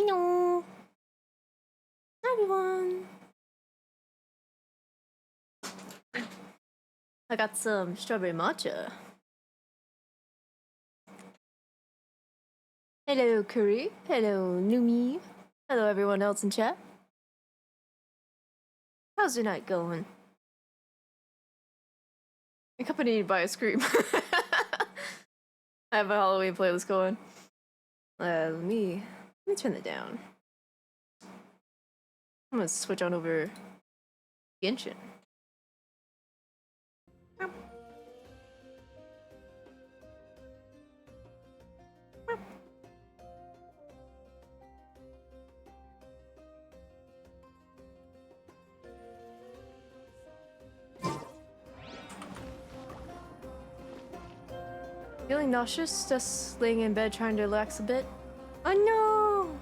Hello. Hi, everyone. I got some strawberry matcha. Hello, Curry. Hello, Numi. Hello, everyone else in chat. How's your night going? Accompanied by a scream. I have a Halloween playlist going. Let me turn it down. I'm gonna switch on over Genshin. Feeling nauseous, just laying in bed trying to relax a bit. Oh no!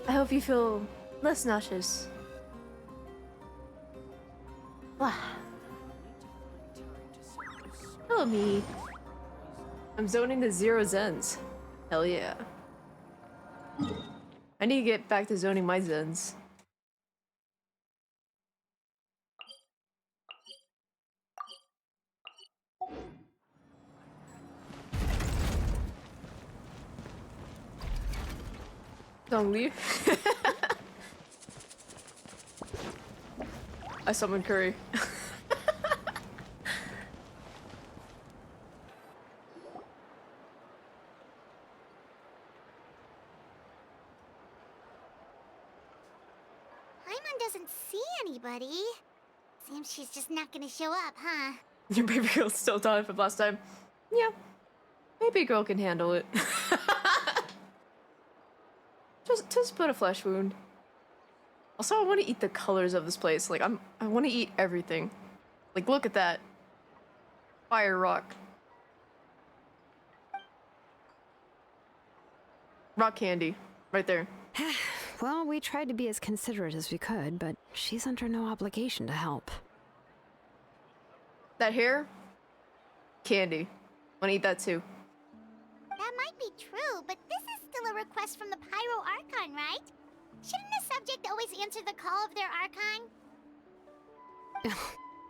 I hope you feel less nauseous. Wow. Hello, me. I'm zoning the 0 Zens. Hell yeah. I need to get back to zoning my Zens. Don't leave. I summoned Curry. Paimon doesn't see anybody. Seems she's just not gonna show up, huh? Your baby girl's still dying from last time. Yeah. Baby girl can handle it. just put a flesh wound. Also, I want to eat the colors of this place. Like, I want to eat everything. Like, look at that. Fire rock. Rock candy. Right there. Well, we tried to be as considerate as we could, but she's under no obligation to help. That hair? Candy. Want to eat that too. That might be true, but this is still a request from the Pyro Archon, right? Shouldn't a subject always answer the call of their Archon?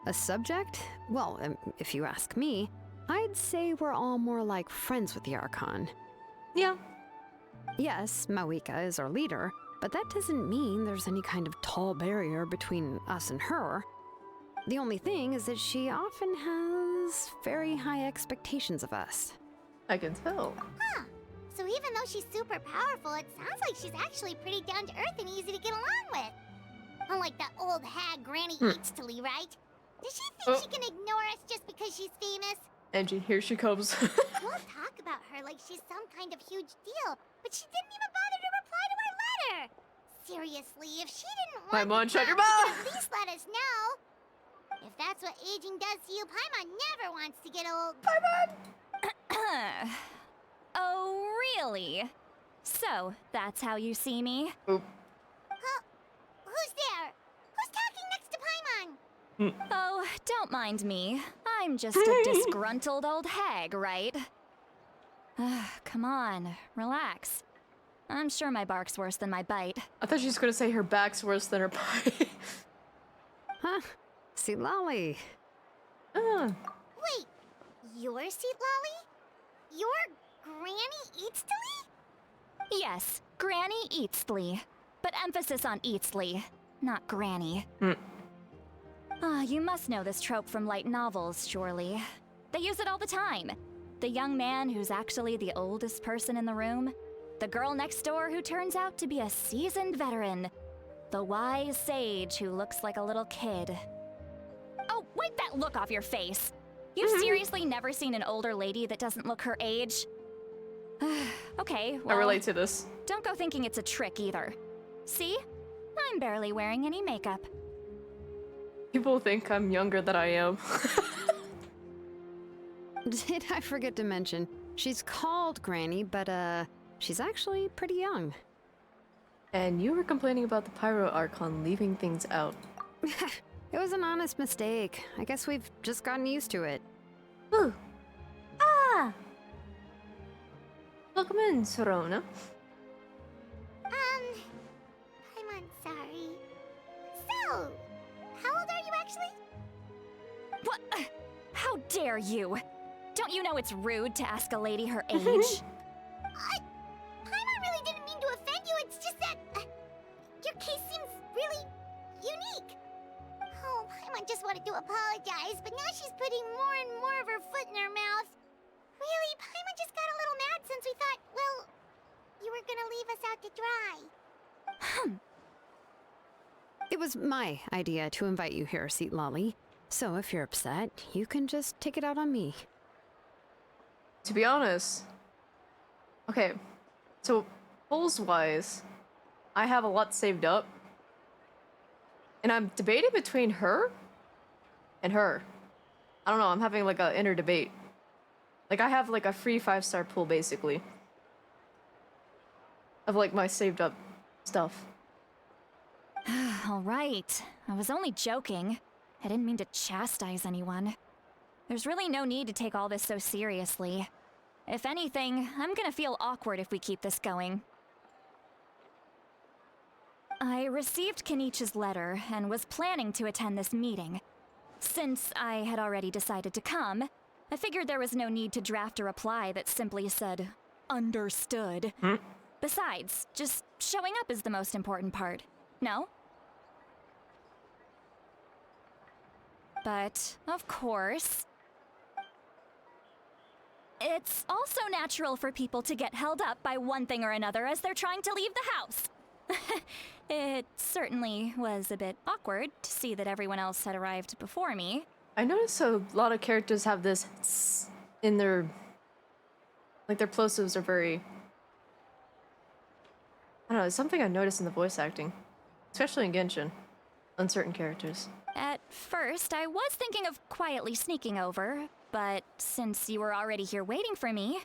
A subject? Well, if you ask me, I'd say we're all more like friends with the Archon. Yeah. Yes, Mawika is our leader, but that doesn't mean there's any kind of tall barrier between us and her. The only thing is that she often has very high expectations of us. I can tell. Huh. So even though she's super powerful, it sounds like she's actually pretty down to earth and easy to get along with. Unlike that old hag Granny Eatstily, right? Does she think she can ignore us just because she's famous? Angie, here she comes. We'll talk about her like she's some kind of huge deal, but she didn't even bother to reply to our letter. Seriously, if she didn't want Paimon, the shut your problem, mouth! at least let us know. If that's what aging does to you, Paimon never wants to get old. Paimon! Oh, really? So, that's how you see me? Oop. Huh? Who's there? Who's talking next to Paimon? Oh, don't mind me. I'm just a disgruntled old hag, right? Come on, relax. I'm sure my bark's worse than my bite. I thought she was gonna say her back's worse than her bite. Huh? See, Lolly. Wait, you're Seat Lolly? You're Granny Eatstily? Yes, Granny Eatsley. But emphasis on Eatsley, not Granny. You must know this trope from light novels, surely. They use it all the time. The young man who's actually the oldest person in the room. The girl next door who turns out to be a seasoned veteran. The wise sage who looks like a little kid. Oh, wipe that look off your face! You've seriously never seen an older lady that doesn't look her age? Okay, well, I relate to this. don't go thinking it's a trick either. See? I'm barely wearing any makeup. People think I'm younger than I am. Did I forget to mention, she's called Granny, but she's actually pretty young. And you were complaining about the Pyro Archon leaving things out. It was an honest mistake. I guess we've just gotten used to it. Ooh. Ah! Welcome in, Sorona. Hi, Oh, how old are you actually? What? How dare you? Don't you know it's rude to ask a lady her age? Paimon really didn't mean to offend you, it's just that your case seems really unique. Oh, Paimon just wanted to apologize, but now she's putting more and more of her foot in her mouth. Really, Paimon just got a little mad since we thought, well, you were gonna leave us out to dry. It was my idea to invite you here, Seat Lolly. So if you're upset, you can just take it out on me. To be honest, okay, so polls-wise, I have a lot saved up, and I'm debating between her and her. I don't know, I'm having like an inner debate. Like I have like a free 5-star pool basically of like my saved up stuff. All right. I was only joking. I didn't mean to chastise anyone. There's really no need to take all this so seriously. If anything, I'm gonna feel awkward if we keep this going. I received Kenichi's letter and was planning to attend this meeting. Since I had already decided to come, I figured there was no need to draft a reply that simply said, "Understood." Besides, just showing up is the most important part. No? But, of course, it's also natural for people to get held up by one thing or another as they're trying to leave the house. It certainly was a bit awkward to see that everyone else had arrived before me. I noticed a lot of characters have this tss in their, like their plosives are very, I don't know, it's something I noticed in the voice acting, especially in Genshin, on certain characters. At first, I was thinking of quietly sneaking over, but since you were already here waiting for me,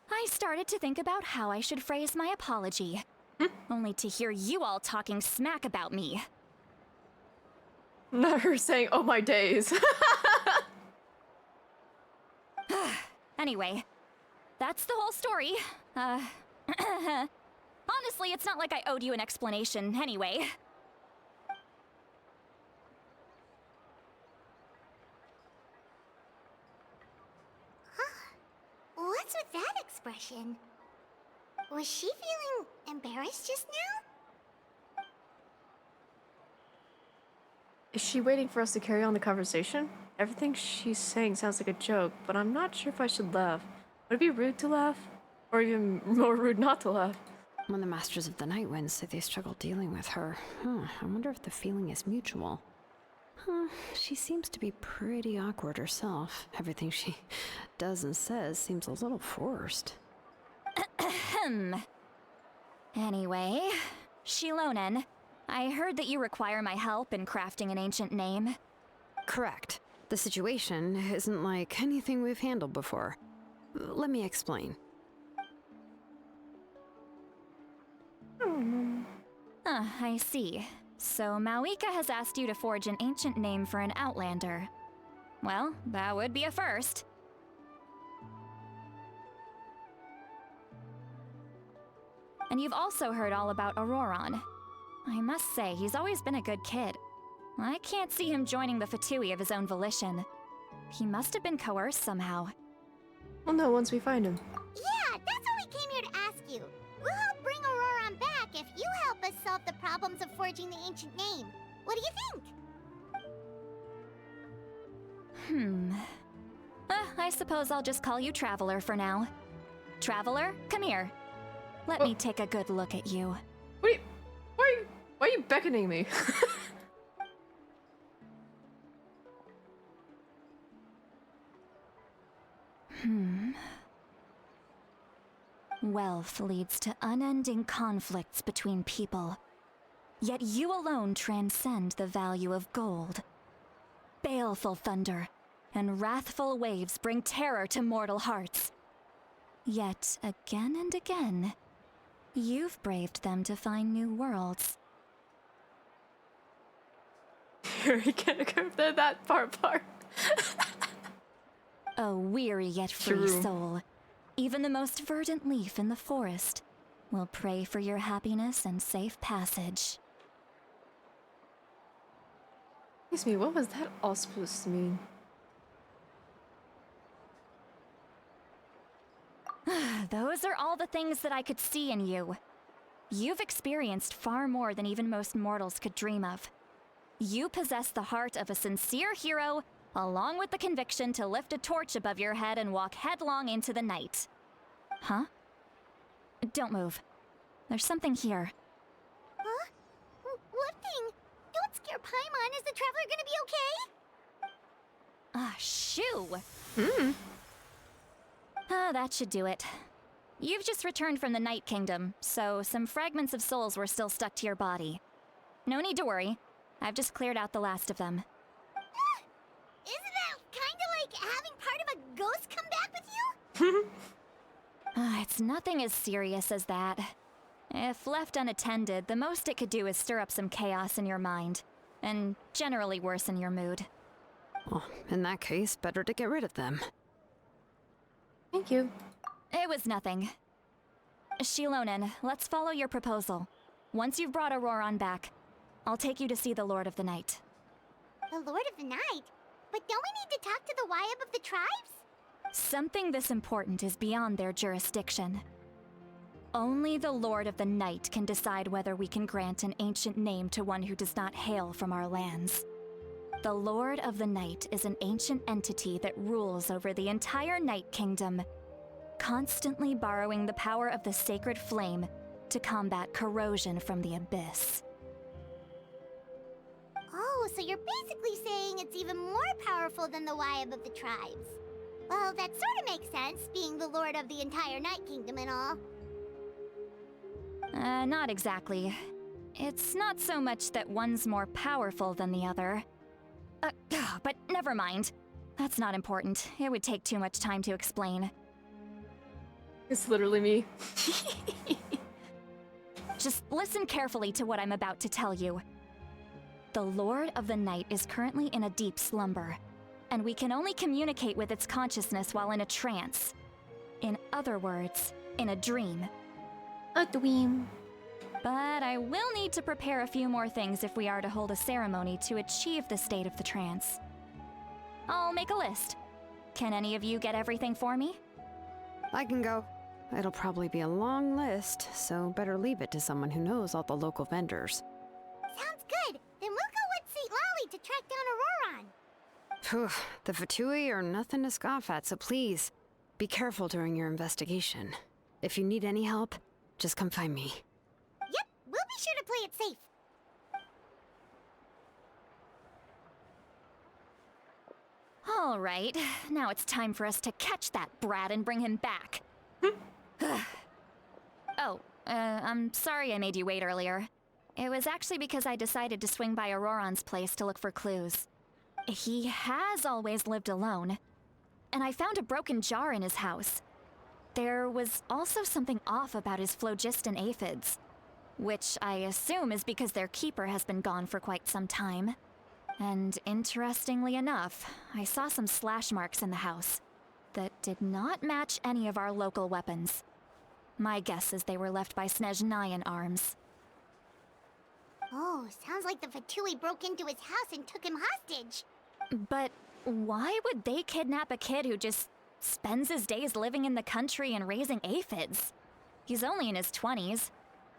I started to think about how I should phrase my apology. Only to hear you all talking smack about me. Not her saying, "Oh my days." Anyway, that's the whole story. Honestly, it's not like I owed you an explanation anyway. What's with that expression? Was she feeling embarrassed just now? Is she waiting for us to carry on the conversation? Everything she's saying sounds like a joke, but I'm not sure if I should laugh. Would it be rude to laugh? Or even more rude not to laugh? When the Masters of the Night Wind say they struggle dealing with her, I wonder if the feeling is mutual. She seems to be pretty awkward herself. Everything she does and says seems a little forced. Anyway, Shilonen, I heard that you require my help in crafting an ancient name. Correct. The situation isn't like anything we've handled before. Let me explain. I see. So Mawika has asked you to forge an ancient name for an Outlander. Well, that would be a first. And you've also heard all about Auroron. I must say, he's always been a good kid. I can't see him joining the Fatui of his own volition. He must have been coerced somehow. We'll know once we find him. Yeah, that's what we came here to ask you. We'll help bring Auroron back if you help us solve the problems of forging the ancient name. What do you think? I suppose I'll just call you Traveler for now. Traveler, come here. Let me take a good look at you. Wait, why are you beckoning me? Wealth leads to unending conflicts between people. Yet you alone transcend the value of gold. Baleful thunder and wrathful waves bring terror to mortal hearts. Yet again and again, you've braved them to find new worlds. You're gonna go to that part. A weary yet free True. soul. Even the most verdant leaf in the forest will pray for your happiness and safe passage. Excuse me, what was that all supposed to mean? Those are all the things that I could see in you. You've experienced far more than even most mortals could dream of. You possess the heart of a sincere hero, along with the conviction to lift a torch above your head and walk headlong into the night. Huh? Don't move. There's something here. Huh? What thing? Don't scare Paimon. Is the traveler gonna be okay? Ah, shoo! Hmm. Ah, that should do it. You've just returned from the Night Kingdom, so some fragments of souls were still stuck to your body. No need to worry. I've just cleared out the last of them. Isn't that kinda like having part of a ghost come back with you? It's nothing as serious as that. If left unattended, the most it could do is stir up some chaos in your mind, and generally worsen your mood. Well, in that case, better to get rid of them. Thank you. It was nothing. Shilonen, let's follow your proposal. Once you've brought Auroron back, I'll take you to see the Lord of the Night. The Lord of the Night? But don't we need to talk to the Wyab of the tribes? Something this important is beyond their jurisdiction. Only the Lord of the Night can decide whether we can grant an ancient name to one who does not hail from our lands. The Lord of the Night is an ancient entity that rules over the entire Night Kingdom, constantly borrowing the power of the sacred flame to combat corrosion from the abyss. Oh, so you're basically saying it's even more powerful than the Wyab of the tribes. Well, that sort of makes sense, being the lord of the entire Night Kingdom and all. Not exactly. It's not so much that one's more powerful than the other. But never mind. That's not important. It would take too much time to explain. It's literally me. Just listen carefully to what I'm about to tell you. The Lord of the Night is currently in a deep slumber, and we can only communicate with its consciousness while in a trance. In other words, in a dream. A dream. But I will need to prepare a few more things if we are to hold a ceremony to achieve the state of the trance. I'll make a list. Can any of you get everything for me? I can go. It'll probably be a long list, so better leave it to someone who knows all the local vendors. Sounds good. Then we'll go with St. Lolly to track down Auroron. Phew, the Fatui are nothing to scoff at, so please, be careful during your investigation. If you need any help, just come find me. Yep, we'll be sure to play it safe. All right, now it's time for us to catch that brat and bring him back. I'm sorry I made you wait earlier. It was actually because I decided to swing by Auroron's place to look for clues. He has always lived alone, and I found a broken jar in his house. There was also something off about his phlogiston aphids, which I assume is because their keeper has been gone for quite some time. And interestingly enough, I saw some slash marks in the house that did not match any of our local weapons. My guess is they were left by Snezhnayan arms. Oh, sounds like the Fatui broke into his house and took him hostage. But why would they kidnap a kid who just spends his days living in the country and raising aphids? He's only in his 20s.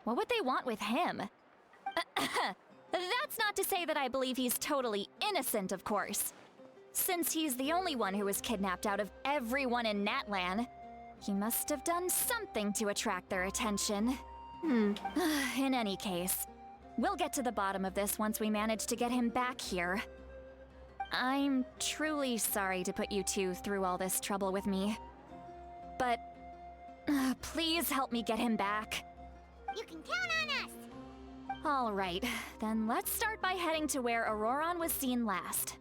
What would they want with him? That's not to say that I believe he's totally innocent, of course. Since he's the only one who was kidnapped out of everyone in Natlan, he must have done something to attract their attention. In any case, we'll get to the bottom of this once we manage to get him back here. I'm truly sorry to put you two through all this trouble with me. But please help me get him back. You can count on us. All right, then let's start by heading to where Auroron was seen last.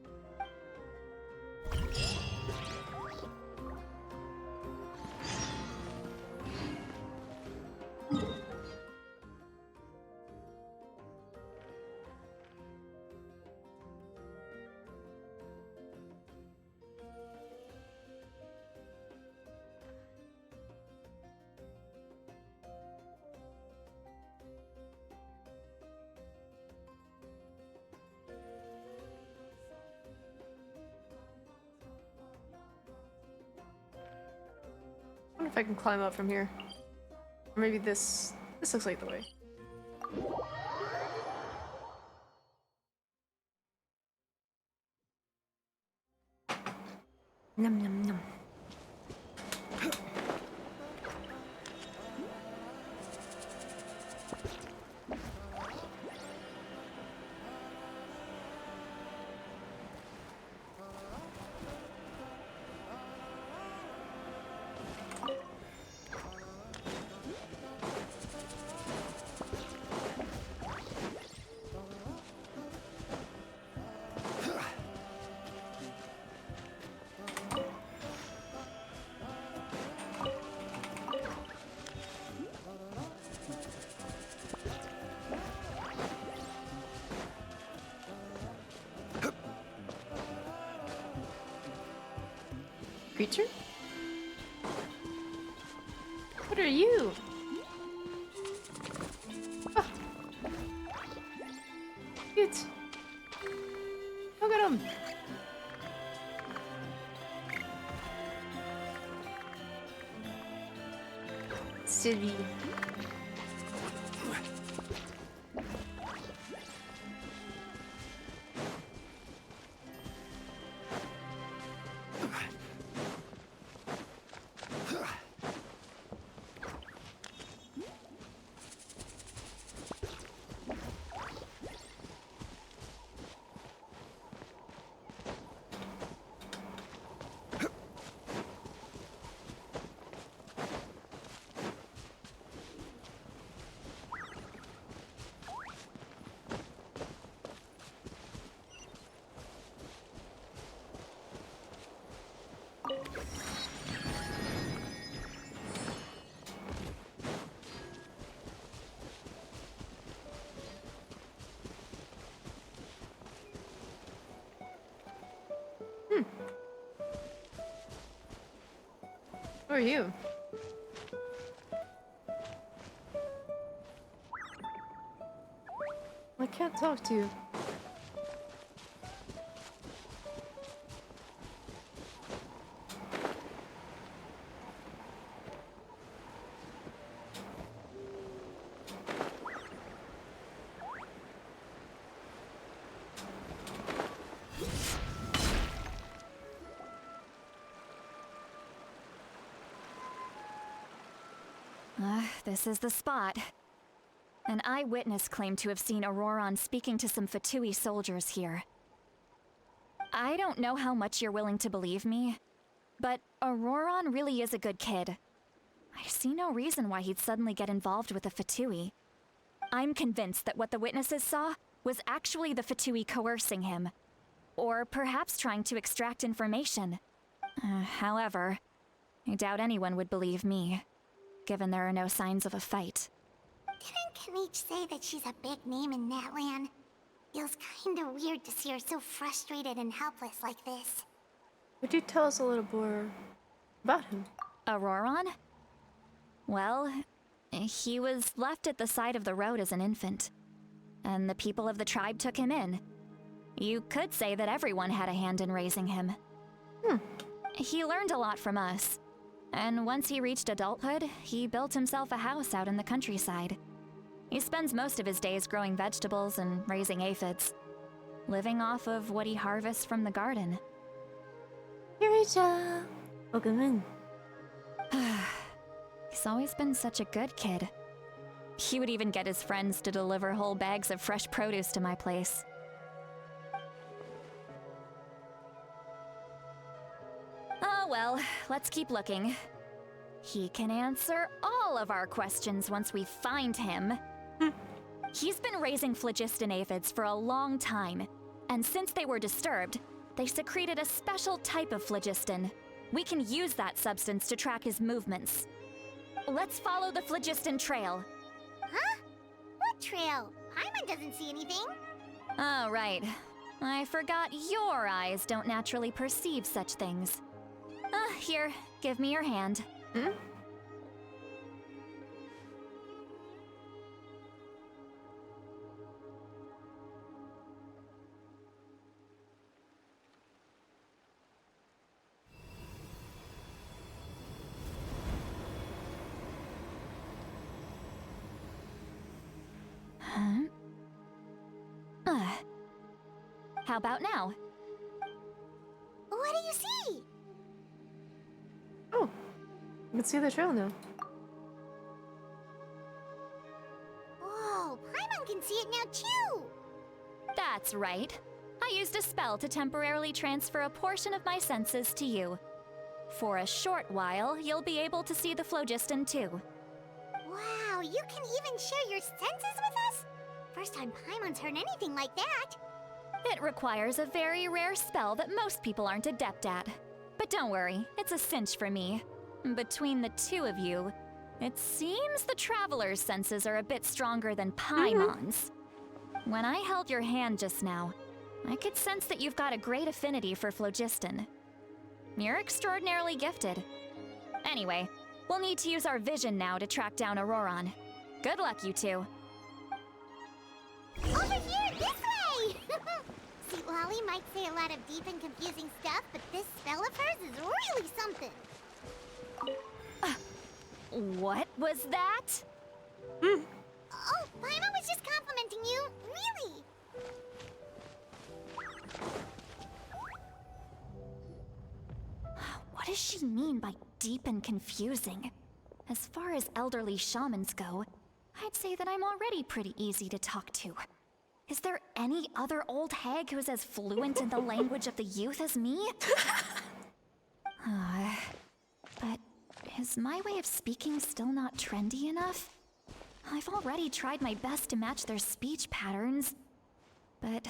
wonder if I can climb up from here. Or maybe this looks like the way. Num num num. Creature? What are you? Ah. Cute. Look at him. Silly. Who are you? I can't talk to you. This is the spot. An eyewitness claimed to have seen Auroron speaking to some Fatui soldiers here. I don't know how much you're willing to believe me, but Auroron really is a good kid. I see no reason why he'd suddenly get involved with the Fatui. I'm convinced that what the witnesses saw was actually the Fatui coercing him, or perhaps trying to extract information. However, I doubt anyone would believe me, given there are no signs of a fight. Didn't Kanich say that she's a big name in Natlan? Feels kinda weird to see her so frustrated and helpless like this. Would you tell us a little more about him? Auroron? Well, he was left at the side of the road as an infant, and the people of the tribe took him in. You could say that everyone had a hand in raising him. He learned a lot from us, and once he reached adulthood, he built himself a house out in the countryside. He spends most of his days growing vegetables and raising aphids, living off of what he harvests from the garden. Eureka! Welcome in. He's always been such a good kid. He would even get his friends to deliver whole bags of fresh produce to my place. Oh well, let's keep looking. He can answer all of our questions once we find him. He's been raising phlogiston aphids for a long time, and since they were disturbed, they secreted a special type of phlogiston. We can use that substance to track his movements. Let's follow the phlogiston trail. Huh? What trail? Paimon doesn't see anything. Oh, right. I forgot your eyes don't naturally perceive such things. Here, give me your hand. How about now? What do you see? Oh, you can see the trail now. Whoa, Paimon can see it now too! That's right. I used a spell to temporarily transfer a portion of my senses to you. For a short while, you'll be able to see the phlogiston too. Wow, you can even share your senses with us? First time Paimon's heard anything like that. It requires a very rare spell that most people aren't adept at. But don't worry, it's a cinch for me. Between the two of you, it seems the Traveler's senses are a bit stronger than Paimon's. When I held your hand just now, I could sense that you've got a great affinity for phlogiston. You're extraordinarily gifted. Anyway, we'll need to use our vision now to track down Auroron. Good luck, you two. Over here, this way! Sweet Lolly might say a lot of deep and confusing stuff, but this spell of hers is really something. What was that? Oh, Paimon was just complimenting you. Really? What does she mean by deep and confusing? As far as elderly shamans go, I'd say that I'm already pretty easy to talk to. Is there any other old hag who's as fluent in the language of the youth as me? But is my way of speaking still not trendy enough? I've already tried my best to match their speech patterns. But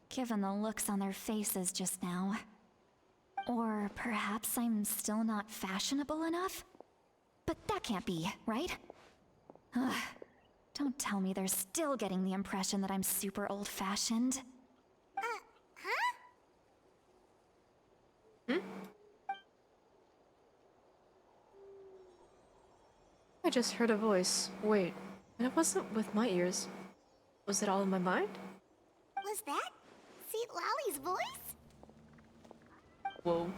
given the looks on their faces just now... Or perhaps I'm still not fashionable enough? But that can't be, right? Don't tell me they're still getting the impression that I'm super old-fashioned. Huh? I just heard a voice. Wait, and it wasn't with my ears. Was it all in my mind? Was that Sweet Lolly's voice? Whoa.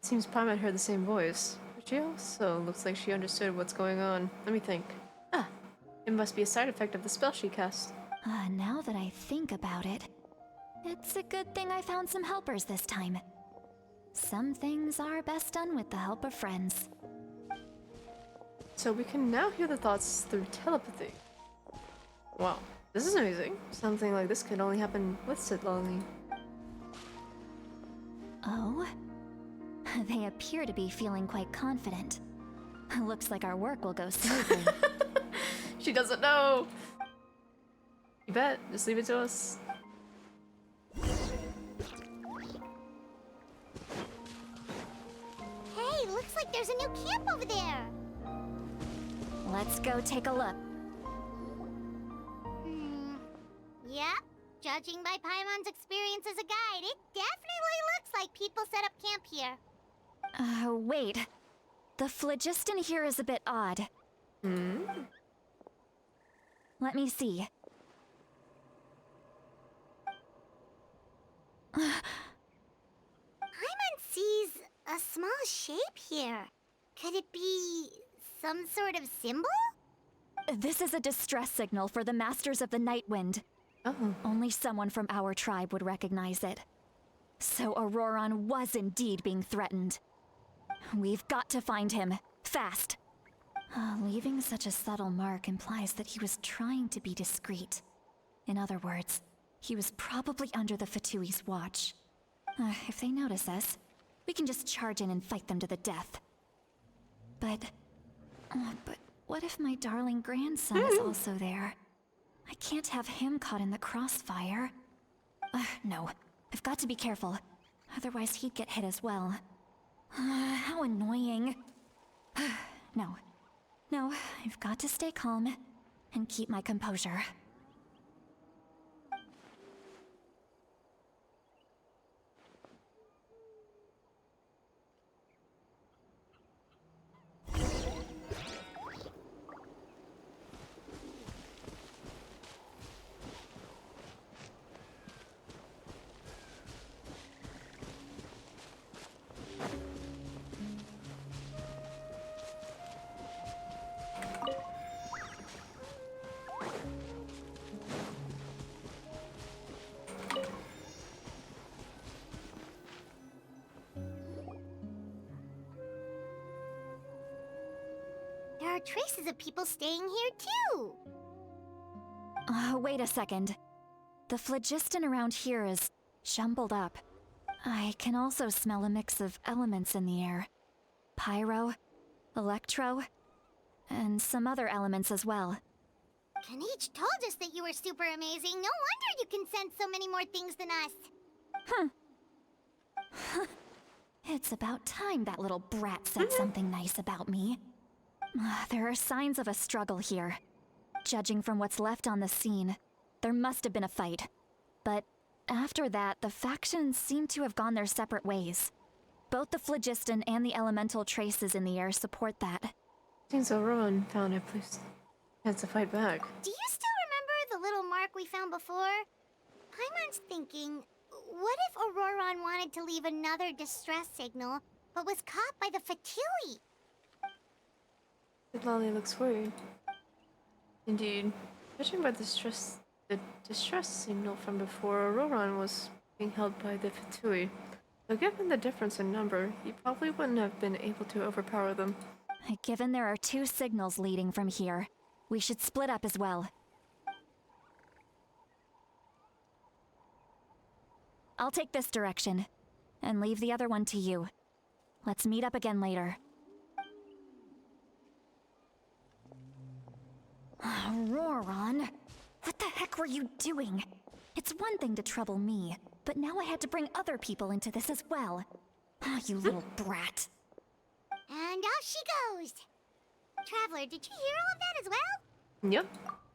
Seems Paimon heard the same voice, but she also looks like she understood what's going on. Let me think. Ah, it must be a side effect of the spell she cast. Now that I think about it, it's a good thing I found some helpers this time. Some things are best done with the help of friends. So we can now hear the thoughts through telepathy. Wow, this is amazing. Something like this could only happen with Sid Lolly. Oh? They appear to be feeling quite confident. Looks like our work will go smoothly. She doesn't know! You bet, just leave it to us. Hey, looks like there's a new camp over there. Let's go take a look. Yep. Judging by Paimon's experience as a guide, it definitely looks like people set up camp here. Wait. The phlogiston here is a bit odd. Let me see. Paimon sees a small shape here. Could it be some sort of symbol? This is a distress signal for the Masters of the Night Wind. Oh. Only someone from our tribe would recognize it. So Auroron was indeed being threatened. We've got to find him. Fast. Leaving such a subtle mark implies that he was trying to be discreet. In other words, he was probably under the Fatui's watch. If they notice us, we can just charge in and fight them to the death. But what if my darling grandson is also there? I can't have him caught in the crossfire. No, I've got to be careful. Otherwise he'd get hit as well. How annoying. No, I've got to stay calm and keep my composure. traces of people staying here too. Wait a second. The phlogiston around here is jumbled up. I can also smell a mix of elements in the air. Pyro, electro, and some other elements as well. Kanich told us that you were super amazing. No wonder you can sense so many more things than us. It's about time that little brat said something nice about me. There are signs of a struggle here. Judging from what's left on the scene, there must have been a fight. But after that, the factions seem to have gone their separate ways. Both the phlogiston and the elemental traces in the air support that. Seems Auroran found a place chance to fight back. Do you still remember the little mark we found before? Paimon's thinking, what if Auroran wanted to leave another distress signal, but was caught by the Fatui? Lolly looks worried. Indeed. Judging by the distress signal from before, Auroran was being held by the Fatui. Though given the difference in number, he probably wouldn't have been able to overpower them. Given there are 2 signals leading from here, we should split up as well. I'll take this direction, and leave the other one to you. Let's meet up again later. Auroran, what the heck were you doing? It's one thing to trouble me, but now I had to bring other people into this as well. You little brat. And off she goes. Traveler, did you hear all of that as well? Yep.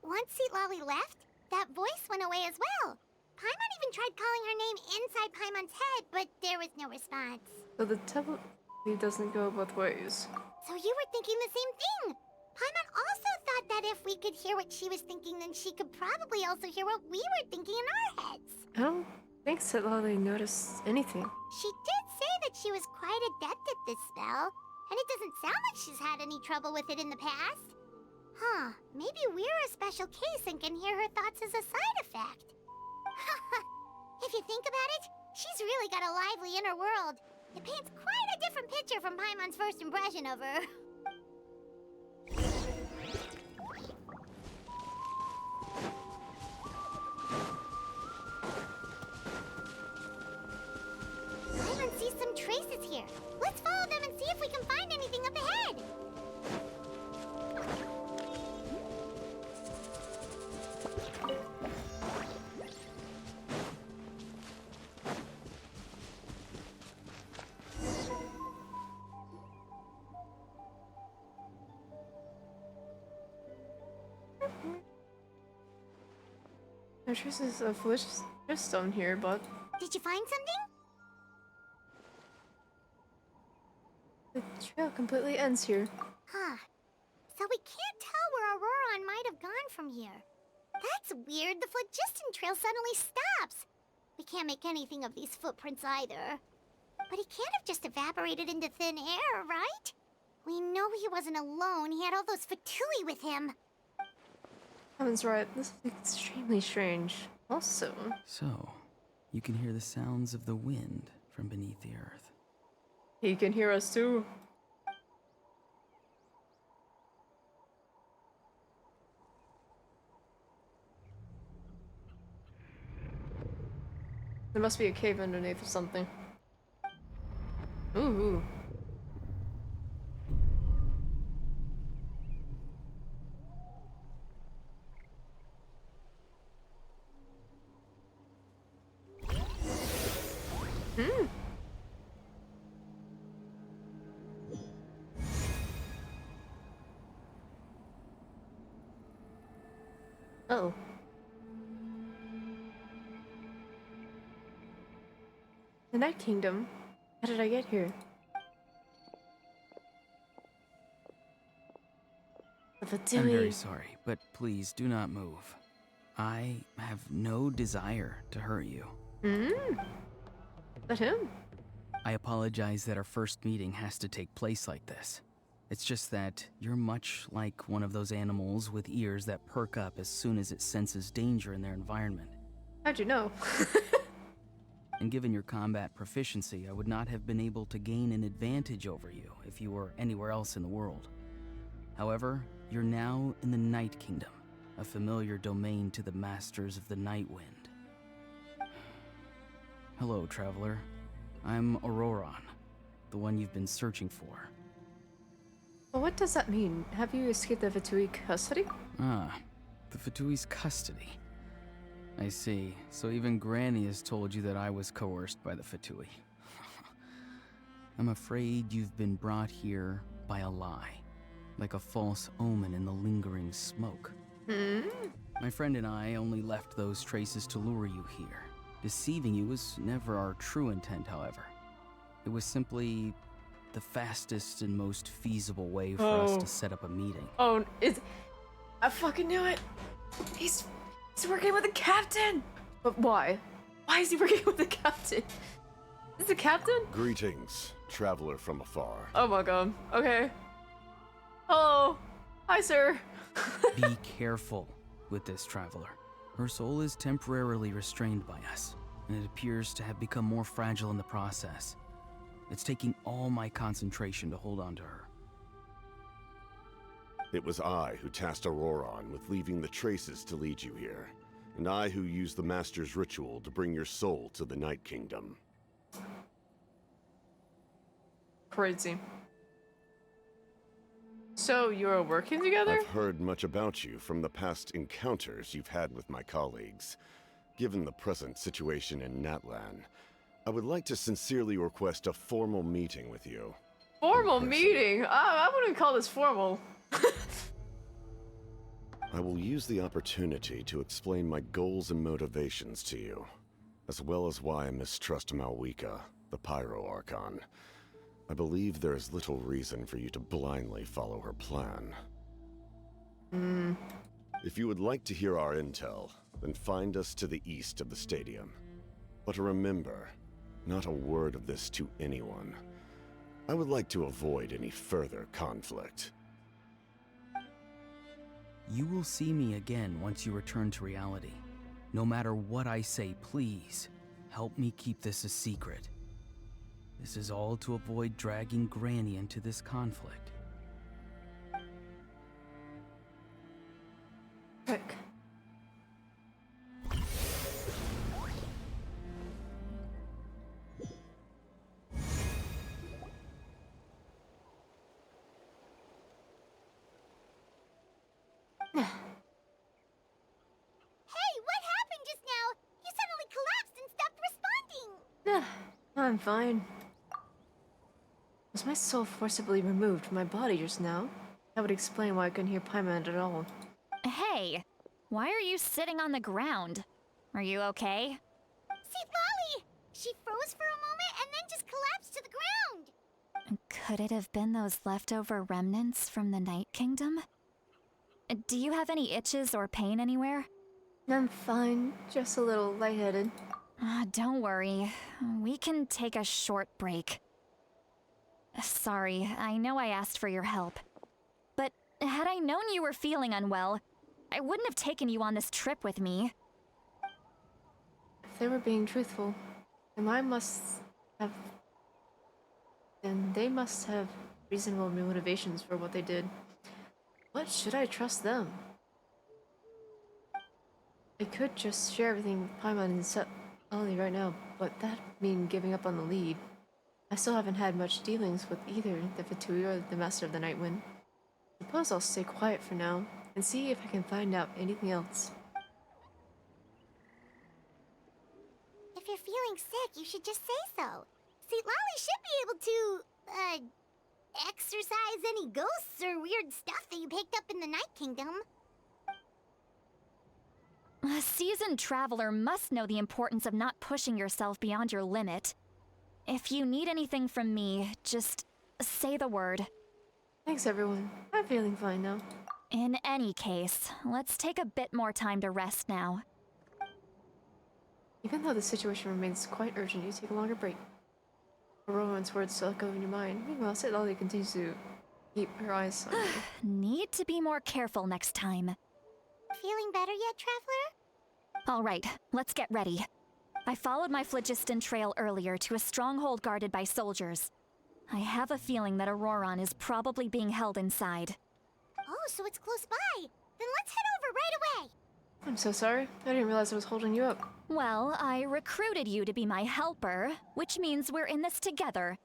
Once Lolly left, that voice went away as well. Paimon even tried calling her name inside Paimon's head, but there was no response. So the telepathy doesn't go both ways. So you were thinking the same thing. Paimon also thought that if we could hear what she was thinking, then she could probably also hear what we were thinking in our heads. I don't think Lolly noticed anything. She did say that she was quite adept at this spell, and it doesn't sound like she's had any trouble with it in the past. Huh, maybe we're a special case and can hear her thoughts as a side effect. If you think about it, she's really got a lively inner world. It paints quite a different picture from Paimon's first impression of her. Paimon sees some traces here. Let's follow them and see if we can find anything up ahead. No traces of phlogiston here, but Did you find something? the trail completely ends here. Huh. So we can't tell where Auroran might have gone from here. That's weird. The phlogiston trail suddenly stops. We can't make anything of these footprints either. But he can't have just evaporated into thin air, right? We know he wasn't alone. He had all those Fatui with him. Kevin's right. This is extremely strange. Also, So, you can hear the sounds of the wind from beneath the earth. he can hear us too. There must be a cave underneath or something. Ooh. Oh. The Night Kingdom? How did I get here? The I'm very Fatui. sorry, but please do not move. I have no desire to hurt you. That him? I apologize that our first meeting has to take place like this. It's just that you're much like one of those animals with ears that perk up as soon as it senses danger in their environment. How'd you know? And given your combat proficiency, I would not have been able to gain an advantage over you if you were anywhere else in the world. However, you're now in the Night Kingdom, a familiar domain to the Masters of the Night Wind. Hello, traveler. I'm Auroron, the one you've been searching for. Well, what does that mean? Have you escaped the Vitui custody? Ah, the Fatui's custody. I see. So even Granny has told you that I was coerced by the Fatui. I'm afraid you've been brought here by a lie, like a false omen in the lingering smoke. My friend and I only left those traces to lure you here. Deceiving you was never our true intent, however. It was simply the fastest and most feasible way for us to set up a meeting. Oh, I fucking knew it. He's working with the captain. But why? Why is he working with the captain? Is the captain? Greetings, traveler from afar. Oh my god. Okay. Hello. Hi, sir. Be careful with this traveler. Her soul is temporarily restrained by us, and it appears to have become more fragile in the process. It's taking all my concentration to hold on to her. It was I who tasked Auroron with leaving the traces to lead you here, and I who used the Master's ritual to bring your soul to the Night Kingdom. Crazy. So you're working together? I've heard much about you from the past encounters you've had with my colleagues. Given the present situation in Natlan, I would like to sincerely request a formal meeting with you. Formal meeting? I wouldn't call this formal. I will use the opportunity to explain my goals and motivations to you, as well as why I mistrust Malwika, the Pyro Archon. I believe there is little reason for you to blindly follow her plan. If you would like to hear our intel, then find us to the east of the stadium. But remember, not a word of this to anyone. I would like to avoid any further conflict. You will see me again once you return to reality. No matter what I say, please, help me keep this a secret. This is all to avoid dragging Granny into this conflict. Quick. I'm fine. Was my soul forcibly removed from my body just now? That would explain why I couldn't hear Paimon at all. Hey, why are you sitting on the ground? Are you okay? See, Lolly! She froze for a moment and then just collapsed to the ground! Could it have been those leftover remnants from the Night Kingdom? Do you have any itches or pain anywhere? I'm fine, just a little lightheaded. Don't worry. We can take a short break. Sorry, I know I asked for your help. But had I known you were feeling unwell, I wouldn't have taken you on this trip with me. If they were being truthful, then they must have reasonable motivations for what they did. What should I trust them? I could just share everything with Paimon and set Ollie right now, but that'd mean giving up on the lead. I still haven't had much dealings with either the Fatui or the Master of the Night Wind. Suppose I'll stay quiet for now and see if I can find out anything else. If you're feeling sick, you should just say so. See, Lolly should be able to, exorcise any ghosts or weird stuff that you picked up in the Night Kingdom. A seasoned traveler must know the importance of not pushing yourself beyond your limit. If you need anything from me, just say the word. Thanks, everyone. I'm feeling fine now. In any case, let's take a bit more time to rest now. Even though the situation remains quite urgent, you take a longer break. Rowan's words still echo in your mind. Meanwhile, Lolly continues to keep her eyes on you. Need to be more careful next time. Feeling better yet, Traveler? All right, let's get ready. I followed my phlogiston trail earlier to a stronghold guarded by soldiers. I have a feeling that Auroron is probably being held inside. Oh, so it's close by. Then let's head over right away. I'm so sorry. I didn't realize I was holding you up. Well, I recruited you to be my helper, which means we're in this together.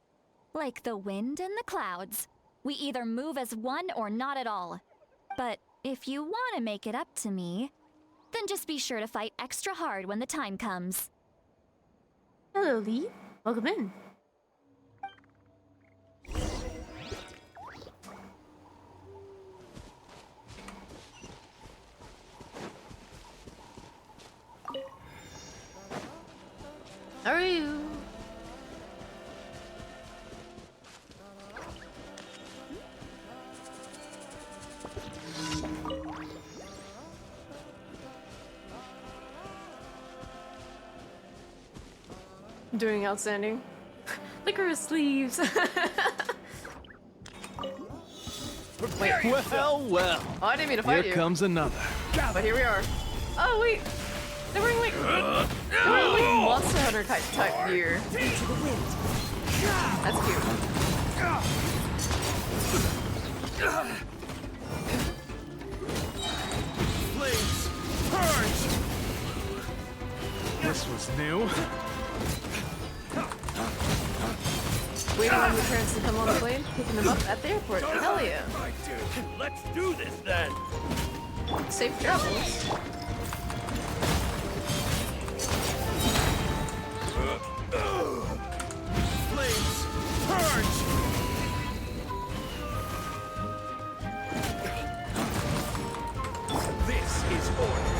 Like the wind and the clouds. We either move as one or not at all. But if you want to make it up to me, then just be sure to fight extra hard when the time comes. Hello, Lee. Welcome in. How are you? Doing outstanding. Liquor sleeves. Wait. Well. Oh, I didn't mean to fight Here you. comes another. But here we are. Oh wait, they're wearing like Monster Hunter type gear. That's cute. Flames, purge. This was new. Waiting on your parents to come on the plane, picking them up at the airport. Hell yeah. Let's do this then. Safe travels. Flames, purge. This is order.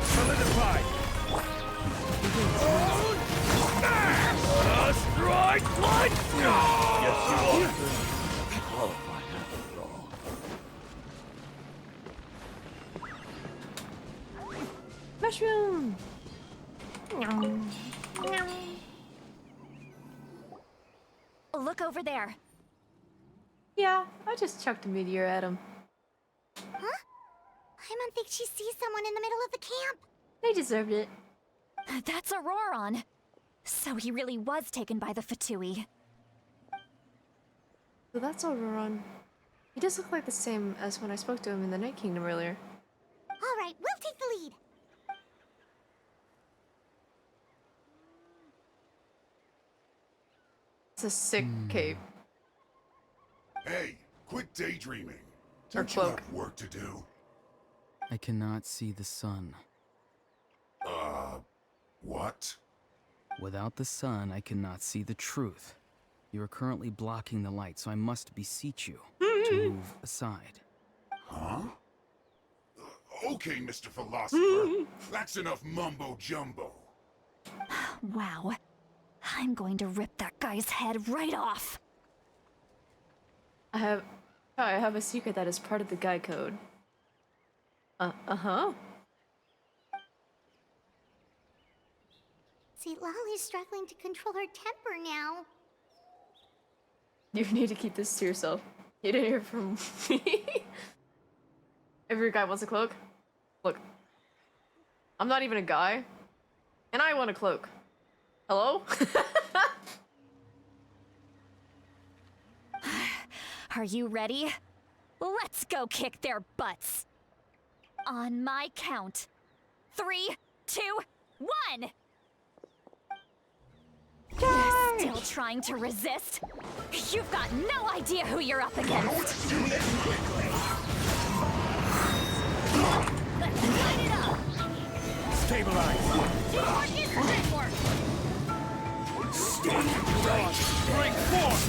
Solidified. Strike light. Yes, you are. Oh, my Mushroom. Look over there. Yeah, I just chucked a meteor at him. Huh? Paimon thinks she sees someone in the middle of the camp. They deserved it. That's Auroron. So he really was taken by the Fatui. So that's Auroron. He does look like the same as when I spoke to him in the Night Kingdom earlier. All right, we'll take the lead. It's a sick cape. Hey, quit daydreaming. Or Don't you cloak. have work to do? I cannot see the sun. What? Without the sun, I cannot see the truth. You are currently blocking the light, so I must beseech you to move aside. Huh? Okay, Mr. Philosopher. That's enough mumbo-jumbo. Wow. I'm going to rip that guy's head right off. I have a secret that is part of the guide code. Uh-huh. See, Lolly's struggling to control her temper now. You need to keep this to yourself. You didn't hear from me. Every guy wants a cloak. Look. I'm not even a guy. And I want a cloak. Hello? Are you ready? Let's go kick their butts. On my count. 3, 2, 1! Still trying to resist? You've got no idea who you're up against. Let's light it up! Stabilize. Teamwork is teamwork! Stand right. Break forth.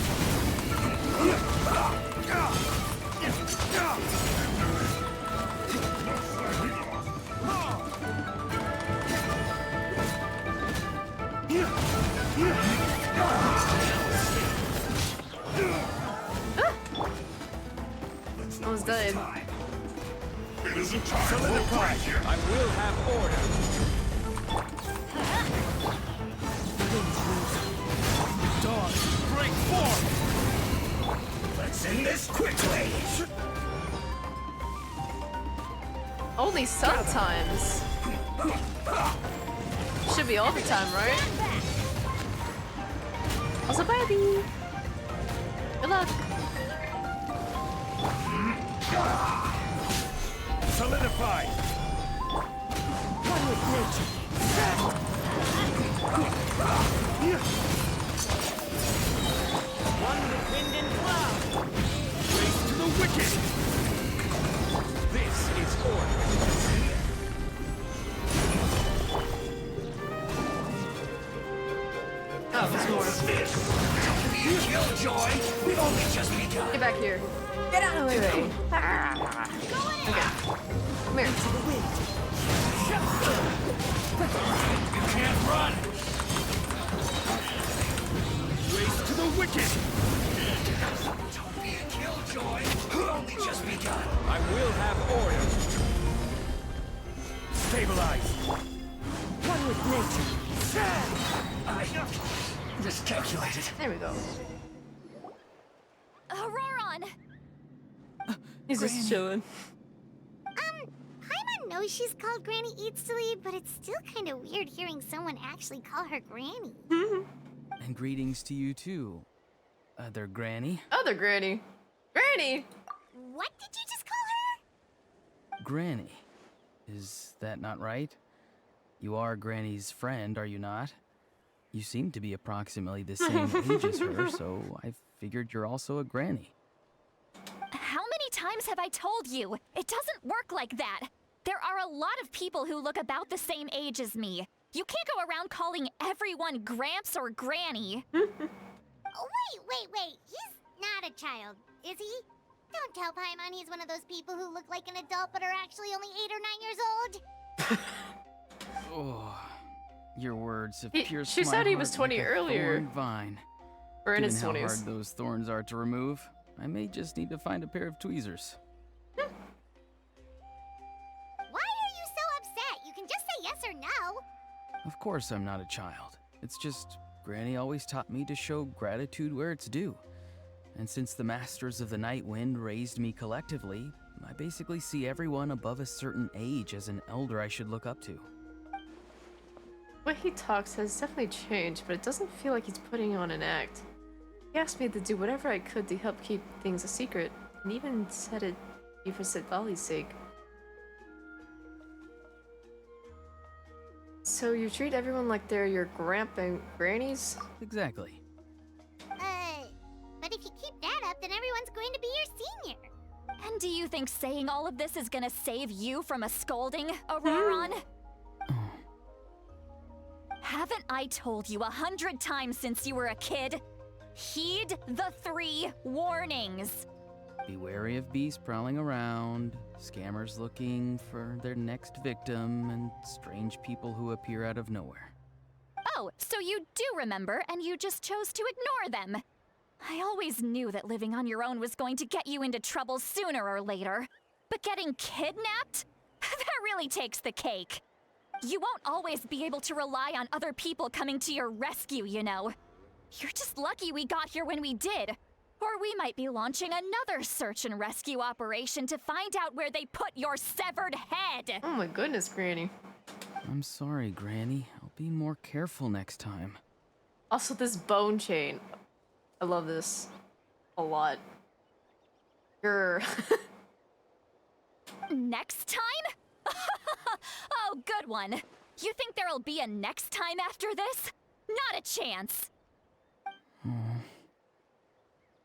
Almost dead. It isn't time for a Solidify. break here. I will have order. Dawn, break forth. Let's end this quickly. Only sometimes. Should be all the time, right? Also, bye, Bee. Good luck. Solidify! One with nature. One with wind and cloud. Race to the wicked! This is order. Oh, there's more. Killjoy! We've only just begun. Get back here. Get out of the way. Okay. Come here. You can't run! Race to the wicked! Don't be a killjoy! We've only just begun. I will have order. Stabilize. One with nature. I miscalculated. There we go. Auroron! He's just chilling. Paimon knows she's called Granny Eats to Lead, but it's still kind of weird hearing someone actually call her Granny. And greetings to you too, other Granny. Other Granny. Granny! What did you just call her? Granny. Is that not right? You are Granny's friend, are you not? You seem to be approximately the same age as her, so I figured you're also a Granny. How many times have I told you? It doesn't work like that. There are a lot of people who look about the same age as me. You can't go around calling everyone Gramps or Granny. Oh, wait. He's not a child, is he? Don't tell Paimon he's one of those people who look like an adult but are actually only 8 or 9 years old. Oh, your words have He- pierced she my said he was heart 20 like a earlier. thorn vine. Or in Given his how 20s. hard those thorns are to remove, I may just need to find a pair of tweezers. Why are you so upset? You can just say yes or no. Of course I'm not a child. It's just Granny always taught me to show gratitude where it's due. And since the Masters of the Night Wind raised me collectively, I basically see everyone above a certain age as an elder I should look up to. The way he talks has definitely changed, but it doesn't feel like he's putting on an act. He asked me to do whatever I could to help keep things a secret, and even said it for Sitvali's sake. So you treat everyone like they're your grandpa and grannies? Exactly. But if you keep that up, then everyone's going to be your senior. And do you think saying all of this is gonna save you from a scolding, Auroron? Haven't I told you 100 times since you were a kid? Heed the 3 warnings. Be wary of beasts prowling around, scammers looking for their next victim, and strange people who appear out of nowhere. Oh, so you do remember, and you just chose to ignore them. I always knew that living on your own was going to get you into trouble sooner or later. But getting kidnapped? That really takes the cake. You won't always be able to rely on other people coming to your rescue, you know. You're just lucky we got here when we did. Or we might be launching another search and rescue operation to find out where they put your severed head. Oh my goodness, Granny. I'm sorry, Granny. I'll be more careful next time. Also, this bone chain. I love this a lot. Grr. Next time? Oh, good one. You think there'll be a next time after this? Not a chance.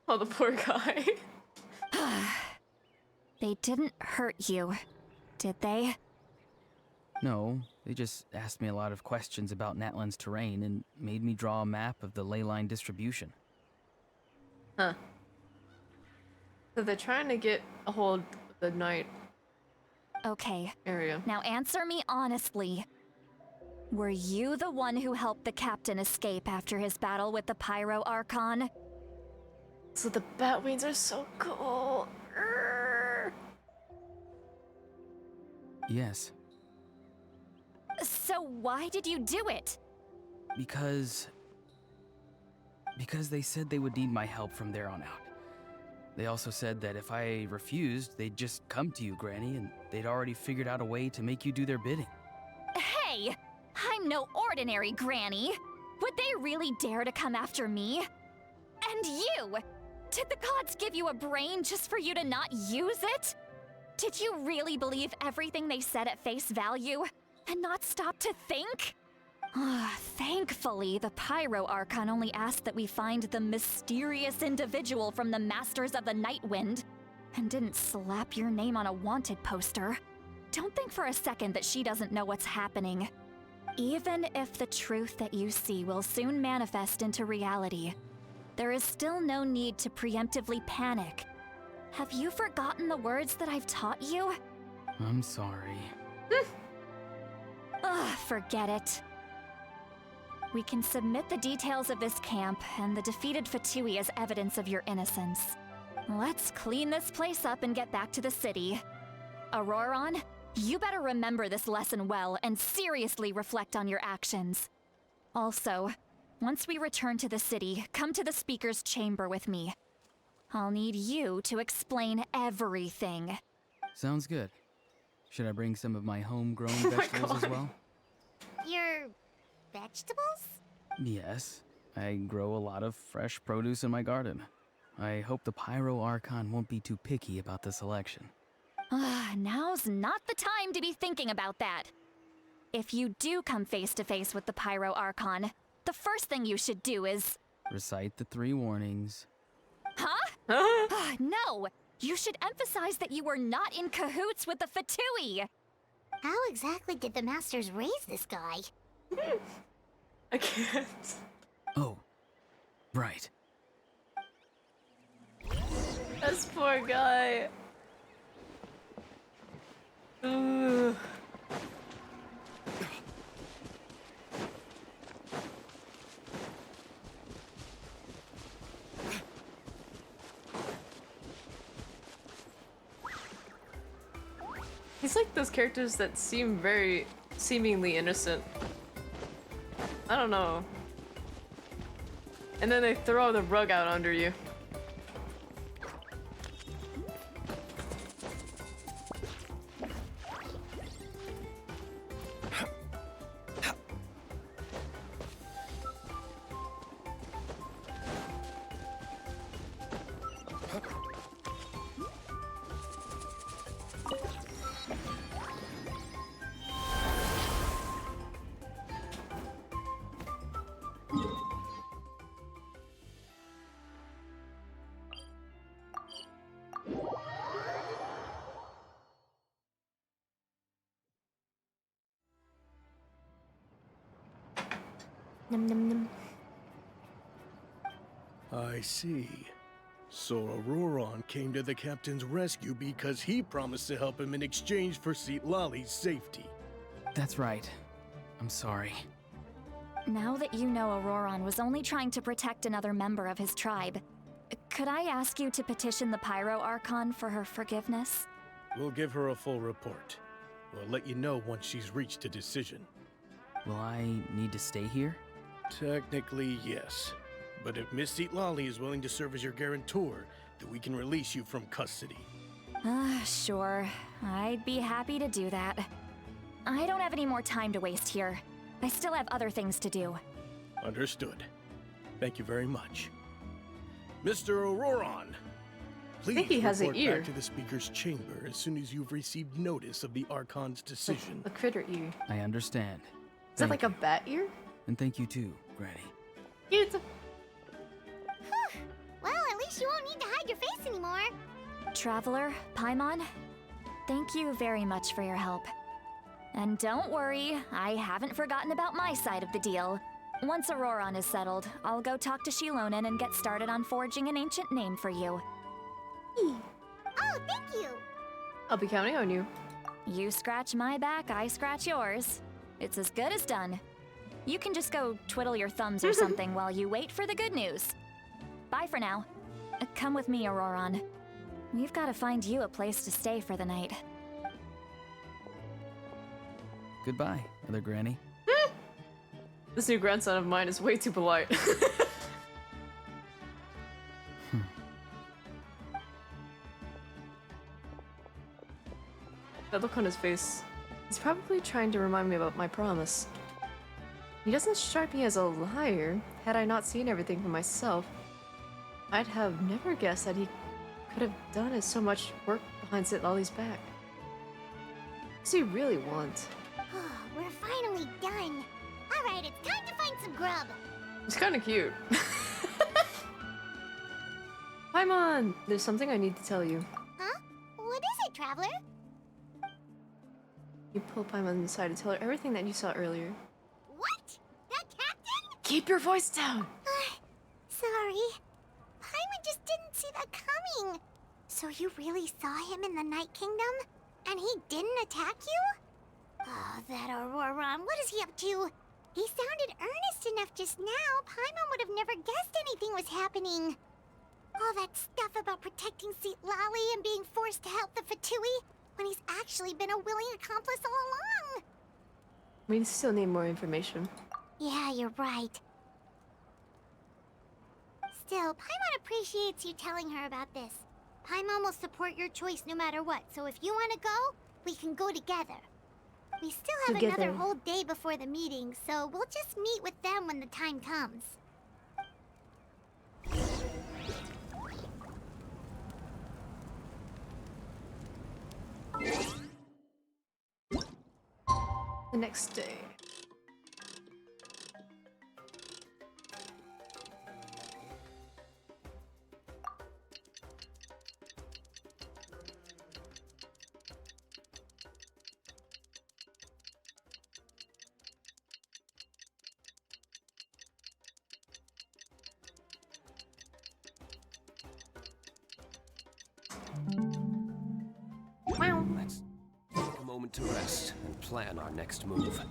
Oh, the poor guy. They didn't hurt you, did they? No, they just asked me a lot of questions about Natlan's terrain and made me draw a map of the ley line distribution. Huh. So they're trying to get a hold of the night Okay, area. now answer me honestly. Were you the one who helped the captain escape after his battle with the Pyro Archon? So the bat wings are so cool. Grr. Yes, So why did you do it? because they said they would need my help from there on out. They also said that if I refused, they'd just come to you, Granny, and they'd already figured out a way to make you do their bidding. Hey, I'm no ordinary Granny. Would they really dare to come after me? And you! Did the gods give you a brain just for you to not use it? Did you really believe everything they said at face value and not stop to think? Thankfully, the Pyro Archon only asked that we find the mysterious individual from the Masters of the Night Wind and didn't slap your name on a wanted poster. Don't think for a second that she doesn't know what's happening. Even if the truth that you see will soon manifest into reality, there is still no need to preemptively panic. Have you forgotten the words that I've taught you? I'm sorry. Forget it. We can submit the details of this camp and the defeated Fatui as evidence of your innocence. Let's clean this place up and get back to the city. Auroron, you better remember this lesson well and seriously reflect on your actions. Also, once we return to the city, come to the speaker's chamber with me. I'll need you to explain everything. Sounds good. Should I bring some of my homegrown my vegetables as God. well? Your vegetables? Yes. I grow a lot of fresh produce in my garden. I hope the Pyro Archon won't be too picky about the selection. Now's not the time to be thinking about that. If you do come face to face with the Pyro Archon, the first thing you should do is... Recite the 3 warnings. Huh? No! You should emphasize that you were not in cahoots with the Fatui! How exactly did the Masters raise this guy? I can't. Oh, right. This poor guy. Ugh. He's like those characters that seem very seemingly innocent. I don't know. And then they throw the rug out under you. Num num num. I see. So Auroron came to the captain's rescue because he promised to help him in exchange for Lali's safety. That's right. I'm sorry. Now that you know Auroron was only trying to protect another member of his tribe, could I ask you to petition the Pyro Archon for her forgiveness? We'll give her a full report. We'll let you know once she's reached a decision. Will I need to stay here? Technically, yes. But if Miss Lali is willing to serve as your guarantor, then we can release you from custody. Sure. I'd be happy to do that. I don't have any more time to waste here. I still have other things to do. Understood. Thank you very much. Mr. Auroron, please he has an report ear. back to the speaker's chamber as soon as you've received notice of the Archon's decision. The critter ear. I understand. Is that like a bat ear? And thank you too, Granny. It's a Well, at least you won't need to hide your face anymore. Traveler, Paimon, thank you very much for your help. And don't worry, I haven't forgotten about my side of the deal. Once Auroron is settled, I'll go talk to Shilonen and get started on forging an ancient name for you. Oh, thank you. I'll be counting on you. You scratch my back, I scratch yours. It's as good as done. You can just go twiddle your thumbs or something while you wait for the good news. Bye for now. Come with me, Auroron. We've got to find you a place to stay for the night. Goodbye, other Granny. This new grandson of mine is way too polite. That look on his face. He's probably trying to remind me about my promise. He doesn't strike me as a liar, had I not seen everything for myself. I'd have never guessed that he could have done so much work behind St. Lolly's back. What does he really want? Oh, we're finally done. Alright, it's time to find some grub. It's kind of cute. Paimon, there's something I need to tell you. Huh? What is it, Traveler? You pull Paimon aside to tell her everything that you saw earlier. What? That captain? Keep your voice down! Sorry. Paimon just didn't see that coming. So you really saw him in the Night Kingdom? And he didn't attack you? Oh, that Auroron, what is he up to? He sounded earnest enough just now. Paimon would have never guessed anything was happening. All that stuff about protecting Seat Lally and being forced to help the Fatui when he's actually been a willing accomplice all along. We still need more information. Yeah, you're right. Still, Paimon appreciates you telling her about this. Paimon will support your choice no matter what, so if you want to go, we can go together. We still have another whole day before the meeting, so we'll just meet with them when the time comes. The next day. Let's take a moment to rest and plan our next move.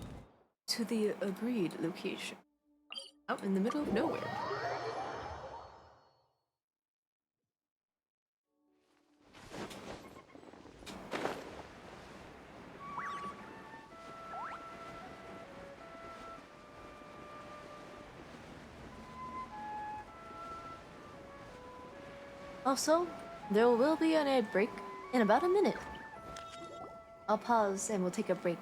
To the agreed location. Out in the middle of nowhere. Also, there will be an ad break in about a minute. I'll pause and we'll take a break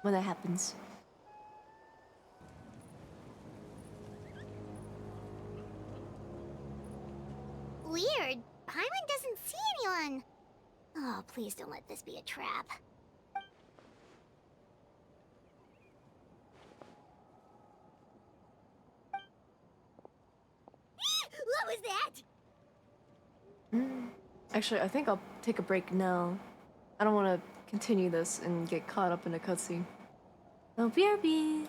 when that happens. Weird. Paimon doesn't see anyone. Oh, please don't let this be a trap. What was that? Actually, I think I'll take a break now. I don't want to continue this and get caught up in a cutscene. Oh, BRB!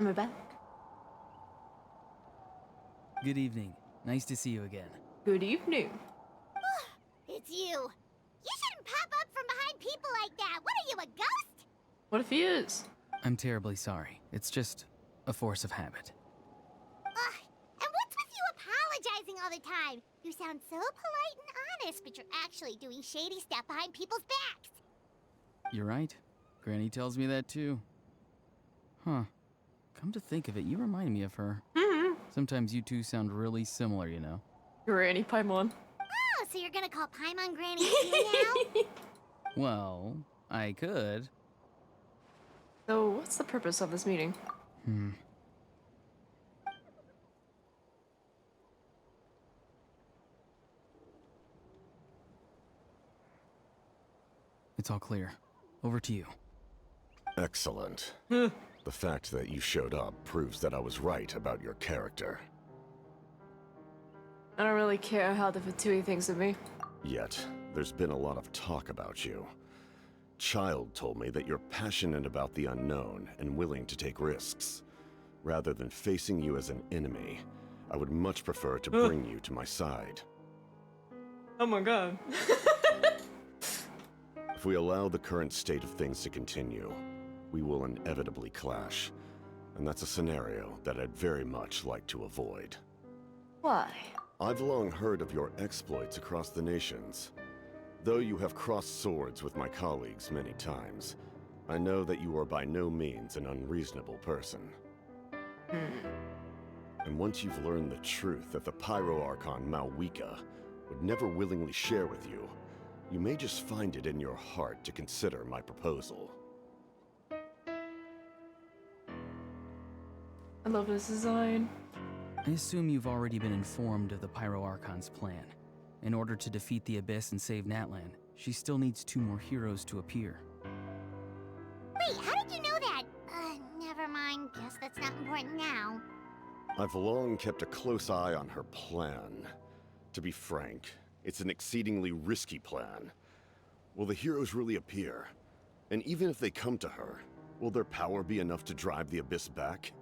I'm back. Good evening. Nice to see you again. Good evening. It's you. You shouldn't pop up from behind people like that. What are you, a ghost? What if he is? I'm terribly sorry. It's just a force of habit. Ugh. And what's with you apologizing all the time? You sound so polite and honest, but you're actually doing shady stuff behind people's backs. You're right. Granny tells me that too. Huh. Come to think of it, you remind me of her. Sometimes you two sound really similar, you know. Granny Paimon. Oh, so you're gonna call Paimon Granny too now? Well, I could. So, what's the purpose of this meeting? It's all clear. Over to you. Excellent. The fact that you showed up proves that I was right about your character. I don't really care how the Fatui thinks of me. Yet, there's been a lot of talk about you. Child told me that you're passionate about the unknown and willing to take risks. Rather than facing you as an enemy, I would much prefer to bring you to my side. Oh my god. If we allow the current state of things to continue, we will inevitably clash. And that's a scenario that I'd very much like to avoid. Why? I've long heard of your exploits across the nations. Though you have crossed swords with my colleagues many times, I know that you are by no means an unreasonable person. And once you've learned the truth that the Pyro Archon Malwika would never willingly share with you, you may just find it in your heart to consider my proposal. I love this design. I assume you've already been informed of the Pyro Archon's plan. In order to defeat the Abyss and save Natlan, she still needs 2 more heroes to appear. Wait, how did you know that? Never mind. Guess that's not important now. I've long kept a close eye on her plan. To be frank, it's an exceedingly risky plan. Will the heroes really appear? And even if they come to her, will their power be enough to drive the Abyss back?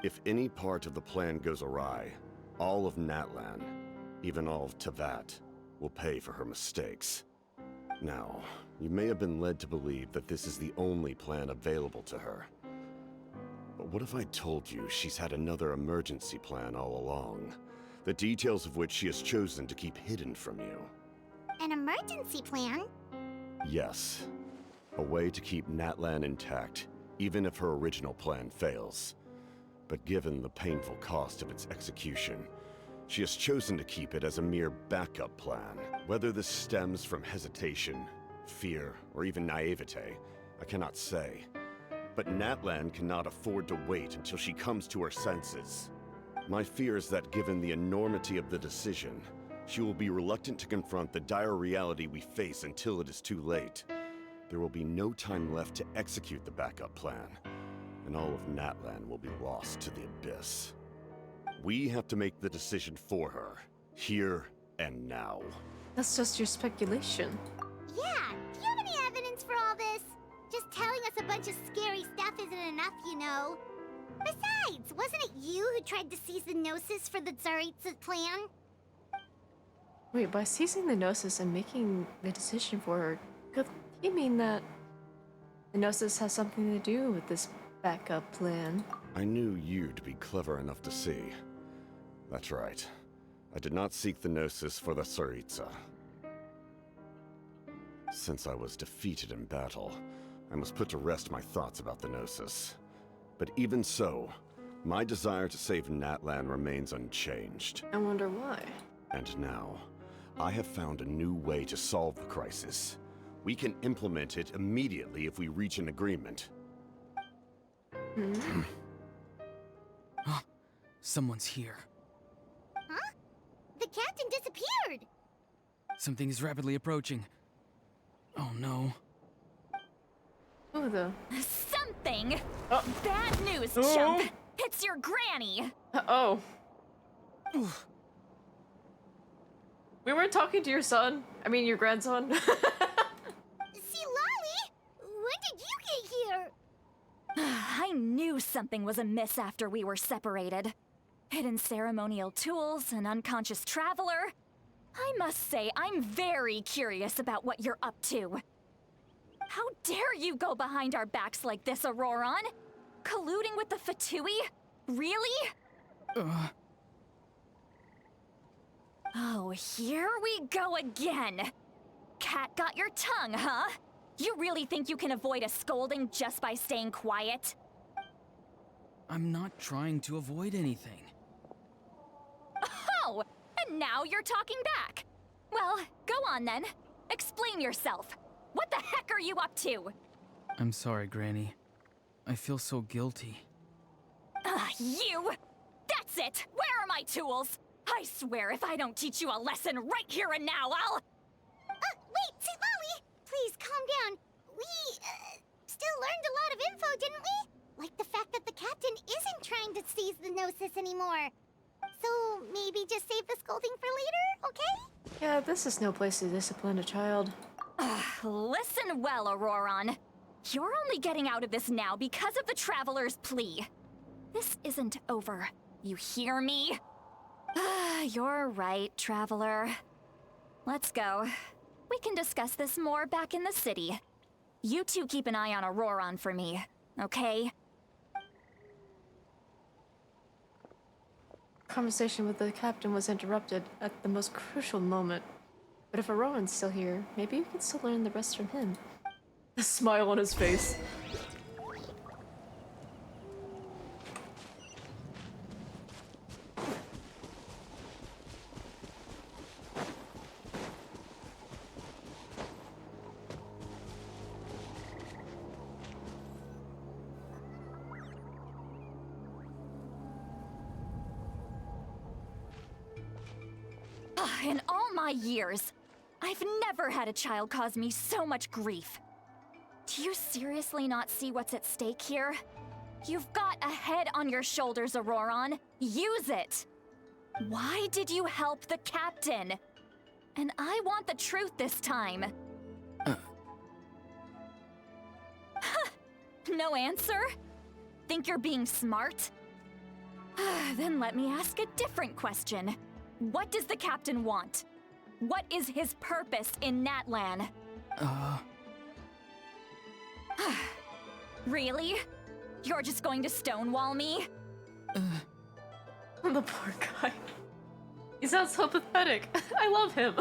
If any part of the plan goes awry, all of Natlan, even all of Tevat, will pay for her mistakes. Now, you may have been led to believe that this is the only plan available to her. But what if I told you she's had another emergency plan all along, the details of which she has chosen to keep hidden from you? An emergency plan? Yes. A way to keep Natlan intact, even if her original plan fails. But given the painful cost of its execution, she has chosen to keep it as a mere backup plan. Whether this stems from hesitation, fear, or even naivete, I cannot say. But Natlan cannot afford to wait until she comes to her senses. My fear is that given the enormity of the decision, she will be reluctant to confront the dire reality we face until it is too late. There will be no time left to execute the backup plan, and all of Natlan will be lost to the Abyss. We have to make the decision for her, here and now. That's just your speculation. Yeah, do you have any evidence for all this? Just telling us a bunch of scary stuff isn't enough, you know. Besides, wasn't it you who tried to seize the Gnosis for the Tsaritsa plan? Wait, by seizing the Gnosis and making the decision for her, could you mean that the Gnosis has something to do with this backup plan? I knew you'd be clever enough to see. That's right. I did not seek the Gnosis for the Tsaritsa. Since I was defeated in battle, I must put to rest my thoughts about the Gnosis. But even so, my desire to save Natlan remains unchanged. I wonder why. And now, I have found a new way to solve the crisis. We can implement it immediately if we reach an agreement. Someone's here. Huh? The captain disappeared! Something is rapidly approaching. Oh no. Who the? Something! Oh. Bad news, Oh. chump! It's your granny! Oh. We weren't talking to your son. I mean, your grandson. See, Lolly? When did you get here? I knew something was amiss after we were separated. Hidden ceremonial tools, an unconscious traveler. I must say, I'm very curious about what you're up to. How dare you go behind our backs like this, Auroron? Colluding with the Fatui? Really? Oh, here we go again. Cat got your tongue, huh? You really think you can avoid a scolding just by staying quiet? I'm not trying to avoid anything. Oh, and now you're talking back. Well, go on then. Explain yourself. What the heck are you up to? I'm sorry, Granny. I feel so guilty. You! That's it! Where are my tools? I swear if I don't teach you a lesson right here and now, I'll... Wait, St. Lolly! Please, calm down. We, still learned a lot of info, didn't we? Like the fact that the captain isn't trying to seize the Gnosis anymore. So, maybe just save the scolding for later, okay? Yeah, this is no place to discipline a child. Listen well, Auroron. You're only getting out of this now because of the Traveler's plea. This isn't over. You hear me? You're right, Traveler. Let's go. We can discuss this more back in the city. You two keep an eye on Auroron for me, okay? Conversation with the captain was interrupted at the most crucial moment. But if Auroran's still here, maybe we can still learn the rest from him. The smile on his face. In all my years, I've never had a child cause me so much grief. Do you seriously not see what's at stake here? You've got a head on your shoulders, Auroron. Use it! Why did you help the captain? And I want the truth this time. No answer? Think you're being smart? Then let me ask a different question. What does the captain want? What is his purpose in Natlan? Really? You're just going to stonewall me? The poor guy. He sounds so pathetic. I love him.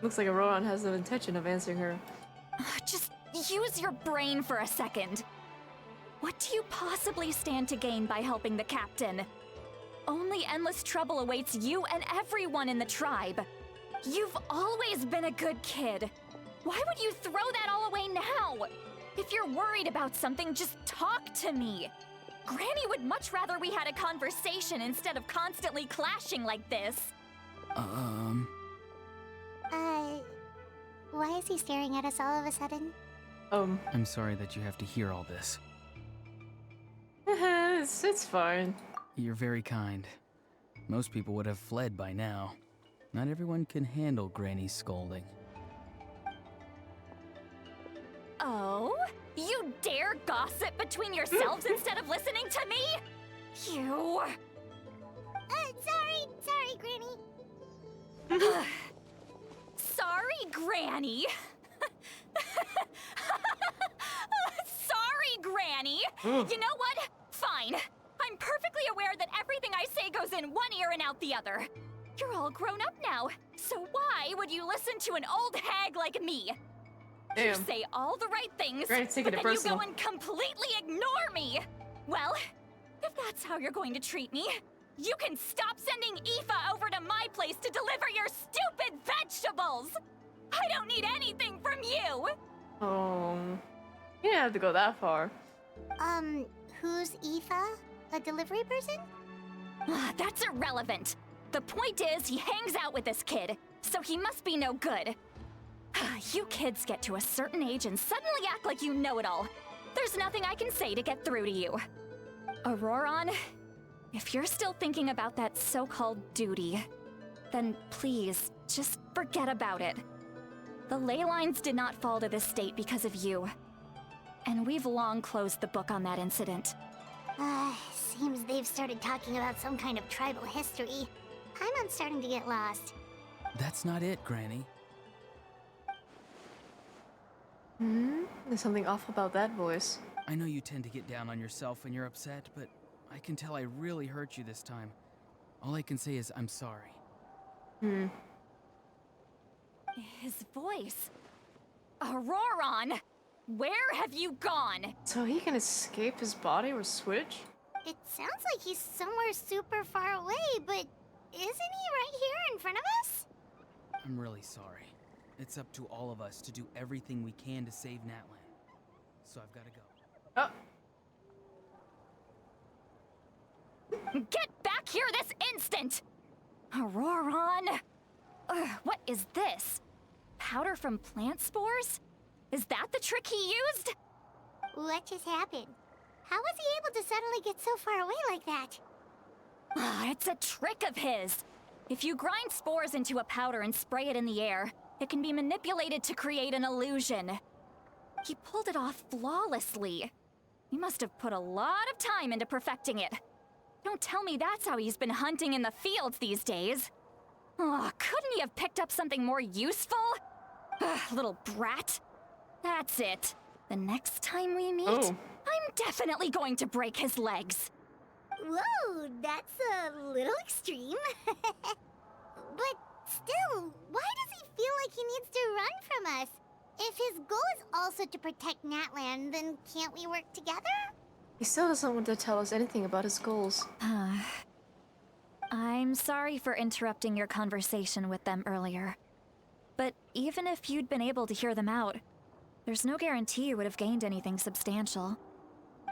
Looks like Auroron has no intention of answering her. Just use your brain for a second. What do you possibly stand to gain by helping the captain? Only endless trouble awaits you and everyone in the tribe. You've always been a good kid. Why would you throw that all away now? If you're worried about something, just talk to me. Granny would much rather we had a conversation instead of constantly clashing like this. Why is he staring at us all of a sudden? I'm sorry that you have to hear all this. It's fine. You're very kind. Most people would have fled by now. Not everyone can handle Granny's scolding. Oh? You dare gossip between yourselves instead of listening to me? You... Sorry, Granny. Sorry, Granny. Sorry, Granny. You know what? Fine. I'm perfectly aware that everything I say goes in one ear and out the other. You're all grown up now, so why would you listen to an old hag like me? Damn. You say all the right things, Granny's taking but it then personal. you go and completely ignore me. Well, if that's how you're going to treat me, you can stop sending Aoife over to my place to deliver your stupid vegetables. I don't need anything from you. Oh, you didn't have to go that far. Who's Aoife? A delivery person? That's irrelevant. The point is, he hangs out with this kid, so he must be no good. You kids get to a certain age and suddenly act like you know it all. There's nothing I can say to get through to you. Auroron, if you're still thinking about that so-called duty, then please, just forget about it. The ley lines did not fall to this state because of you. And we've long closed the book on that incident. Seems they've started talking about some kind of tribal history. Paimon's starting to get lost. That's not it, Granny. There's something off about that voice. I know you tend to get down on yourself when you're upset, but I can tell I really hurt you this time. All I can say is I'm sorry. His voice. Auroron! Where have you gone? So he can escape his body or switch? It sounds like he's somewhere super far away, but isn't he right here in front of us? I'm really sorry. It's up to all of us to do everything we can to save Natlan. So I've got to go. Oh. Get back here this instant! Auroron! What is this? Powder from plant spores? Is that the trick he used? What just happened? How was he able to suddenly get so far away like that? It's a trick of his. If you grind spores into a powder and spray it in the air, it can be manipulated to create an illusion. He pulled it off flawlessly. He must have put a lot of time into perfecting it. Don't tell me that's how he's been hunting in the fields these days. Couldn't he have picked up something more useful? Little brat. That's it. The next time we meet, I'm definitely going to break his legs. Whoa, that's a little extreme. But still, why does he feel like he needs to run from us? If his goal is also to protect Natlan, then can't we work together? He still doesn't want to tell us anything about his goals. I'm sorry for interrupting your conversation with them earlier. But even if you'd been able to hear them out, there's no guarantee you would have gained anything substantial.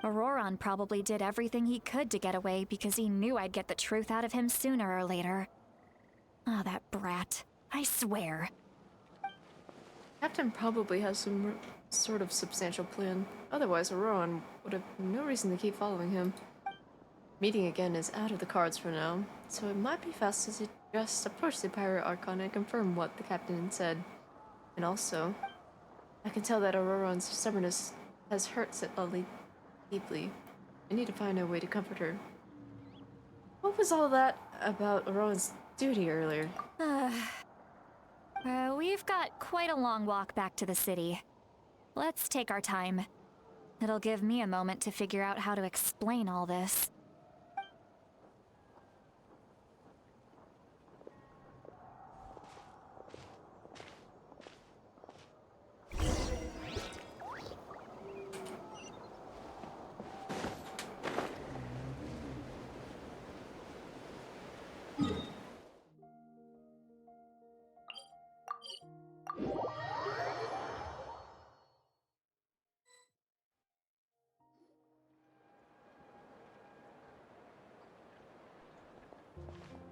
Auroron probably did everything he could to get away because he knew I'd get the truth out of him sooner or later. That brat. I swear. Captain probably has some sort of substantial plan. Otherwise, Auroron would have no reason to keep following him. Meeting again is out of the cards for now, so it might be faster to just approach the Pyro Archon and confirm what the captain said. And also, I can tell that Auroron's stubbornness has hurt Citlali deeply. I need to find a way to comfort her. What was all that about Auroron's duty earlier? We've got quite a long walk back to the city. Let's take our time. It'll give me a moment to figure out how to explain all this.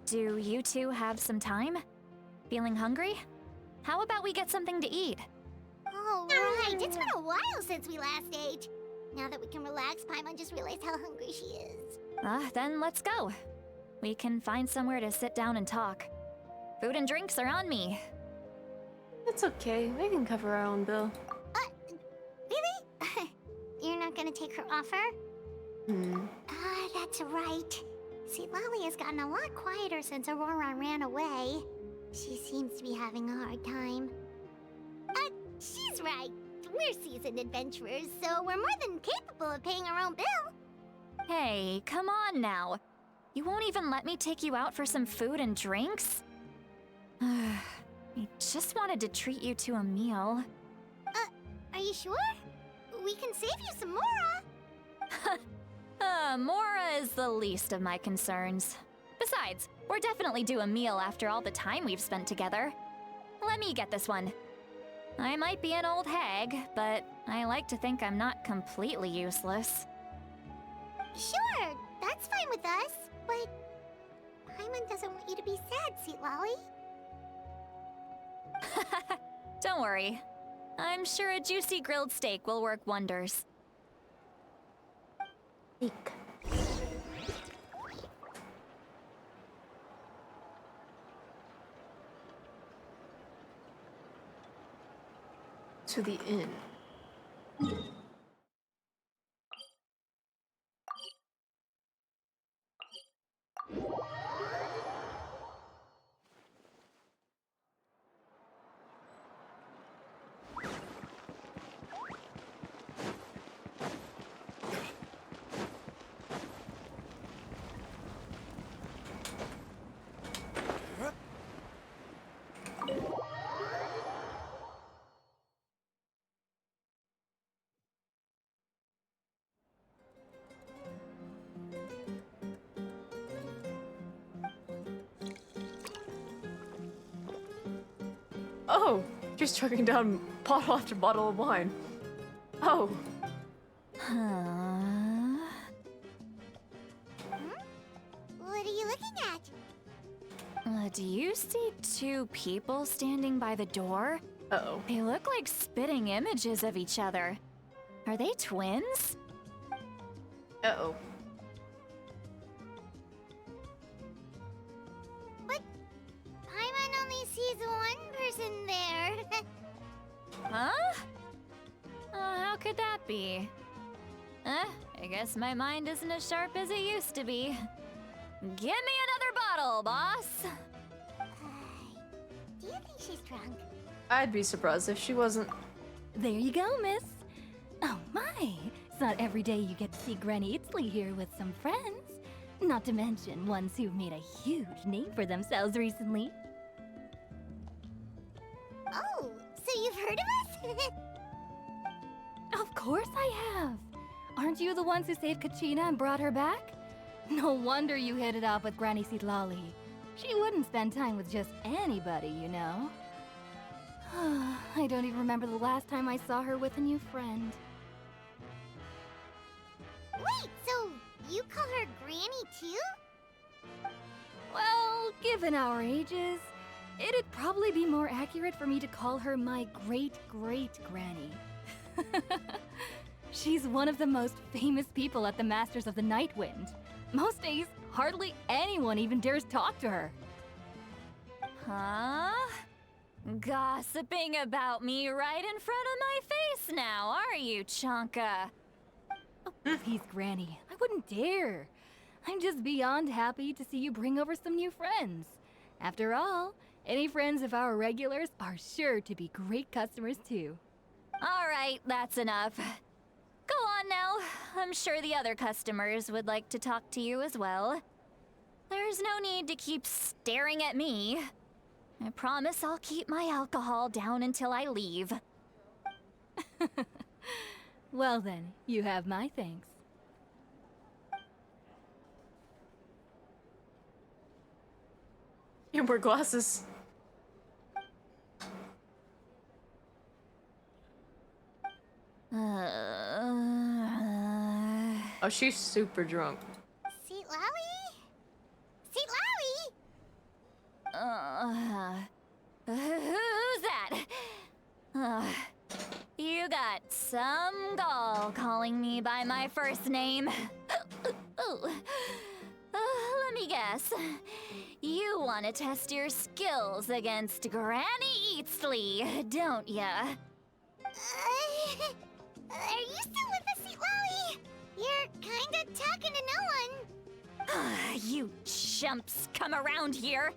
Do you two have some time? Feeling hungry? How about we get something to eat? Oh, right. It's been a while since we last ate. Now that we can relax, Paimon just realized how hungry she is. Then let's go. We can find somewhere to sit down and talk. Food and drinks are on me. It's okay. We can cover our own bill. Really? You're not gonna take her offer? That's right. See, Lolly has gotten a lot quieter since Auroron ran away. She seems to be having a hard time. She's right. We're seasoned adventurers, so we're more than capable of paying our own bill. Hey, come on now. You won't even let me take you out for some food and drinks? I just wanted to treat you to a meal. Are you sure? We can save you some Mora. Mora is the least of my concerns. Besides, we're definitely due a meal after all the time we've spent together. Let me get this one. I might be an old hag, but I like to think I'm not completely useless. Sure, that's fine with us, but Paimon doesn't want you to be sad, sweet Lolly. Don't worry. I'm sure a juicy grilled steak will work wonders. Eek. To the inn. Oh, she's chugging down bottle after bottle of wine. Oh. Huh? What are you looking at? Do you see two people standing by the door? Uh-oh. They look like spitting images of each other. Are they twins? Uh-oh. But Paimon only sees one person there. Huh? How could that be? I guess my mind isn't as sharp as it used to be. Give me another bottle, boss! Do you think she's drunk? I'd be surprised if she wasn't. There you go, miss. Oh my, it's not every day you get to see Granny Itzley here with some friends. Not to mention ones who've made a huge name for themselves recently. Oh, so you've heard of us? Of course I have. Aren't you the ones who saved Kachina and brought her back? No wonder you hit it off with Granny Sitlali. She wouldn't spend time with just anybody, you know. I don't even remember the last time I saw her with a new friend. Wait, so you call her Granny too? Well, given our ages, it'd probably be more accurate for me to call her my great-great-granny. She's one of the most famous people at the Masters of the Nightwind. Most days, hardly anyone even dares talk to her. Huh? Gossiping about me right in front of my face now, are you, Chonka? Oh, please, Granny. I wouldn't dare. I'm just beyond happy to see you bring over some new friends. After all, any friends of our regulars are sure to be great customers too. All right, that's enough. Go on now. I'm sure the other customers would like to talk to you as well. There's no need to keep staring at me. I promise I'll keep my alcohol down until I leave. Well then, you have my thanks. You wear glasses. Oh, she's super drunk. Seat Lowy? Seat Lowy? Who's that? You got some gall calling me by my first name. Let me guess. You want to test your skills against Granny Eatsley, don't ya? Are you still with us, Seat Lowy? You're kinda talking to no one. You chumps come around here,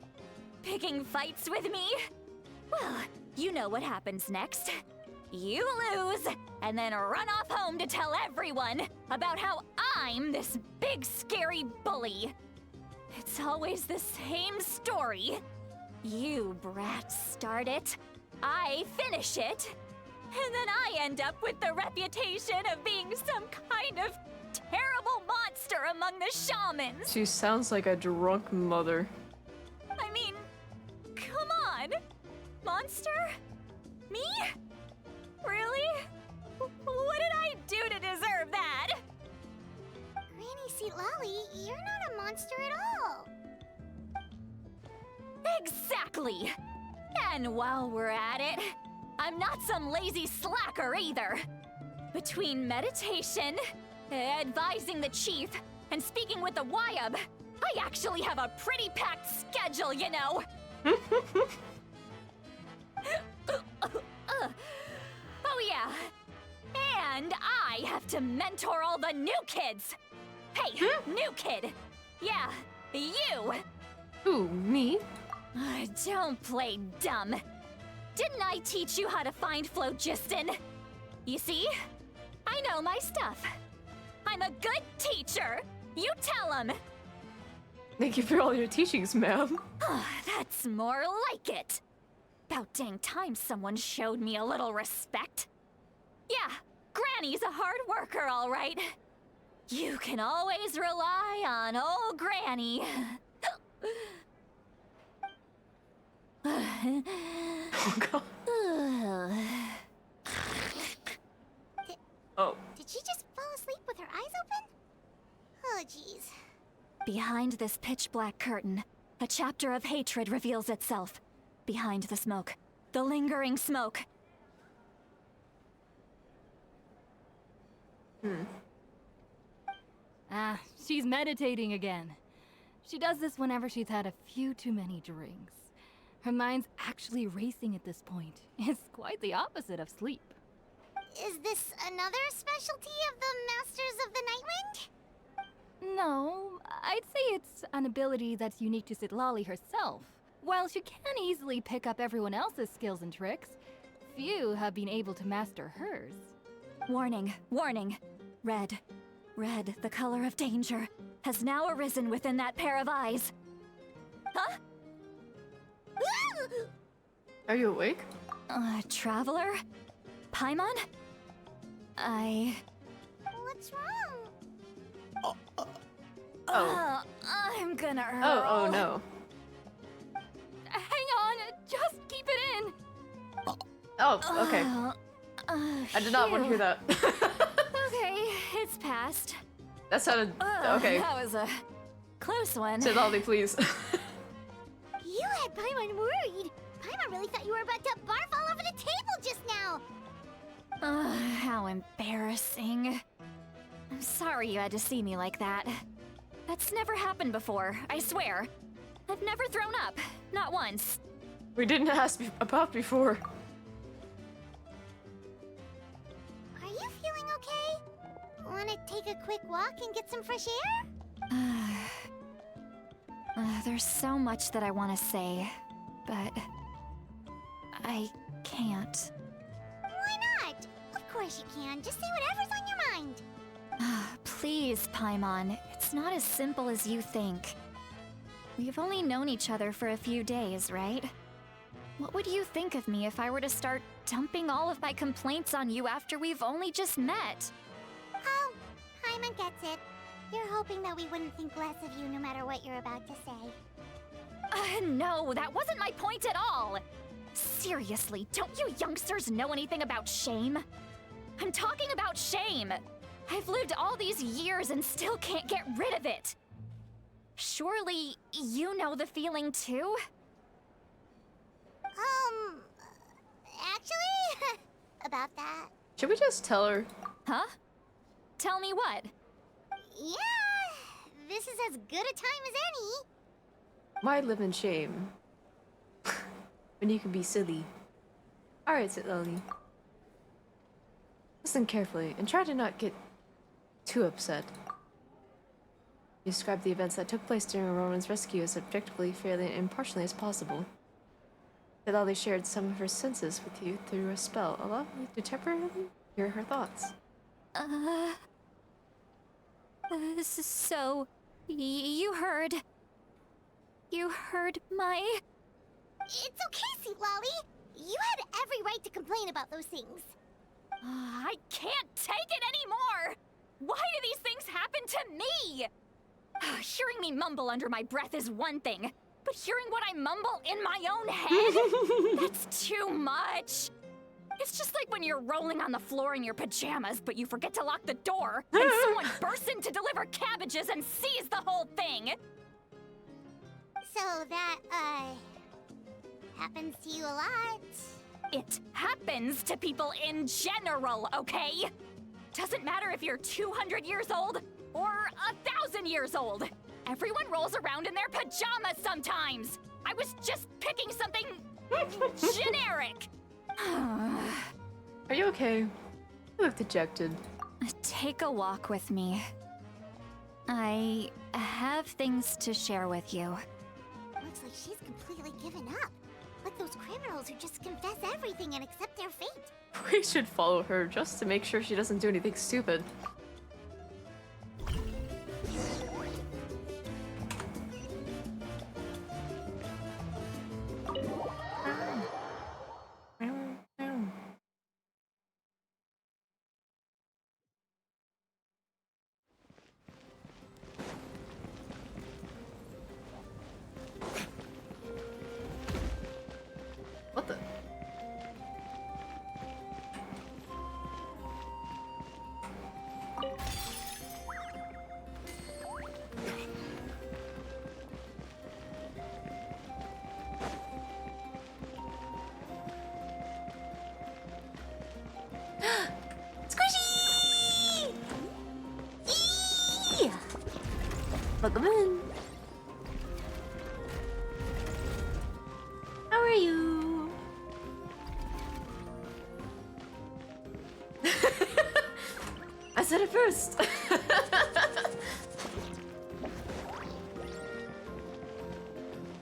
picking fights with me? Well, you know what happens next. You lose, and then run off home to tell everyone about how I'm this big scary bully. It's always the same story. You brats start it, I finish it, and then I end up with the reputation of being some kind of terrible monster among the shamans. She sounds like a drunk mother. I mean, come on. Monster? Me? Really? What did I do to deserve that? Granny Seat Lowy, you're not a monster at all. Exactly. And while we're at it, I'm not some lazy slacker either. Between meditation, advising the chief, and speaking with the Wyab, I actually have a pretty packed schedule, you know. Oh yeah. And I have to mentor all the new kids. Hey, new kid. Yeah, you. Who, me? Don't play dumb. Didn't I teach you how to find phlogiston? You see? I know my stuff. I'm a good teacher. You tell him. Thank you for all your teachings, ma'am. That's more like it. About dang time someone showed me a little respect. Yeah, Granny's a hard worker, all right. You can always rely on old Granny. Oh god. Oh. Did she just fall asleep with her eyes open? Oh, jeez. Behind this pitch-black curtain, a chapter of hatred reveals itself. Behind the smoke. The lingering smoke. Ah, she's meditating again. She does this whenever she's had a few too many drinks. Her mind's actually racing at this point. It's quite the opposite of sleep. Is this another specialty of the Masters of the Nightwind? No, I'd say it's an ability that's unique to Citlali herself. While she can easily pick up everyone else's skills and tricks, few have been able to master hers. Warning, warning. Red, the color of danger, has now arisen within that pair of eyes. Huh? Are you awake? Traveler? Paimon? What's wrong? Oh. I'm gonna hurl. Oh no. Hang on, just keep it in. Oh, okay. I did not want to hear that. Okay, it's passed. That sounded okay. That was a close one. Say Lolly, please. You had Paimon worried. Paimon really thought you were about to barf all over the table just now. How embarrassing. I'm sorry you had to see me like that. That's never happened before, I swear. I've never thrown up, not once. We didn't ask about before. Are you feeling okay? Want to take a quick walk and get some fresh air? There's so much that I want to say, but I can't. Why not? Of course you can. Just say whatever's on your mind. Please, Paimon, it's not as simple as you think. We've only known each other for a few days, right? What would you think of me if I were to start dumping all of my complaints on you after we've only just met? Oh, Paimon gets it. You're hoping that we wouldn't think less of you no matter what you're about to say. No, that wasn't my point at all! Seriously, don't you youngsters know anything about shame? I'm talking about shame! I've lived all these years and still can't get rid of it! Surely, you know the feeling too? Actually, about that. Should we just tell her? Huh? Tell me what? Yeah, this is as good a time as any. Why live in shame? When you can be silly. Alright, Citlali. Listen carefully and try to not get too upset. Describe the events that took place during Rowan's rescue as objectively, fairly, and impartially as possible. Citlali shared some of her senses with you through a spell, allowing you to temporarily hear her thoughts. So, you heard my... It's okay, Sweet Lolly. You had every right to complain about those things. I can't take it anymore! Why do these things happen to me? Hearing me mumble under my breath is one thing, but hearing what I mumble in my own head? That's too much! It's just like when you're rolling on the floor in your pajamas, but you forget to lock the door, and someone bursts in to deliver cabbages and sees the whole thing! So that, happens to you a lot. It happens to people in general, okay? Doesn't matter if you're 200 years old or 1,000 years old. Everyone rolls around in their pajamas sometimes. I was just picking something generic. Are you okay? You look dejected. Take a walk with me. I have things to share with you. Looks like she's completely given up. Like those criminals who just confess everything and accept their fate. We should follow her just to make sure she doesn't do anything stupid. What the? Welcome in. How are you? I said it first.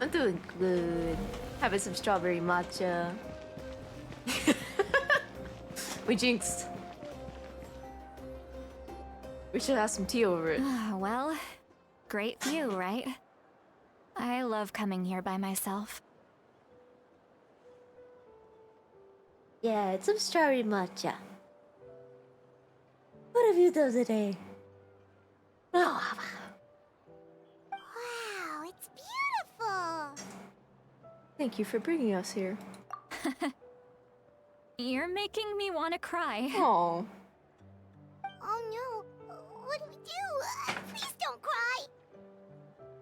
I'm doing good. Having some strawberry matcha. We jinxed. We should have some tea over it. Well, great view, right? I love coming here by myself. Yeah, it's some strawberry matcha. What have you done today? Oh. Wow, it's beautiful. Thank you for bringing us here. You're making me want to cry. Oh. Oh no, what do we do? Please don't cry.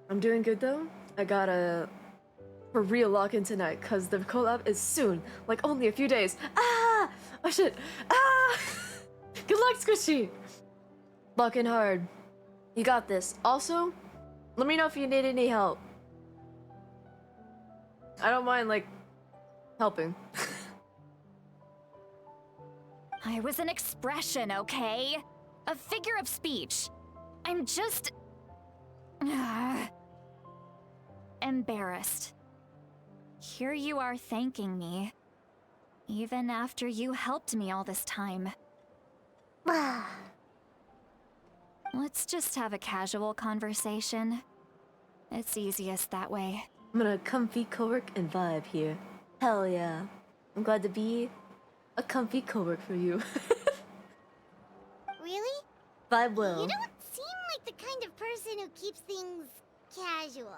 I'm doing good though. I got a for real lock in tonight because the collab is soon, like only a few days. Ah! Oh shit! Ah! Good luck, Squishy. Lock in hard. You got this. Also, let me know if you need any help. I don't mind like helping. I was an expression, okay? A figure of speech. I'm just... embarrassed. Here you are thanking me. Even after you helped me all this time. Let's just have a casual conversation. It's easiest that way. I'm gonna comfy co-work and vibe here. Hell yeah. I'm glad to be a comfy co-work for you. Really? Vibe well. You don't seem like the kind of person who keeps things casual.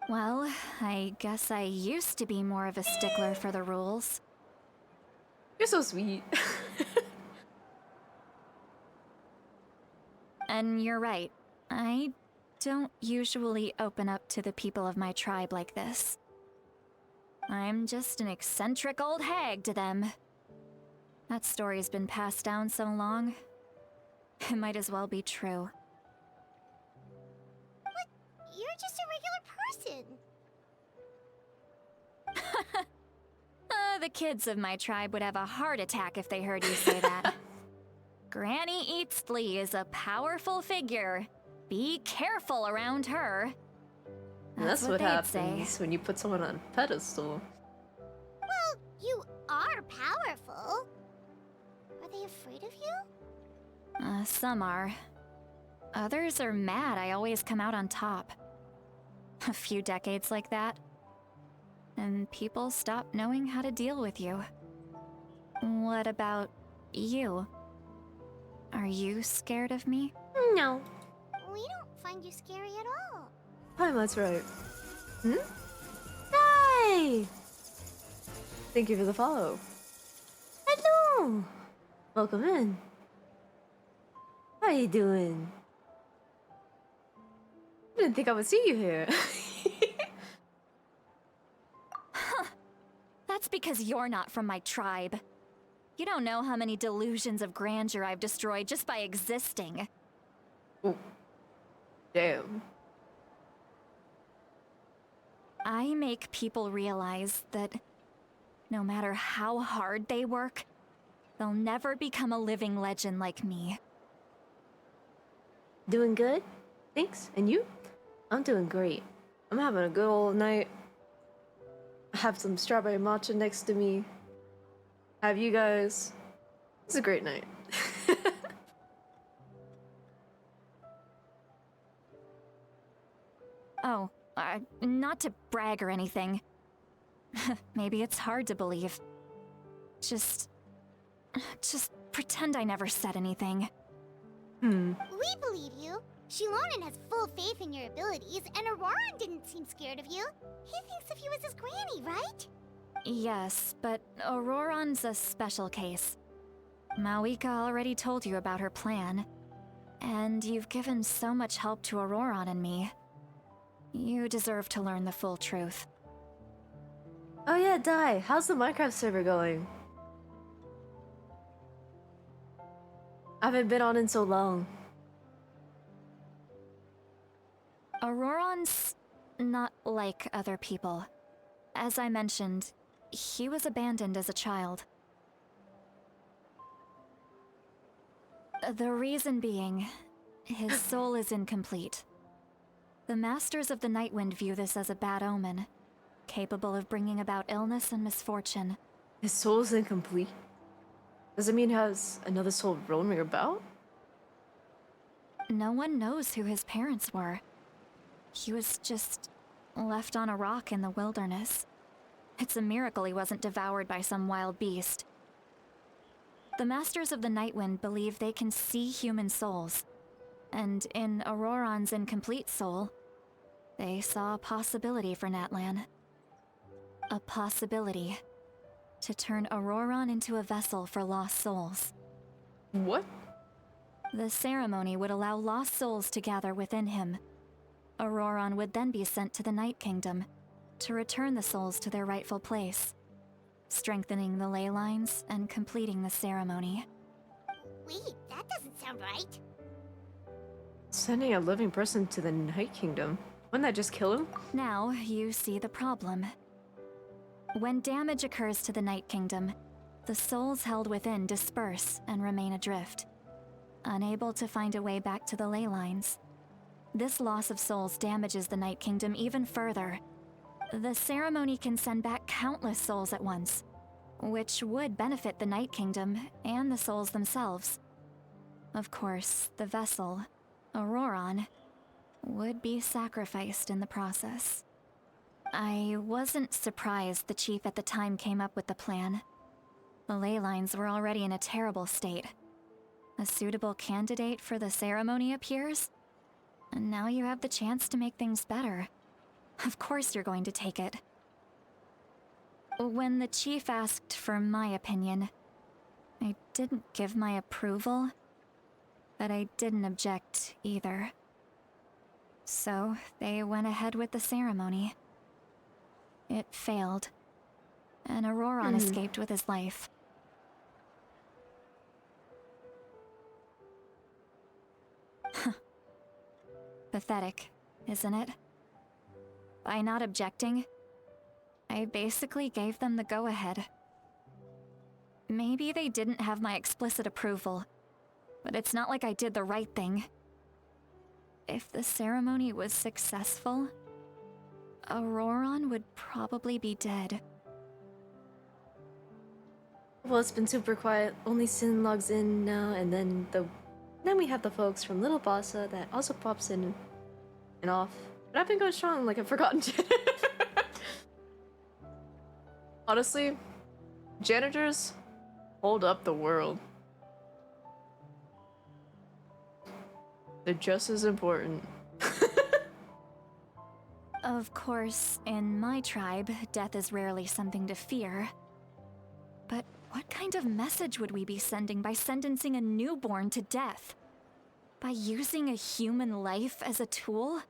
Well, I guess I used to be more of a stickler for the rules. You're so sweet. And you're right. I don't usually open up to the people of my tribe like this. I'm just an eccentric old hag to them. That story's been passed down so long. It might as well be true. You're just a regular person. The kids of my tribe would have a heart attack if they heard you say that. Granny Eatsley is a powerful figure. Be careful around her. That's what they'd happens say. when you put someone on a pedestal. Well, you are powerful. Are they afraid of you? Some are. Others are mad I always come out on top. A few decades like that, and people stop knowing how to deal with you. What about you? Are you scared of me? No. We don't find you scary at all. Hi, that's right. Hi! Thank you for the follow. Hello! Welcome in. How you doing? I didn't think I would see you here. That's because you're not from my tribe. You don't know how many delusions of grandeur I've destroyed just by existing. Ooh. Damn. I make people realize that no matter how hard they work, they'll never become a living legend like me. Doing good? Thanks. And you? I'm doing great. I'm having a good old night. I have some strawberry matcha next to me. Have you guys? It's a great night. Oh, not to brag or anything. Maybe it's hard to believe. Just pretend I never said anything. We believe you. Shilonen has full faith in your abilities, and Auroran didn't seem scared of you. He thinks of you as his granny, right? Yes, but Auroran's a special case. Mawika already told you about her plan. And you've given so much help to Auroran and me. You deserve to learn the full truth. Oh yeah, Dai, how's the Minecraft server going? I haven't been on in so long. Auroron's not like other people. As I mentioned, he was abandoned as a child. The reason being, his soul is incomplete. The Masters of the Nightwind view this as a bad omen, capable of bringing about illness and misfortune. His soul's incomplete? Does it mean he has another soul roaming about? No one knows who his parents were. He was just left on a rock in the wilderness. It's a miracle he wasn't devoured by some wild beast. The Masters of the Nightwind believe they can see human souls, and in Auroron's incomplete soul, they saw a possibility for Natlan. A possibility to turn Auroron into a vessel for lost souls. What? The ceremony would allow lost souls to gather within him. Auroron would then be sent to the Night Kingdom to return the souls to their rightful place, strengthening the ley lines and completing the ceremony. Wait, that doesn't sound right. Sending a living person to the Night Kingdom? Wouldn't that just kill him? Now you see the problem. When damage occurs to the Night Kingdom, the souls held within disperse and remain adrift, unable to find a way back to the ley lines. This loss of souls damages the Night Kingdom even further. The ceremony can send back countless souls at once, which would benefit the Night Kingdom and the souls themselves. Of course, the vessel, Auroron, would be sacrificed in the process. I wasn't surprised the chief at the time came up with the plan. The ley lines were already in a terrible state. A suitable candidate for the ceremony appears, and now you have the chance to make things better. Of course you're going to take it. When the chief asked for my opinion, I didn't give my approval, but I didn't object either. So they went ahead with the ceremony. It failed, and Auroron escaped with his life. Pathetic, isn't it? By not objecting, I basically gave them the go-ahead. Maybe they didn't have my explicit approval, but it's not like I did the right thing. If the ceremony was successful, Auroron would probably be dead. Well, it's been super quiet. Only Sin logs in now, and then we have the folks from Little Bossa that also pops in and off. But I've been going strong, like I've forgotten to. Honestly, janitors hold up the world. They're just as important. Of course, in my tribe, death is rarely something to fear. But what kind of message would we be sending by sentencing a newborn to death? By using a human life as a tool?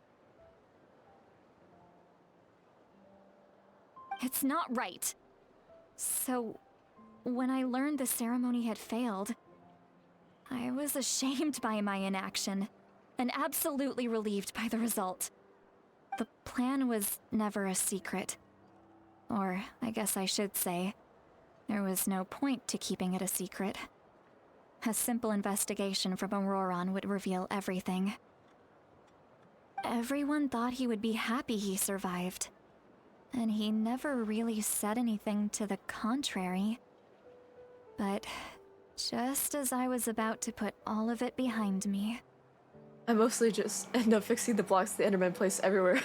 It's not right. So, when I learned the ceremony had failed, I was ashamed by my inaction, and absolutely relieved by the result. The plan was never a secret. Or, I guess I should say, there was no point to keeping it a secret. A simple investigation from Auroron would reveal everything. Everyone thought he would be happy he survived, and he never really said anything to the contrary. But just as I was about to put all of it behind me, I mostly just end up fixing the blocks the Enderman place everywhere.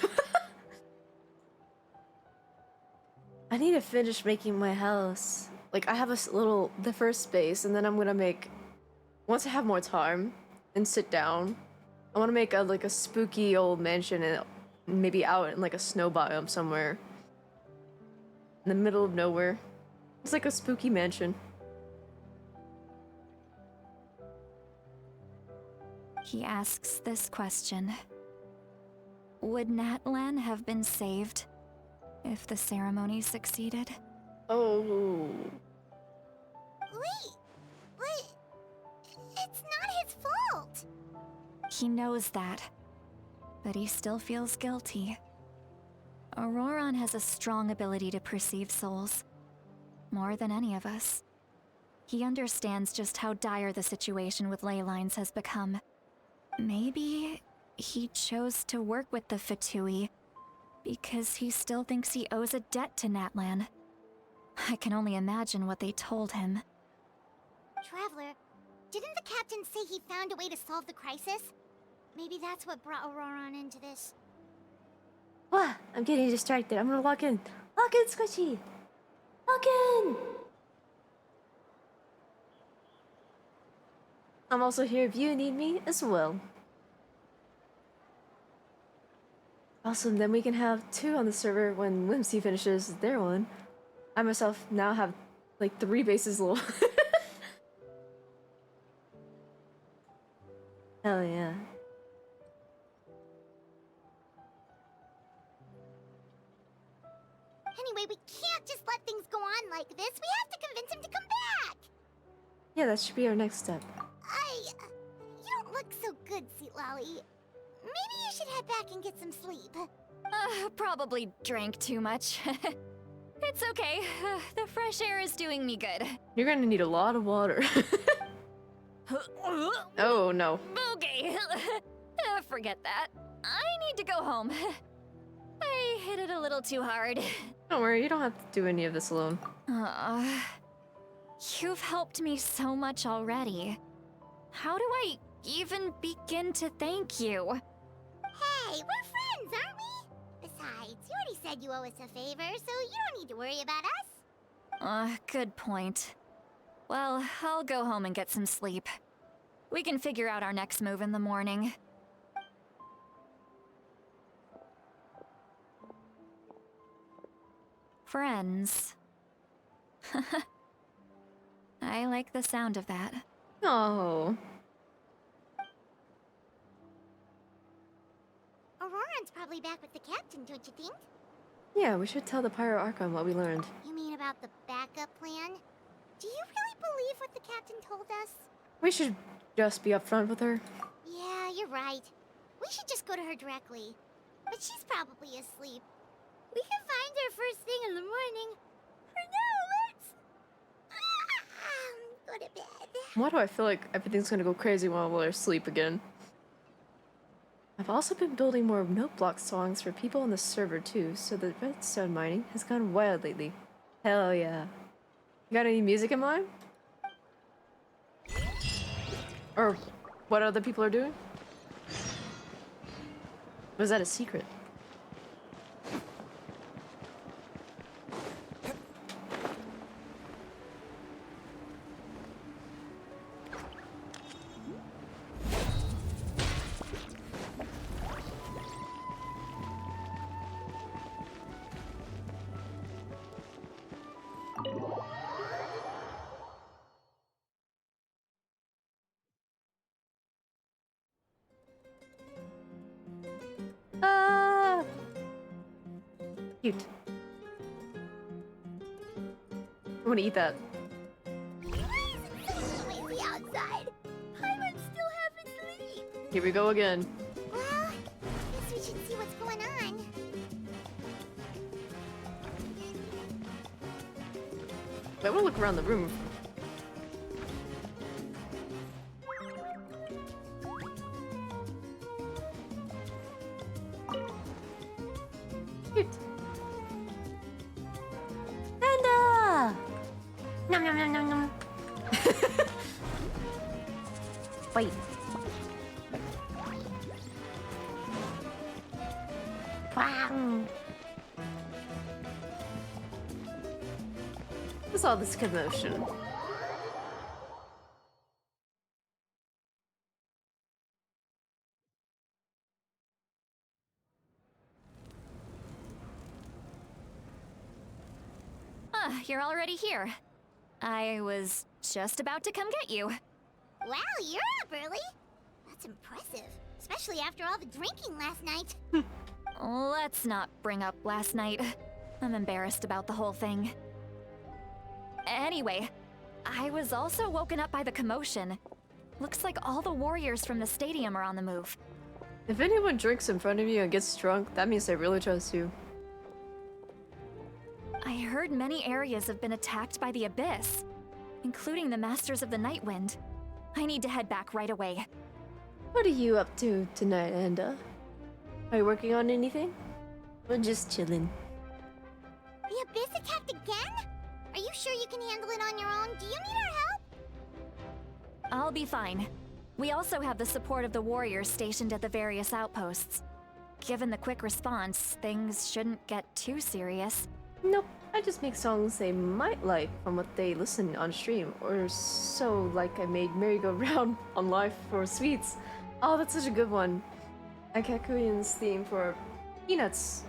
I need to finish making my house. Like, I have the first space, and then I'm gonna make, once I have more time and sit down, I want to make a spooky old mansion, and maybe out in like a snow biome somewhere. In the middle of nowhere. It's like a spooky mansion. he asks this question. Would Natlan have been saved if the ceremony succeeded? Oh. Wait, but it's not his fault. He knows that. but he still feels guilty. Auroron has a strong ability to perceive souls, more than any of us. He understands just how dire the situation with ley lines has become. Maybe he chose to work with the Fatui because he still thinks he owes a debt to Natlan. I can only imagine what they told him. Traveler, didn't the captain say he found a way to solve the crisis? Maybe that's what brought Auroron into this. What? I'm getting distracted. I'm gonna lock in. Lock in, Squishy! Lock in! I'm also here if you need me as well. Awesome, then we can have 2 on the server when Whimsy finishes their one. I myself now have like 3 bases low. Hell yeah. Anyway, we can't just let things go on like this. We have to convince him to come back. Yeah, that should be our next step. You don't look so good, Sweet Lolly. Maybe you should head back and get some sleep. Probably drank too much. It's okay. The fresh air is doing me good. You're gonna need a lot of water. Oh no. Okay. Forget that. I need to go home. I hit it a little too hard. Don't worry, you don't have to do any of this alone. You've helped me so much already. How do I even begin to thank you? Hey, we're friends, aren't we? Besides, you already said you owe us a favor, so you don't need to worry about us. Good point. Well, I'll go home and get some sleep. We can figure out our next move in the morning. Friends. I like the sound of that. Oh. Auroran's probably back with the captain, don't you think? Yeah, we should tell the Pyro Archon what we learned. You mean about the backup plan? Do you really believe what the captain told us? We should just be upfront with her. Yeah, you're right. We should just go to her directly. But she's probably asleep. We can find her first thing in the morning. For now, let's... go to bed. Why do I feel like everything's gonna go crazy while we're asleep again? I've also been building more note block songs for people on the server too, so the redstone mining has gone wild lately. Hell yeah. You got any music in mind? Or what other people are doing? Was that a secret? Cute. I want to eat that. Noisy outside. Pirates still haven't sleep. Here we go again. Well, guess we should see what's going on. I want to look around the room. Cute. Panda! Nom nom nom nom nom. Wait. Wow. What's all this commotion? You're already here. I was just about to come get you. Wow, you're up early. That's impressive, especially after all the drinking last night. Let's not bring up last night. I'm embarrassed about the whole thing. Anyway, I was also woken up by the commotion. Looks like all the warriors from the stadium are on the move. If anyone drinks in front of you and gets drunk, that means they really trust you. I heard many areas have been attacked by the Abyss, including the Masters of the Nightwind. I need to head back right away. What are you up to tonight, Anda? Are you working on anything? Or just chilling? The Abyss attacked again? Are you sure you can handle it on your own? Do you need our help? I'll be fine. We also have the support of the warriors stationed at the various outposts. Given the quick response, things shouldn't get too serious. Nope, I just make songs they might like from what they listen on stream, or so like I made Merry-Go-Round on Live for Sweets. Oh, that's such a good one. And Kakuyan's theme for Peanuts.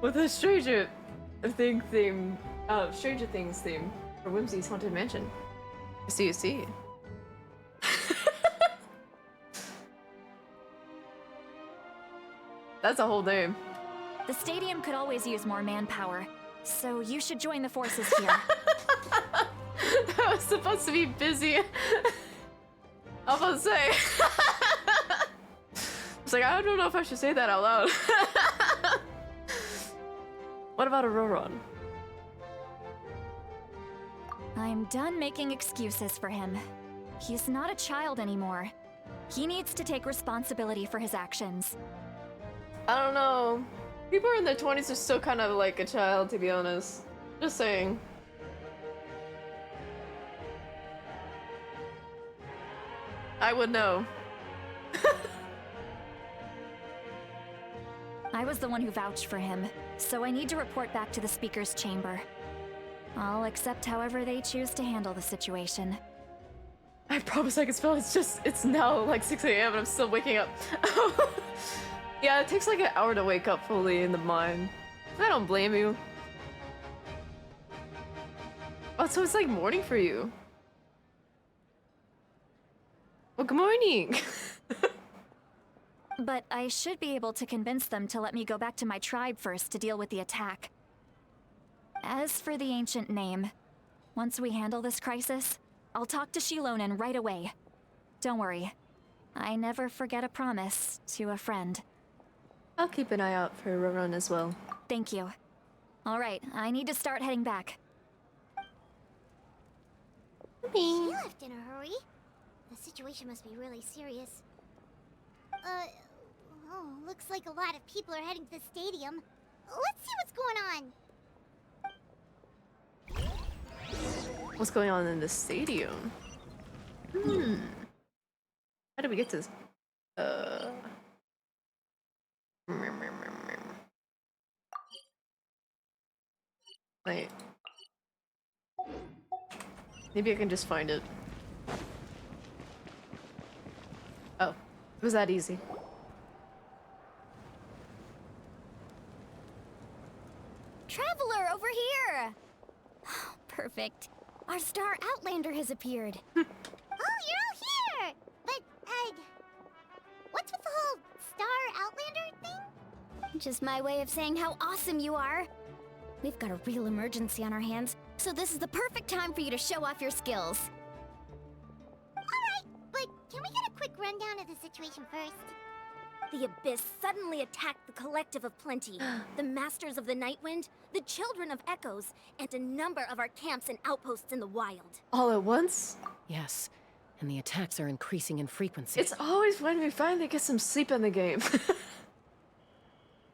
With a Stranger Things theme for Whimsy's Haunted Mansion. See. That's a whole name. The stadium could always use more manpower, so you should join the forces here. That was supposed to be busy. I'm about to say. It's like, I don't know if I should say that out loud. What about Auroron? I'm done making excuses for him. He's not a child anymore. He needs to take responsibility for his actions. I don't know. People in their 20s are still kind of like a child, to be honest. Just saying. I would know. I was the one who vouched for him, so I need to report back to the Speaker's chamber. I'll accept however they choose to handle the situation. I promise I can spell. It's now like 6 a.m. and I'm still waking up. Yeah, it takes like an hour to wake up fully in the mind. I don't blame you. Oh, so it's like morning for you. Well, good morning. But I should be able to convince them to let me go back to my tribe first to deal with the attack. As for the ancient name, once we handle this crisis, I'll talk to Shilonen right away. Don't worry. I never forget a promise to a friend. I'll keep an eye out for Auroron as well. Thank you. Alright, I need to start heading back. She left in a hurry. The situation must be really serious. Oh, looks like a lot of people are heading to the stadium. Let's see what's going on. What's going on in the stadium? How did we get to this? Wait. Maybe I can just find it. Oh, it was that easy. Traveler, over here! Perfect. Our star Outlander has appeared. Oh, you're all here! But, what's with the whole star Outlander thing? Just my way of saying how awesome you are. We've got a real emergency on our hands, so this is the perfect time for you to show off your skills. Alright, but can we get a quick rundown of the situation first? The Abyss suddenly attacked the Collective of Plenty, the Masters of the Nightwind, the Children of Echoes, and a number of our camps and outposts in the wild. All at once? Yes, and the attacks are increasing in frequency. It's always when we finally get some sleep in the game.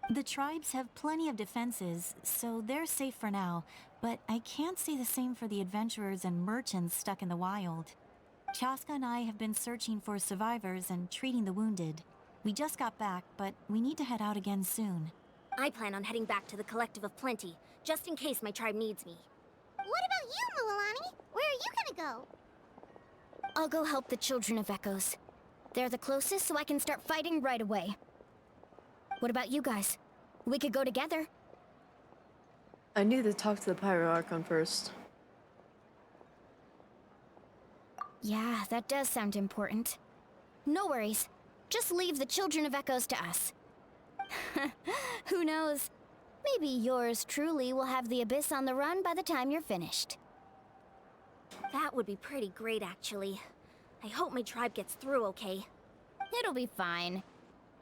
The tribes have plenty of defenses, so they're safe for now, but I can't say the same for the adventurers and merchants stuck in the wild. Chaska and I have been searching for survivors and treating the wounded. We just got back, but we need to head out again soon. I plan on heading back to the Collective of Plenty, just in case my tribe needs me. What about you, Mualani? Where are you gonna go? I'll go help the Children of Echoes. They're the closest, so I can start fighting right away. What about you guys? We could go together. I need to talk to the Pyro Archon first. Yeah, that does sound important. No worries. Just leave the Children of Echoes to us. Who knows? Maybe yours truly will have the Abyss on the run by the time you're finished. That would be pretty great, actually. I hope my tribe gets through okay. It'll be fine.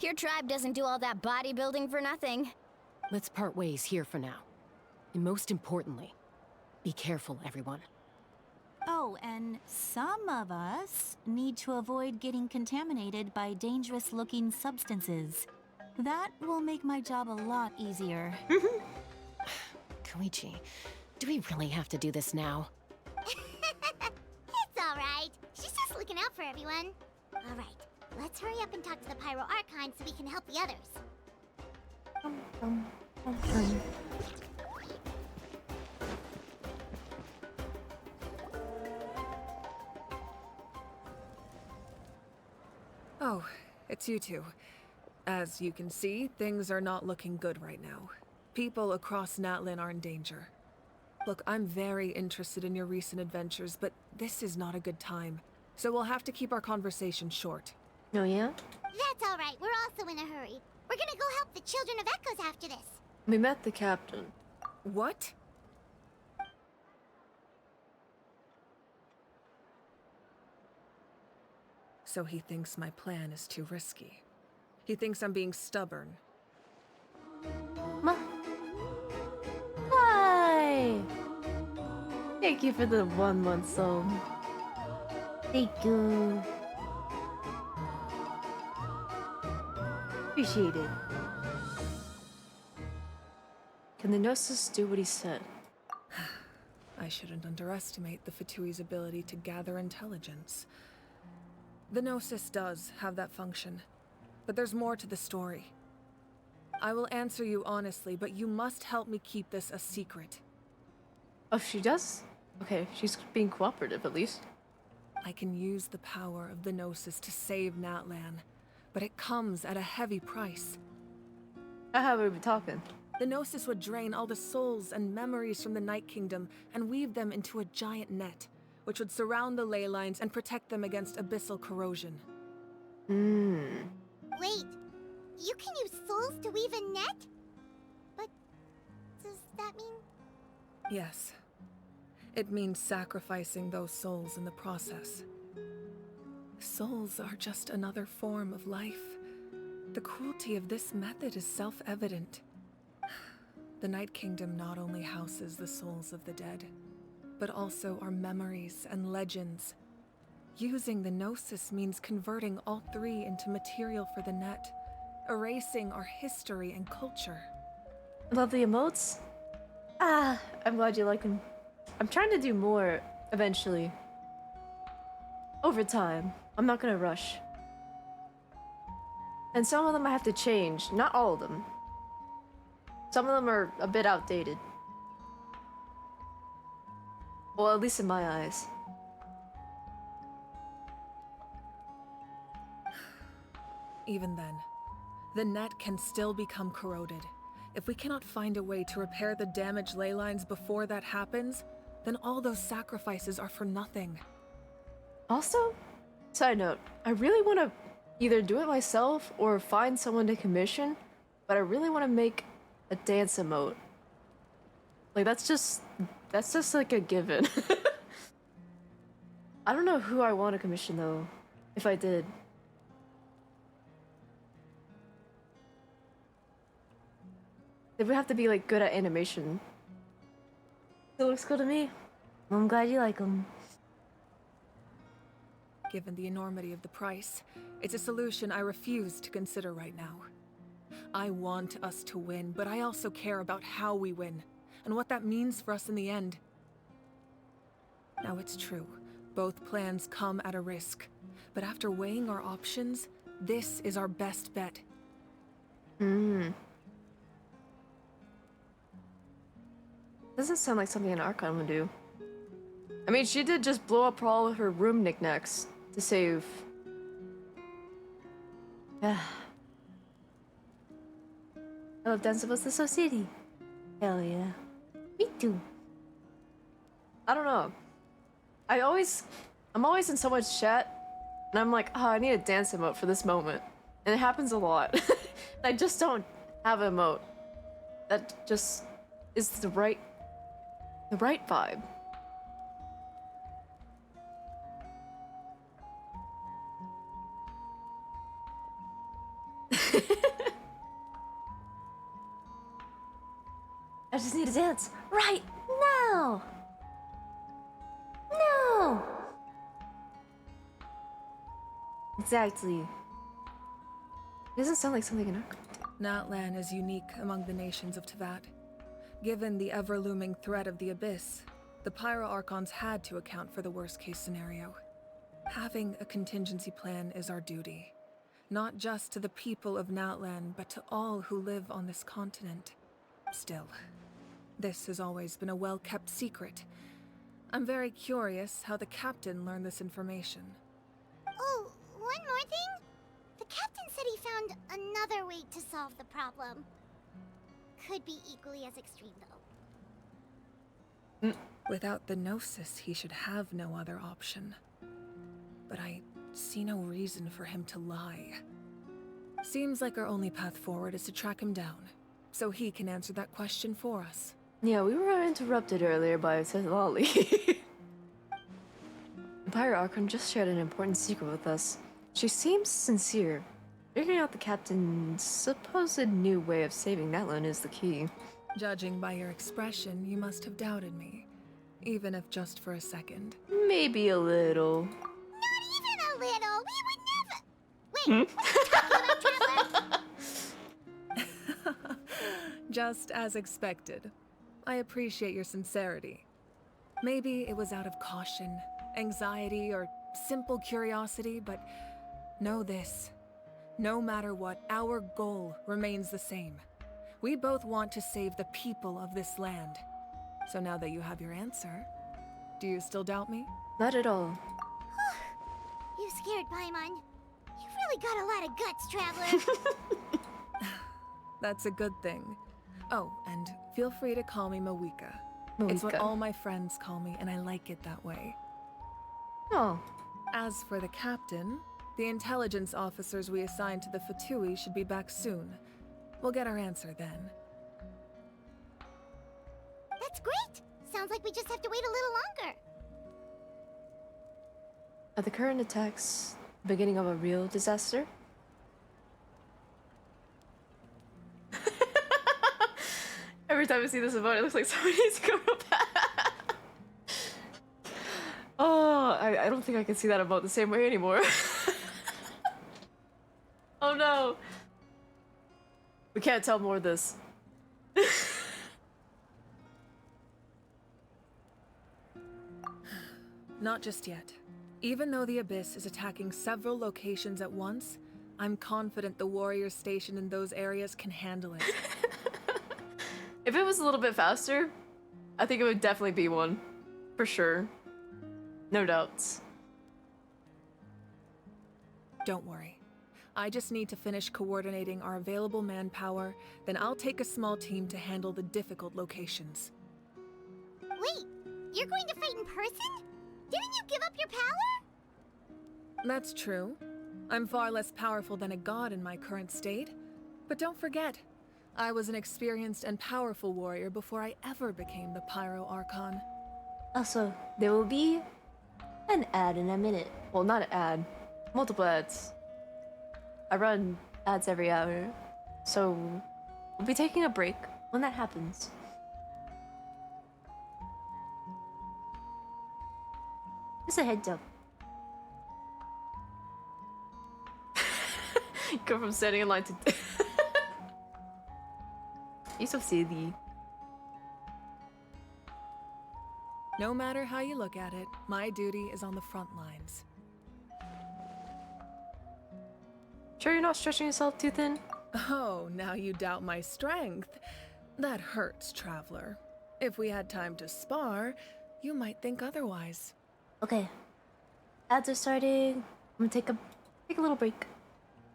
Your tribe doesn't do all that bodybuilding for nothing. Let's part ways here for now. And most importantly, be careful, everyone. Oh, and some of us need to avoid getting contaminated by dangerous-looking substances. That will make my job a lot easier. Koichi, do we really have to do this now? It's alright. She's just looking out for everyone. Alright, let's hurry up and talk to the Pyro Archon so we can help the others. Oh, it's you two. As you can see, things are not looking good right now. People across Natlin are in danger. Look, I'm very interested in your recent adventures, but this is not a good time. So we'll have to keep our conversation short. Oh, yeah? That's alright, we're also in a hurry. We're gonna go help the Children of Echoes after this. We met the captain. What? So he thinks my plan is too risky. He thinks I'm being stubborn. Hi! Thank you for the 1 month song. Thank you. Appreciate it. Can the Gnosis do what he said? I shouldn't underestimate the Fatui's ability to gather intelligence. The Gnosis does have that function, but there's more to the story. I will answer you honestly, but you must help me keep this a secret. Oh, she does? Okay, she's being cooperative at least. I can use the power of the Gnosis to save Natlan, but it comes at a heavy price. How have we been talking? The Gnosis would drain all the souls and memories from the Night Kingdom and weave them into a giant net, which would surround the ley lines and protect them against abyssal corrosion. Wait, you can use souls to weave a net? But does that mean... Yes. It means sacrificing those souls in the process. Souls are just another form of life. The cruelty of this method is self-evident. The Night Kingdom not only houses the souls of the dead, but also our memories and legends. Using the Gnosis means converting all three into material for the net, erasing our history and culture. Love the emotes? Ah, I'm glad you like them. I'm trying to do more eventually. Over time. I'm not gonna rush. And some of them I have to change. Not all of them. Some of them are a bit outdated. Well, at least in my eyes. Even then, the net can still become corroded. If we cannot find a way to repair the damaged ley lines before that happens, then all those sacrifices are for nothing. Also, side note, I really want to either do it myself or find someone to commission, but I really want to make a dance emote. Like, that's just like a given. I don't know who I want to commission though, if I did. They would have to be like good at animation. It looks good to me. I'm glad you like them. Given the enormity of the price, it's a solution I refuse to consider right now. I want us to win, but I also care about how we win, and what that means for us in the end. Now it's true, both plans come at a risk, but after weighing our options, this is our best bet. Doesn't sound like something an Archon would do. I mean, she did just blow up all of her room knickknacks to save. I love dancing with the So City. Hell yeah. Me too. I don't know. I'm always in someone's chat, and I'm like, oh, I need a dance emote for this moment. And it happens a lot. I just don't have an emote. That just is the right vibe. I just need to dance right now. No. Exactly. It doesn't sound like something in our. Natlan is unique among the nations of Teyvat. Given the ever-looming threat of the Abyss, the Pyro Archons had to account for the worst-case scenario. Having a contingency plan is our duty, not just to the people of Natlan, but to all who live on this continent. Still, this has always been a well-kept secret. I'm very curious how the captain learned this information. Oh, one more thing? The captain said he found another way to solve the problem. Could be equally as extreme, though. Without the Gnosis, he should have no other option. But I see no reason for him to lie. Seems like our only path forward is to track him down, so he can answer that question for us. Yeah, we were interrupted earlier by Lolly. The Pirate Archon just shared an important secret with us. She seems sincere. Figuring out the captain's supposed new way of saving Natlan is the key. Judging by your expression, you must have doubted me. Even if just for a second. Maybe a little. Not even a little! We would never— Wait, what are you talking about, Traveler? Just as expected. I appreciate your sincerity. Maybe it was out of caution, anxiety, or simple curiosity, but know this. No matter what, our goal remains the same. We both want to save the people of this land. So now that you have your answer, do you still doubt me? Not at all. You scared Paimon. You've really got a lot of guts, Traveler. That's a good thing. Oh, and feel free to call me Mawika. It's what Mawika. all my friends call me, and I like it that way. Oh. As for the captain, the intelligence officers we assigned to the Fatui should be back soon. We'll get our answer then. That's great! Sounds like we just have to wait a little longer. Are the current attacks the beginning of a real disaster? Every time I see this emote, it looks like somebody needs to go real bad. Oh, I don't think I can see that emote the same way anymore. Oh no. We can't tell more of this. Not just yet. Even though the Abyss is attacking several locations at once, I'm confident the warriors stationed in those areas can handle it. If it was a little bit faster, I think it would definitely be one. For sure. No doubts. Don't worry. I just need to finish coordinating our available manpower, then I'll take a small team to handle the difficult locations. Wait, you're going to fight in person? Didn't you give up your power? That's true. I'm far less powerful than a god in my current state. But don't forget, I was an experienced and powerful warrior before I ever became the Pyro Archon. Also, there will be an ad in a minute. Well, not an ad. Multiple ads. I run ads every hour. So, we'll be taking a break when that happens. Just a heads up. Go from standing in line to... You're so silly. No matter how you look at it, my duty is on the front lines. Sure you're not stretching yourself too thin? Oh, now you doubt my strength. That hurts, Traveler. If we had time to spar, you might think otherwise. Okay. Ads are starting. I'm gonna take a little break.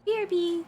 BRB.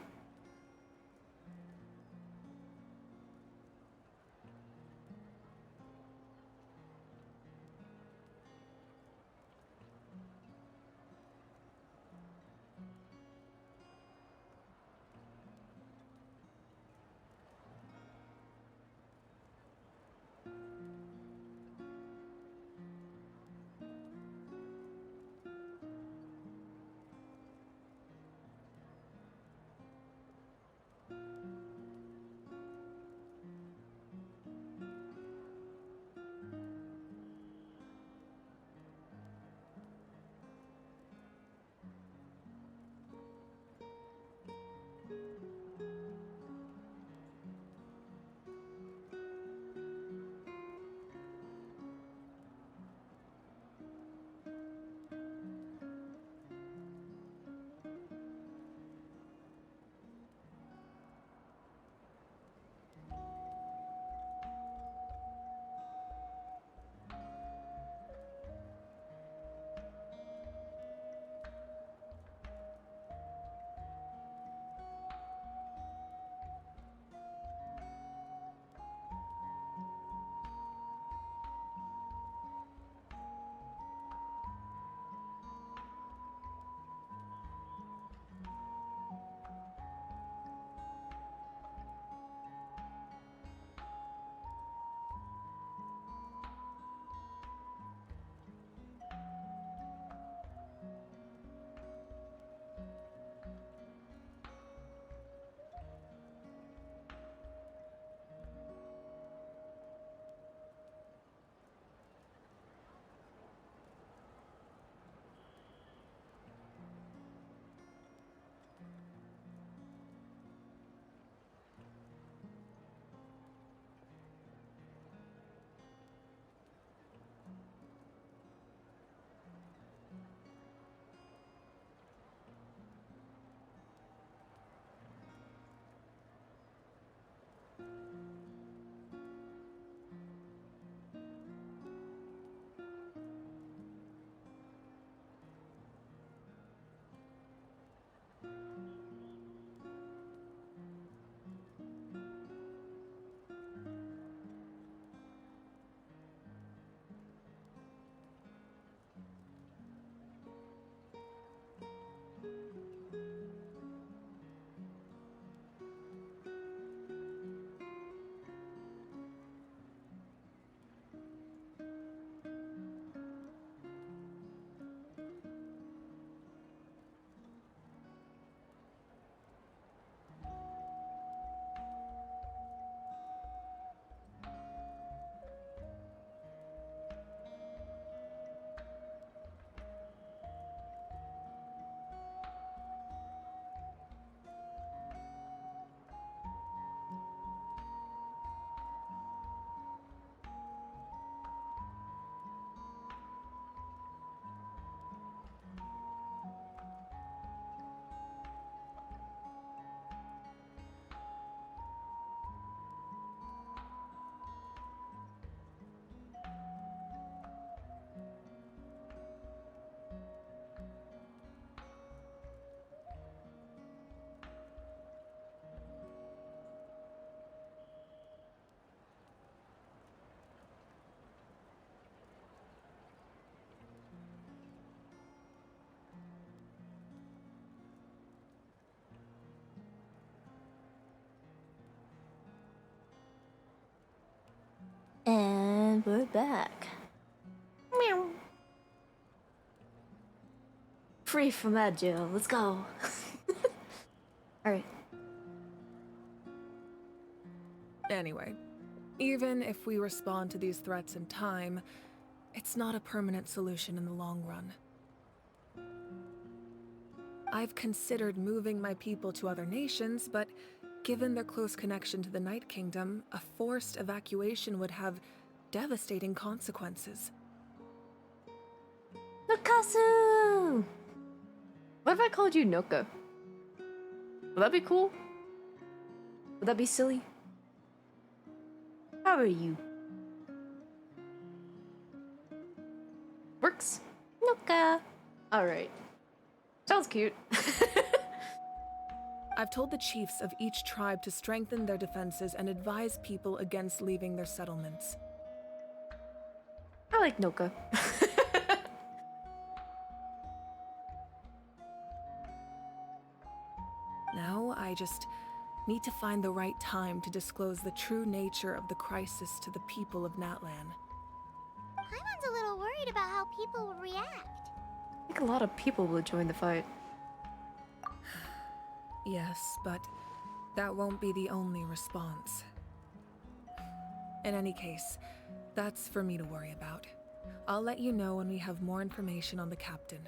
And we're back. Meow. Free from that jail. Let's go. Alright. Anyway, even if we respond to these threats in time, it's not a permanent solution in the long run. I've considered moving my people to other nations, but given their close connection to the Night Kingdom, a forced evacuation would have devastating consequences. Nukasu! What if I called you Nuka? Would that be cool? Would that be silly? How are you? Works. Nuka. Alright. Sounds cute. I've told the chiefs of each tribe to strengthen their defenses and advise people against leaving their settlements. I like Nuka. Now, I just need to find the right time to disclose the true nature of the crisis to the people of Natlan. Paimon's a little worried about how people will react. I think a lot of people will join the fight. Yes, but that won't be the only response. In any case, that's for me to worry about. I'll let you know when we have more information on the captain.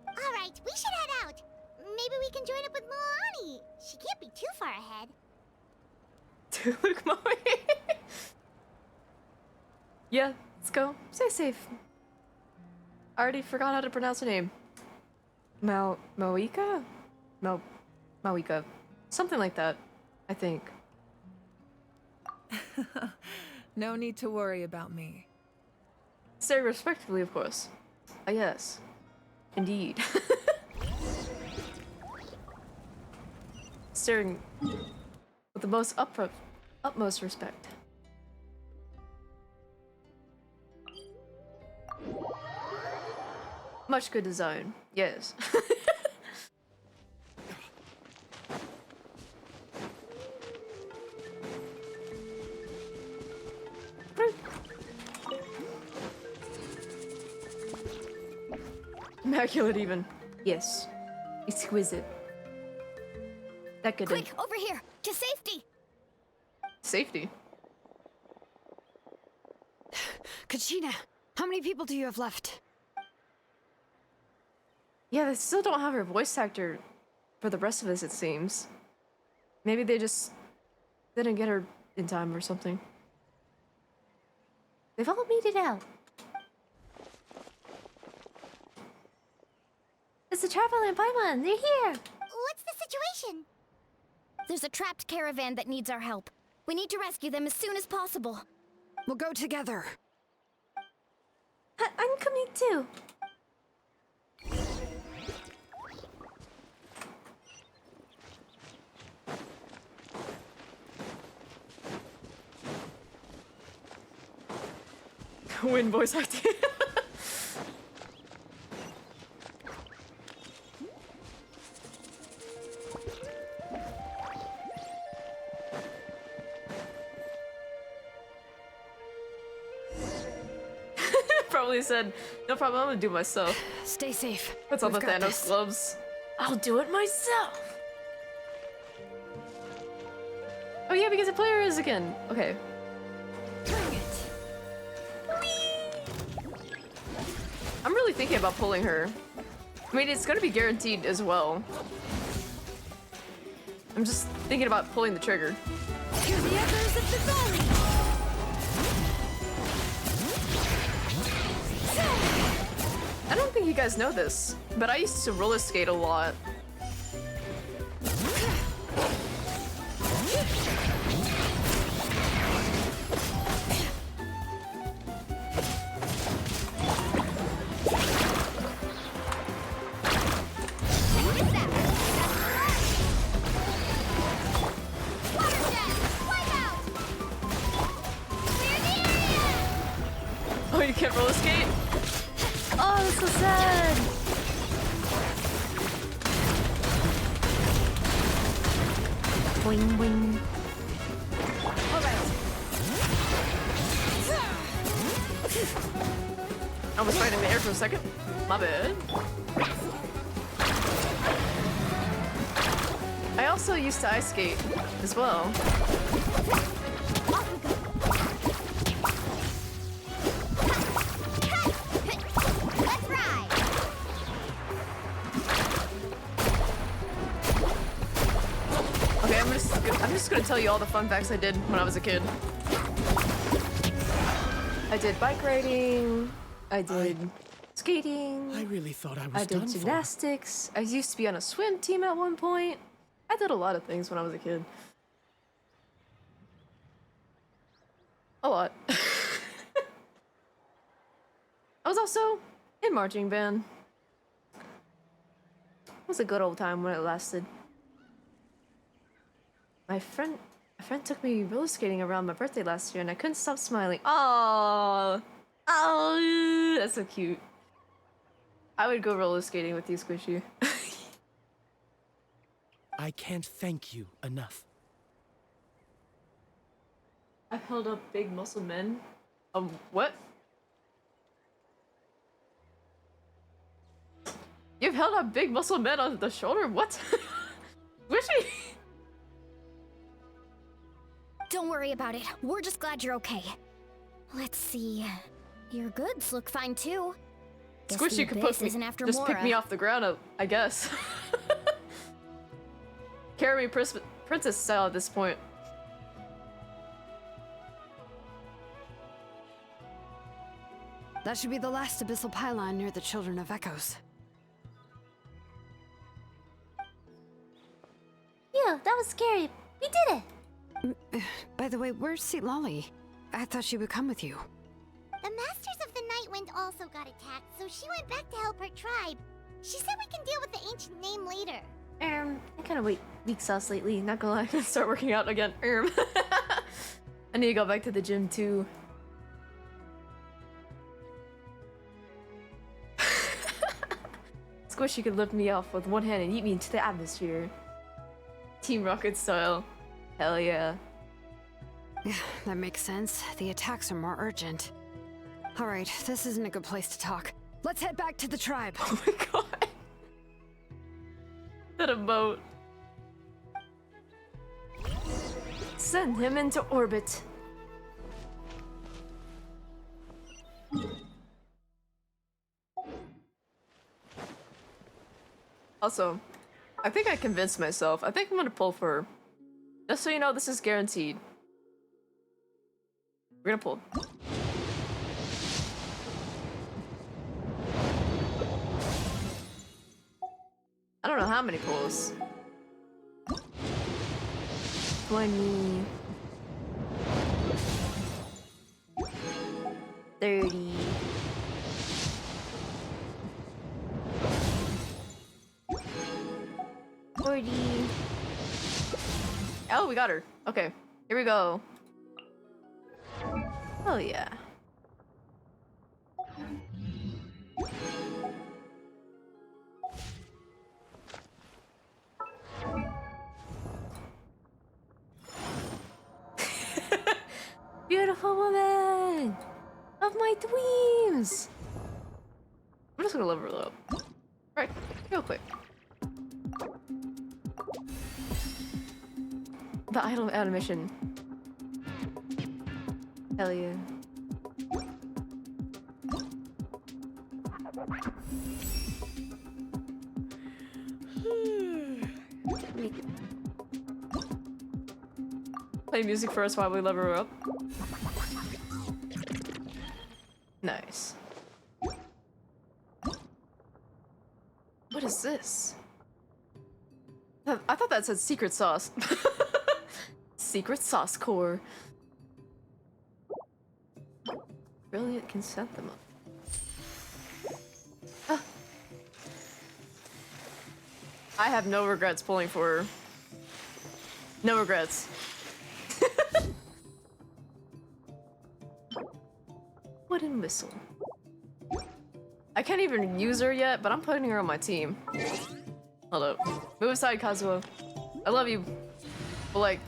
Alright, we should head out. Maybe we can join up with Moani. She can't be too far ahead. Look, Moe. Yeah, let's go. Stay safe. I already forgot how to pronounce her name. Moika? Mawika. Something like that, I think. No need to worry about me. Say respectively, of course. Yes. Indeed. Staring with the most utmost respect. Much good design, yes. Immaculate even. Yes. Exquisite. That could Quick, over here! To safety! Safety? Kachina, how many people do you have left? Yeah, they still don't have her voice actor for the rest of us, it seems. Maybe they just didn't get her in time or something. They've all made it out. It's the Travel and Paimon! They're here! What's the situation? There's a trapped caravan that needs our help. We need to rescue them as soon as possible. We'll go together. I'm coming too. Win voice acting. Probably said, no problem, I'm gonna do it myself. Stay safe. What's all the We've got Thanos this. gloves? I'll do it myself. Oh yeah, because the player is again. Okay. Bring it. I'm really thinking about pulling her. I mean, it's gonna be guaranteed as well. I'm just thinking about pulling the trigger. Hear the echoes of the valley! I don't think you guys know this, but I used to roller skate a lot. Oh, you can't roller skate? Oh, that's so sad. Boing, boing. All right. I was right in the air for a second. My bad. I also used to ice skate as well. Let's ride. Okay, I'm just gonna tell you all the fun facts I did when I was a kid. I did bike riding. I did skating. I really thought I was I did done gymnastics. I used to be on a swim team at one point. I did a lot of things when I was a kid. A lot. I was also in marching band. It was a good old time when it lasted. My friend took me roller skating around my birthday last year and I couldn't stop smiling. Oh, that's so cute. I would go roller skating with you, Squishy. I can't thank you enough. I've held up big muscle men. What? You've held up big muscle men on the shoulder? What? Squishy! Don't worry about it. We're just glad you're okay. Let's see. Your goods look fine too. Guess the Squishy could abyss pick me, isn't after just pick Mora. me off the ground, I guess. Carry me princess style at this point. That should be the last abyssal pylon near the Children of Echoes. Phew, that was scary. We did it. By the way, where's Seat Lolly? I thought she would come with you. The Masters of the Nightwind also got attacked, so she went back to help her tribe. She said we can deal with the ancient name later. I kind of weak sauce lately, not gonna lie. I'm gonna start working out again. I need to go back to the gym too. Squishy could lift me off with one hand and eat me into the atmosphere. Team Rocket style. Hell yeah. That makes sense. The attacks are more urgent. Alright, this isn't a good place to talk. Let's head back to the tribe. Oh my god. That a boat. Send him into orbit. Also, I think I convinced myself. I think I'm gonna pull for her. Just so you know, this is guaranteed. We're gonna pull. I don't know how many pulls. 20. 30. 40. Oh, we got her. Okay, here we go. Oh yeah. Beautiful woman of my dreams. I'm just gonna level her up. Right, real quick. The idle animation. Hell yeah. Play music first while we level her up. Nice. What is this? I thought that said secret sauce. Secret sauce core. Brilliant can set them up. Ah. I have no regrets pulling for her. No regrets. Wooden whistle. I can't even use her yet, but I'm putting her on my team. Hold up. Move aside, Kazuo. I love you. But like...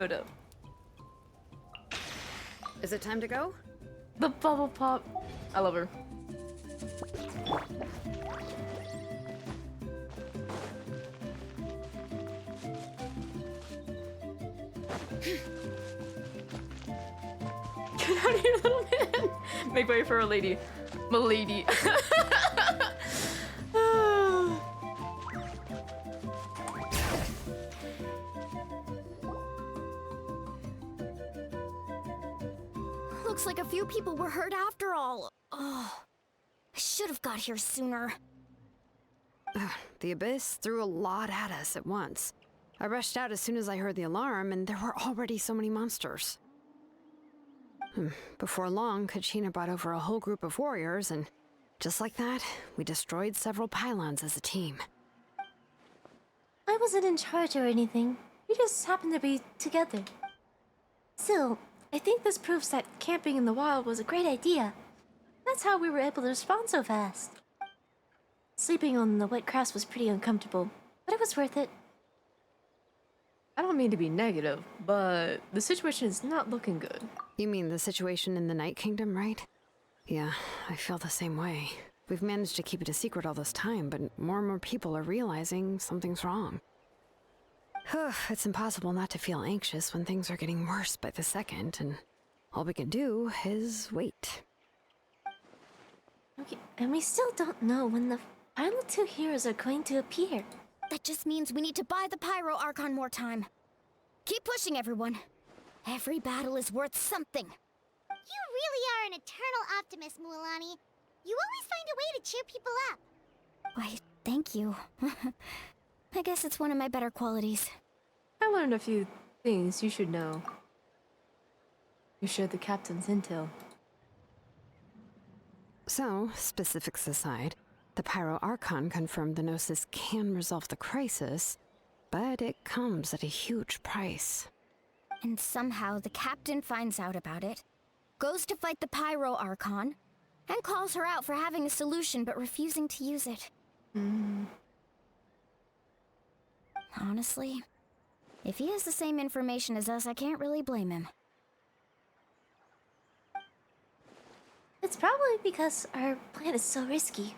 Hold up. Is it time to go? The bubble pop. I love her. Get out of here, little man. Make way for a lady. M'lady. Looks like a few people were hurt after all. Oh, I should have got here sooner. The Abyss threw a lot at us at once. I rushed out as soon as I heard the alarm, and there were already so many monsters. Before long, Kachina brought over a whole group of warriors, and just like that, we destroyed several pylons as a team. I wasn't in charge or anything. We just happened to be together. Still, I think this proves that camping in the wild was a great idea. That's how we were able to respond so fast. Sleeping on the wet grass was pretty uncomfortable, but it was worth it. I don't mean to be negative, but the situation is not looking good. You mean the situation in the Night Kingdom, right? Yeah, I feel the same way. We've managed to keep it a secret all this time, but more and more people are realizing something's wrong. It's impossible not to feel anxious when things are getting worse by the second, and all we can do is wait. Okay, and we still don't know when the final two heroes are going to appear. That just means we need to buy the Pyro Archon more time. Keep pushing, everyone. Every battle is worth something. You really are an eternal optimist, Mualani. You always find a way to cheer people up. Why, thank you. I guess it's one of my better qualities. I learned a few things you should know. You shared the captain's intel. So, specifics aside, the Pyro Archon confirmed the Gnosis can resolve the crisis, but it comes at a huge price. And somehow the captain finds out about it, goes to fight the Pyro Archon, and calls her out for having a solution but refusing to use it. Honestly, if he has the same information as us, I can't really blame him. It's probably because our plan is so risky.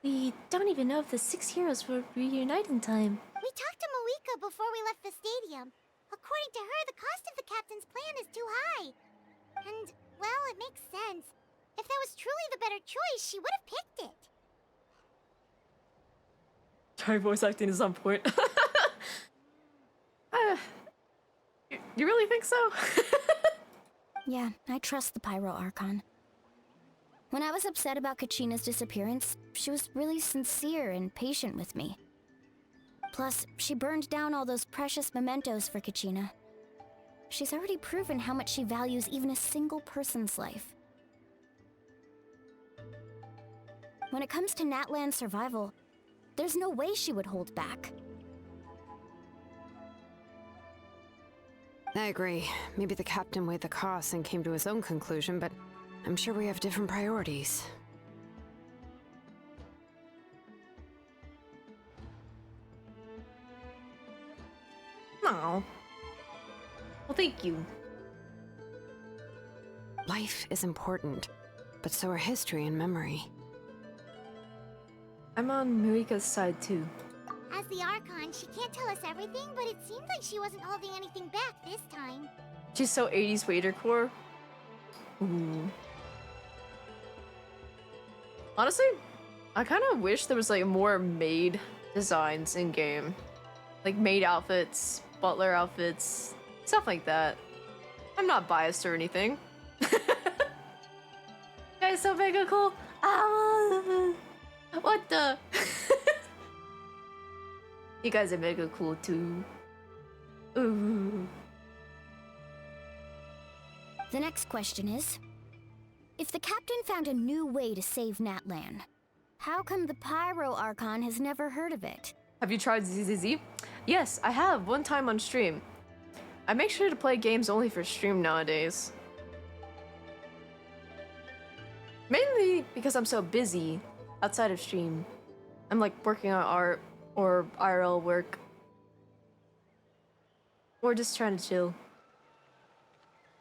We don't even know if the 6 heroes will reunite in time. We talked to Moika before we left the stadium. According to her, the cost of the captain's plan is too high. And, well, it makes sense. If that was truly the better choice, she would have picked it. Sorry, voice acting is on point. You really think so? Yeah, I trust the Pyro Archon. When I was upset about Kachina's disappearance, she was really sincere and patient with me. Plus, she burned down all those precious mementos for Kachina. She's already proven how much she values even a single person's life. When it comes to Natlan's survival, there's no way she would hold back. I agree. Maybe the captain weighed the costs and came to his own conclusion, but I'm sure we have different priorities. No. Well, thank you. Life is important, but so are history and memory. I'm on Marika's side too. As the Archon, she can't tell us everything, but it seemed like she wasn't holding anything back this time. She's so 80s waiter core. Ooh. Honestly, I kind of wish there was like more maid designs in game. Like maid outfits, butler outfits, stuff like that. I'm not biased or anything. Guys, so mega cool. Ah, what the? You guys are mega cool too. Ooh. The next question is, if the captain found a new way to save Natlan, how come the Pyro Archon has never heard of it? Have you tried ZZZ? Yes, I have, one time on stream. I make sure to play games only for stream nowadays. Mainly because I'm so busy outside of stream. I'm like working on art or IRL work. Or just trying to chill.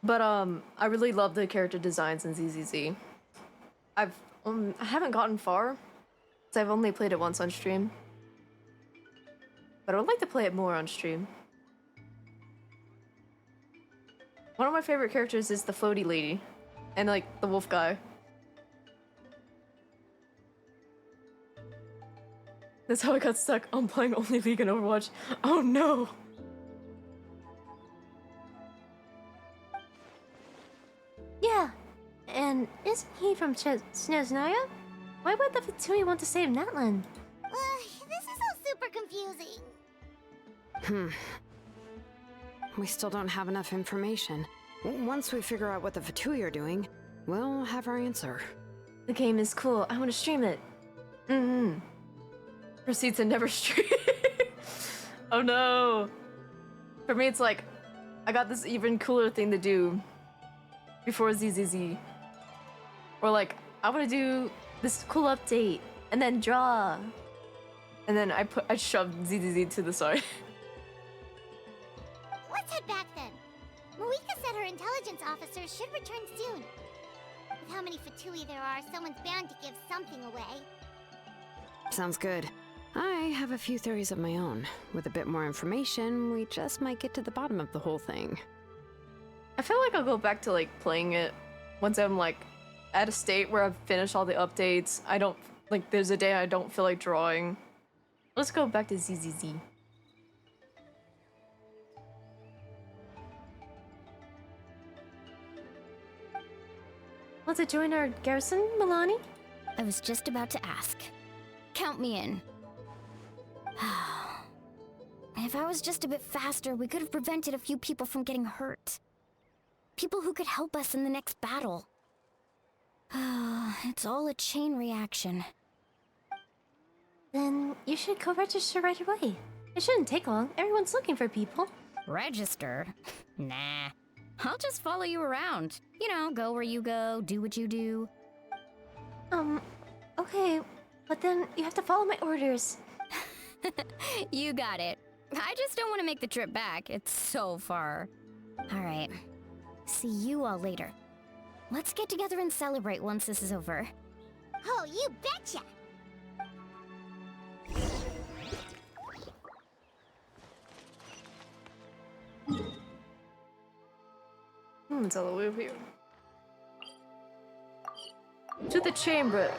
But I really love the character designs in ZZZ. I haven't gotten far, because I've only played it once on stream. But I would like to play it more on stream. One of my favorite characters is the floaty lady, and like the wolf guy. That's how I got stuck on playing only League and Overwatch. Oh no! Yeah, and isn't he from Snezhnaya? Why would the Fatui want to save Natlan? This is all super confusing. We still don't have enough information. Once we figure out what the Fatui are doing, we'll have our answer. The game is cool. I want to stream it. Proceeds and never stream. Oh no! For me, it's like, I got this even cooler thing to do before ZZZ. Or like, I want to do this cool update, and then draw. And then I shoved ZZZ to the side. Let's head back then. Moika said her intelligence officers should return soon. With how many Fatui there are, someone's bound to give something away. Sounds good. I have a few theories of my own. With a bit more information, we just might get to the bottom of the whole thing. I feel like I'll go back to like playing it once I'm like at a state where I've finished all the updates. I don't like there's a day I don't feel like drawing. Let's go back to ZZZ. Want to join our garrison, Milani? I was just about to ask. Count me in. If I was just a bit faster, we could have prevented a few people from getting hurt. People who could help us in the next battle. It's all a chain reaction. Then you should go register right away. It shouldn't take long. Everyone's looking for people. Register? Nah. I'll just follow you around. You know, go where you go, do what you do. Okay. But then you have to follow my orders. You got it. I just don't want to make the trip back. It's so far. Alright. See you all later. Let's get together and celebrate once this is over. Oh, you betcha! It's all the way over here. To the chamber.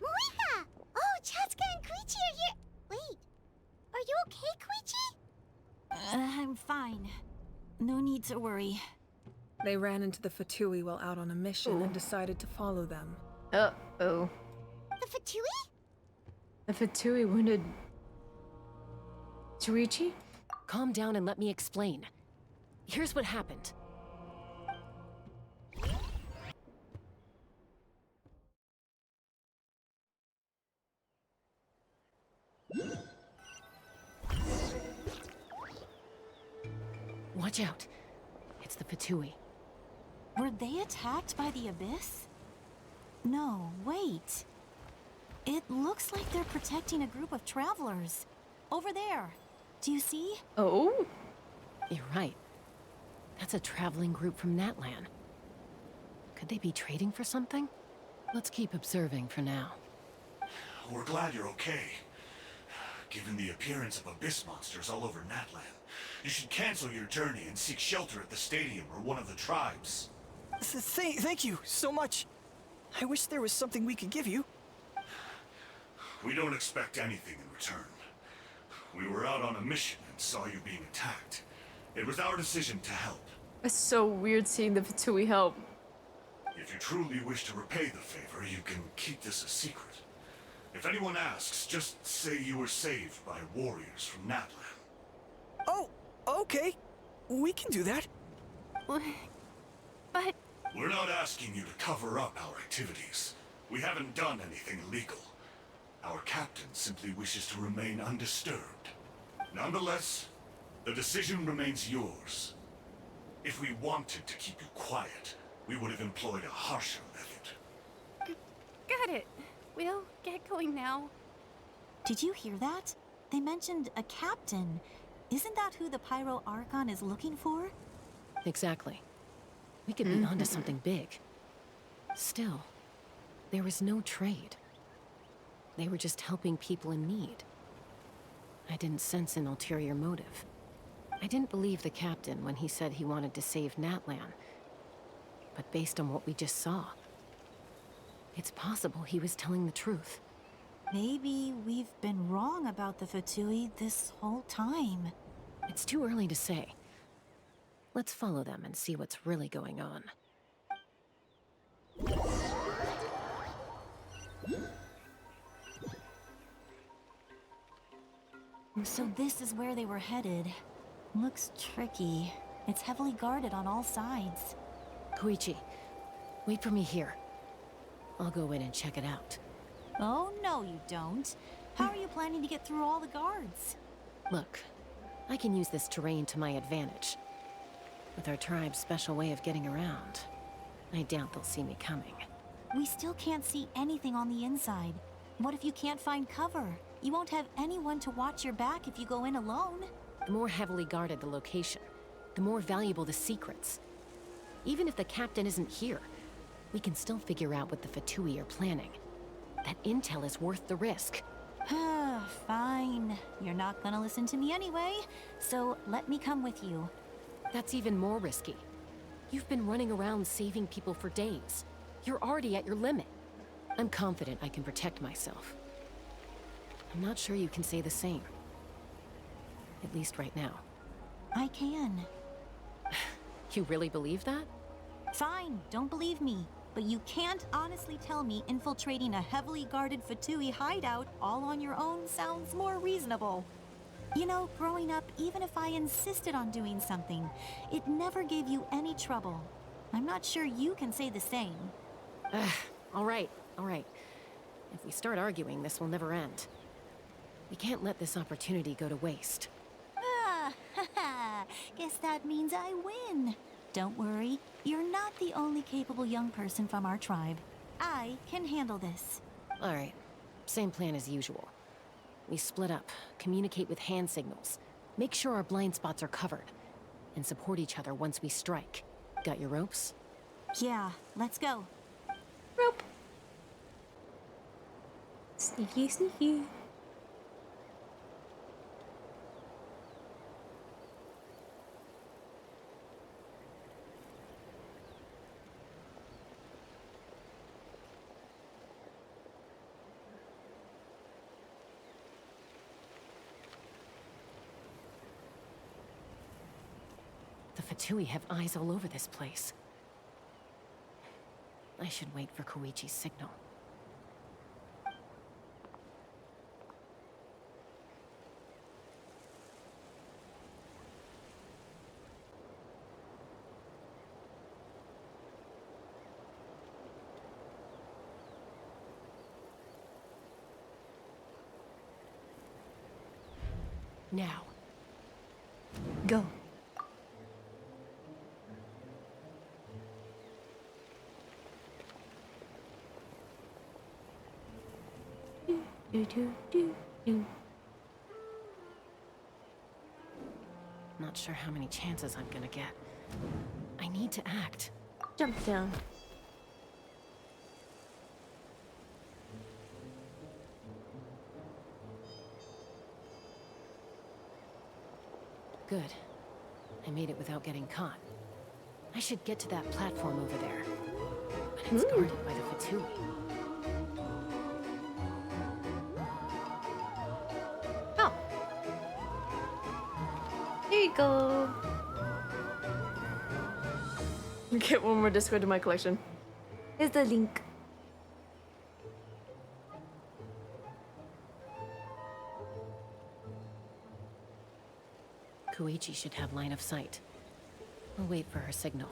Moika! Oh, Chatsuka and Koichi are here! Wait, are you okay, Koichi? I'm fine. No need to worry. They ran into the Fatui while out on a mission and decided to follow them. Uh-oh. The Fatui? The Fatui wounded... Shuichi? Calm down and let me explain. Here's what happened. Watch out. It's the Fatui. Were they attacked by the Abyss? No, wait. It looks like they're protecting a group of travelers. Over there. Do you see? Oh? You're right. That's a traveling group from Natlan. Could they be trading for something? Let's keep observing for now. We're glad you're okay. Given the appearance of abyss monsters all over Natlan, you should cancel your journey and seek shelter at the stadium or one of the tribes. Thank you so much. I wish there was something we could give you. We don't expect anything in return. We were out on a mission and saw you being attacked. It was our decision to help. It's so weird seeing the Fatui help. If you truly wish to repay the favor, you can keep this a secret. If anyone asks, just say you were saved by warriors from Natlan. Oh, okay. We can do that. But... We're not asking you to cover up our activities. We haven't done anything illegal. Our captain simply wishes to remain undisturbed. Nonetheless, the decision remains yours. If we wanted to keep you quiet, we would have employed a harsher method. Got it. We'll get going now. Did you hear that? They mentioned a captain. Isn't that who the Pyro Archon is looking for? Exactly. We could be onto something big. Still, there was no trade. They were just helping people in need. I didn't sense an ulterior motive. I didn't believe the captain when he said he wanted to save Natlan. But based on what we just saw, it's possible he was telling the truth. Maybe we've been wrong about the Fatui this whole time. It's too early to say. Let's follow them and see what's really going on. So this is where they were headed. Looks tricky. It's heavily guarded on all sides. Koichi, wait for me here. I'll go in and check it out. Oh, no you don't. How are you planning to get through all the guards? Look, I can use this terrain to my advantage. With our tribe's special way of getting around, I doubt they'll see me coming. We still can't see anything on the inside. What if you can't find cover? You won't have anyone to watch your back if you go in alone. The more heavily guarded the location, the more valuable the secrets. Even if the captain isn't here, we can still figure out what the Fatui are planning. That intel is worth the risk. Fine. You're not gonna listen to me anyway, so let me come with you. That's even more risky. You've been running around saving people for days. You're already at your limit. I'm confident I can protect myself. I'm not sure you can say the same. At least right now. I can. You really believe that? Fine, don't believe me. But you can't honestly tell me infiltrating a heavily guarded Fatui hideout all on your own sounds more reasonable. You know, growing up, even if I insisted on doing something, it never gave you any trouble. I'm not sure you can say the same. All right. If we start arguing, this will never end. We can't let this opportunity go to waste. Guess that means I win. Don't worry, you're not the only capable young person from our tribe. I can handle this. All right, same plan as usual. We split up, communicate with hand signals, make sure our blind spots are covered, and support each other once we strike. Got your ropes? Yeah, let's go. Rope. Sneaky, sneaky. The Fatui have eyes all over this place. I should wait for Koichi's signal. Now. Go. Do. Not sure how many chances I'm gonna get. I need to act. Jump down. Good. I made it without getting caught. I should get to that platform over there. But it's guarded by the Fatui. Oh. Here you go. Get one more Discord to my collection. Here's the link. Koichi should have line of sight. I'll wait for her signal.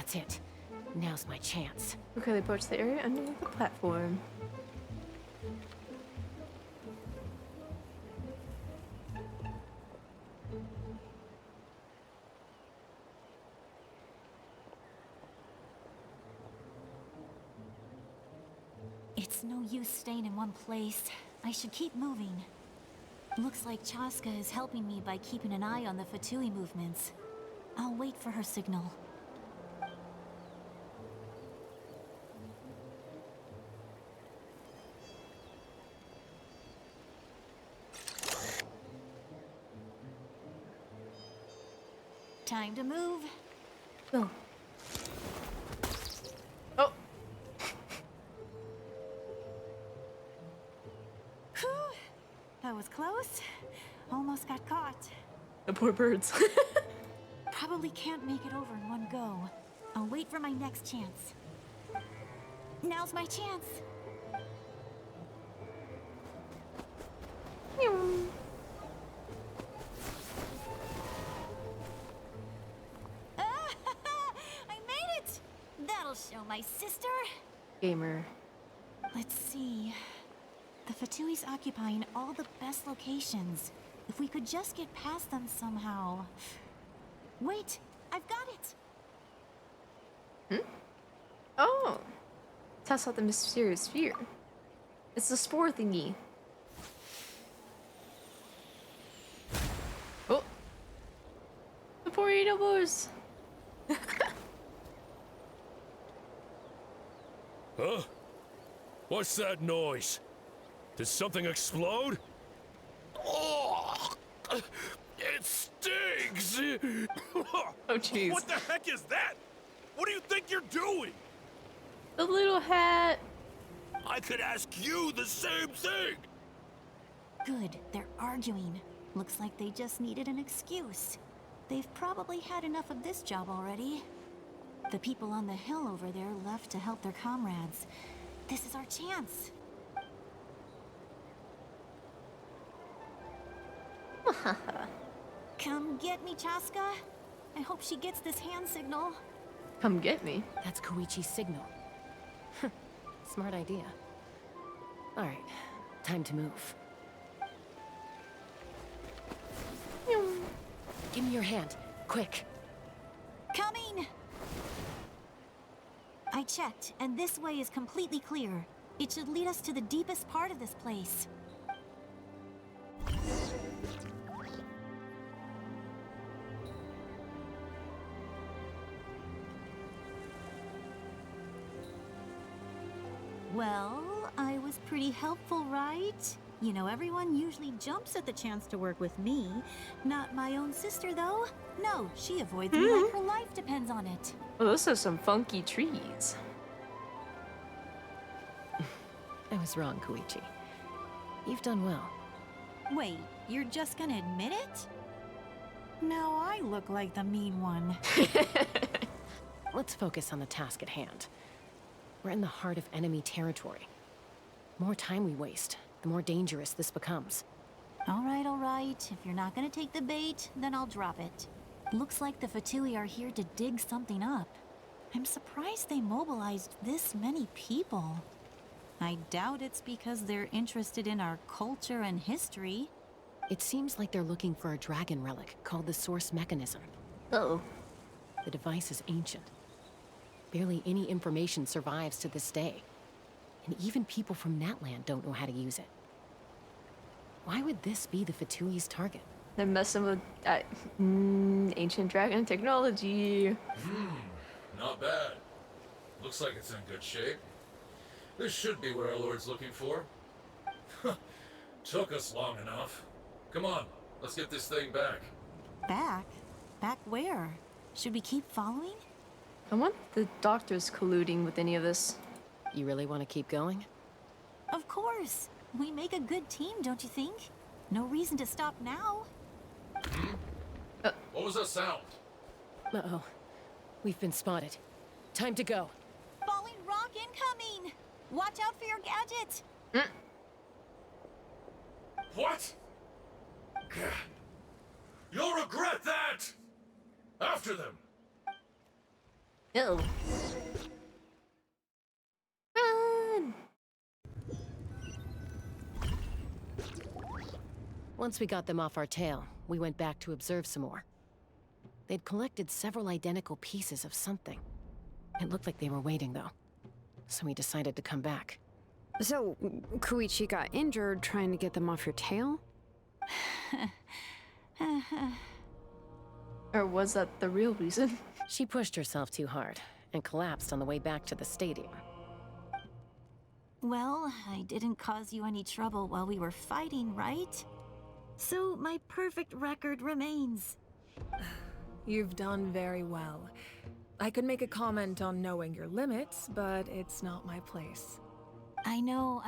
That's it. Now's my chance. Okay, they approach the area underneath the platform. It's no use staying in one place. I should keep moving. Looks like Chaska is helping me by keeping an eye on the Fatui movements. I'll wait for her signal. Time to move. Go. Oh. Whew. That was close. Almost got caught. The poor birds. Probably can't make it over in one go. I'll wait for my next chance. Now's my chance. I made it! That'll show my sister. Gamer. Let's see. The Fatui's occupying all the best locations. If we could just get past them somehow. Wait, I've got it. Oh. Test out the mysterious sphere. It's the spore thingy. Oh. The poor eatables. Huh? What's that noise? Did something explode? Oh, it stings! Oh, jeez. What the heck is that? What do you think you're doing? The little hat. I could ask you the same thing! Good, they're arguing. Looks like they just needed an excuse. They've probably had enough of this job already. The people on the hill over there left to help their comrades. This is our chance. Come get me, Chaska. I hope she gets this hand signal. Come get me? That's Koichi's signal. Smart idea. Alright, time to move. Give me your hand, quick. Coming! I checked, and this way is completely clear. It should lead us to the deepest part of this place. Well, I was pretty helpful, right? You know, everyone usually jumps at the chance to work with me. Not my own sister, though. No, she avoids me like her life depends on it. Well, those are some funky trees. I was wrong, Koichi. You've done well. Wait, you're just gonna admit it? Now I look like the mean one. Let's focus on the task at hand. We're in the heart of enemy territory. The more time we waste, the more dangerous this becomes. All right. If you're not gonna take the bait, then I'll drop it. Looks like the Fatui are here to dig something up. I'm surprised they mobilized this many people. I doubt it's because they're interested in our culture and history. It seems like they're looking for a dragon relic called the Source Mechanism. Uh-oh. The device is ancient. Barely any information survives to this day. And even people from Natland don't know how to use it. Why would this be the Fatui's target? They're messing with ancient dragon technology. Not bad. Looks like it's in good shape. This should be where our Lord's looking for. Took us long enough. Come on, let's get this thing back. Back? Back where? Should we keep following? I want the doctors colluding with any of this. You really want to keep going? Of course. We make a good team, don't you think? No reason to stop now. What was that sound? Uh-oh. We've been spotted. Time to go. Falling rock incoming! Watch out for your gadget! What? You'll regret that! After them! Ew. Run! Once we got them off our tail, we went back to observe some more. They'd collected several identical pieces of something. It looked like they were waiting, though. So we decided to come back. So, Koichi got injured trying to get them off your tail? Or was that the real reason? She pushed herself too hard and collapsed on the way back to the stadium. Well, I didn't cause you any trouble while we were fighting, right? So my perfect record remains. You've done very well. I could make a comment on knowing your limits, but it's not my place. I know.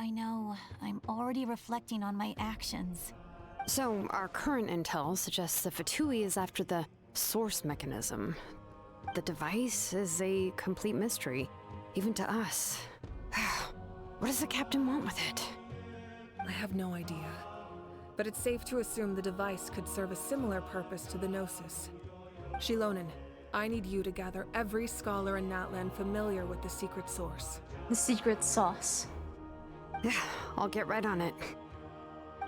I'm already reflecting on my actions. So, our current intel suggests the Fatui is after the source mechanism. The device is a complete mystery, even to us. What does the captain want with it? I have no idea. But it's safe to assume the device could serve a similar purpose to the Gnosis. Shilonen, I need you to gather every scholar in Natlan familiar with the secret source. The secret sauce. Yeah, I'll get right on it.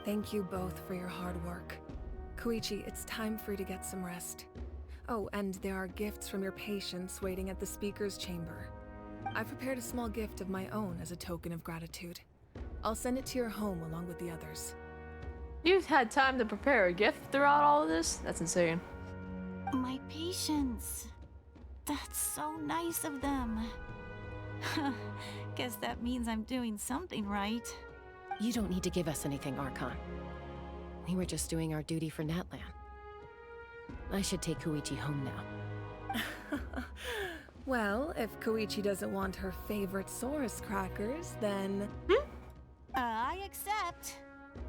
Thank you both for your hard work. Koichi, it's time for you to get some rest. Oh, and there are gifts from your patients waiting at the speaker's chamber. I've prepared a small gift of my own as a token of gratitude. I'll send it to your home along with the others. You've had time to prepare a gift throughout all of this? That's insane. My patients. That's so nice of them. Guess that means I'm doing something right. You don't need to give us anything, Archon. We were just doing our duty for Natlan. I should take Koichi home now. Well, if Koichi doesn't want her favorite Saurus crackers, then... I accept.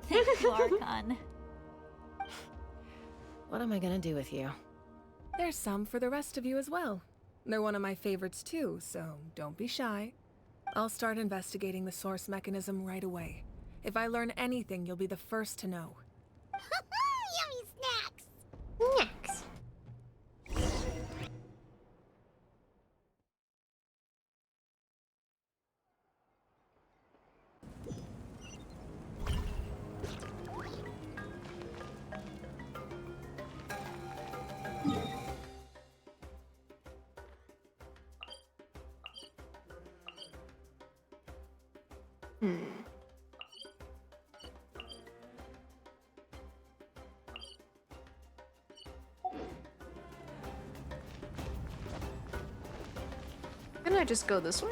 Thank you, Archon. What am I gonna do with you? There's some for the rest of you as well. They're one of my favorites too, so don't be shy. I'll start investigating the source mechanism right away. If I learn anything, you'll be the first to know. Yummy snacks! Snacks. Can I just go this way?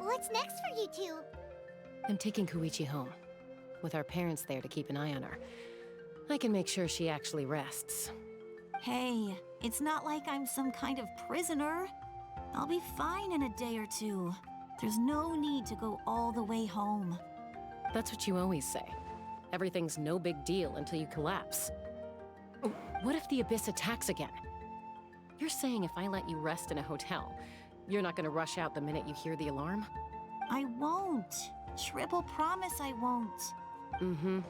What's next for you two? I'm taking Koichi home, with our parents there to keep an eye on her. I can make sure she actually rests. Hey, it's not like I'm some kind of prisoner. I'll be fine in a day or two. There's no need to go all the way home. That's what you always say. Everything's no big deal until you collapse. What if the Abyss attacks again? You're saying if I let you rest in a hotel, you're not gonna rush out the minute you hear the alarm? I won't. Triple promise I won't. Mm-hmm.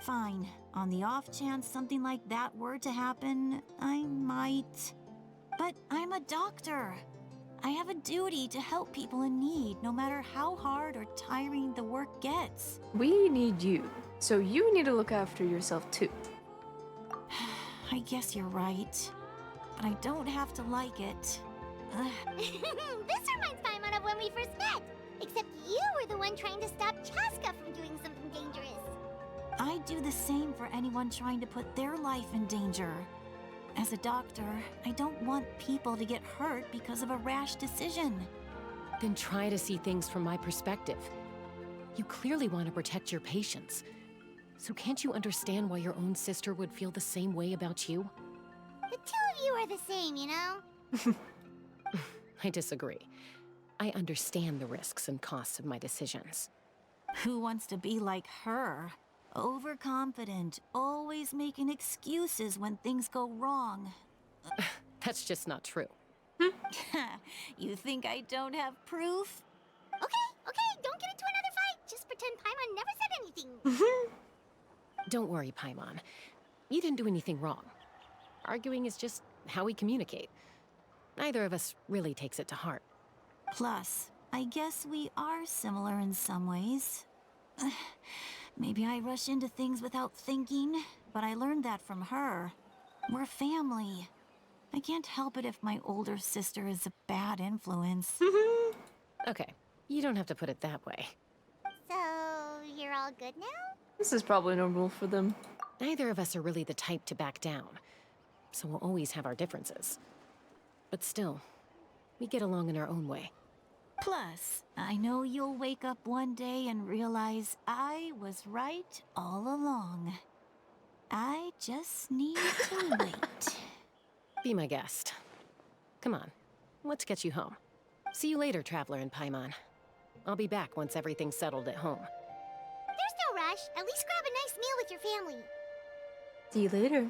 Fine. On the off chance something like that were to happen, I might. But I'm a doctor. I have a duty to help people in need, no matter how hard or tiring the work gets. We need you, so you need to look after yourself too. I guess you're right. But I don't have to like it. This reminds Paimon of when we first met. Except you were the one trying to stop Chaska from doing something dangerous. I do the same for anyone trying to put their life in danger. As a doctor, I don't want people to get hurt because of a rash decision. Then try to see things from my perspective. You clearly want to protect your patients. So can't you understand why your own sister would feel the same way about you? The two of you are the same, you know? I disagree. I understand the risks and costs of my decisions. Who wants to be like her? Overconfident, always making excuses when things go wrong. That's just not true. You think I don't have proof? Okay, don't get into another fight. Just pretend Paimon never said anything. Don't worry, Paimon. You didn't do anything wrong. Arguing is just how we communicate. Neither of us really takes it to heart. Plus, I guess we are similar in some ways. Maybe I rush into things without thinking, but I learned that from her. We're family. I can't help it if my older sister is a bad influence. Okay, you don't have to put it that way. So, you're all good now? This is probably normal for them. Neither of us are really the type to back down, so we'll always have our differences. But still, we get along in our own way. Plus, I know you'll wake up one day and realize I was right all along. I just need to wait. Be my guest. Come on, let's get you home. See you later, Traveler and Paimon. I'll be back once everything's settled at home. There's no rush. At least grab a nice meal with your family. See you later.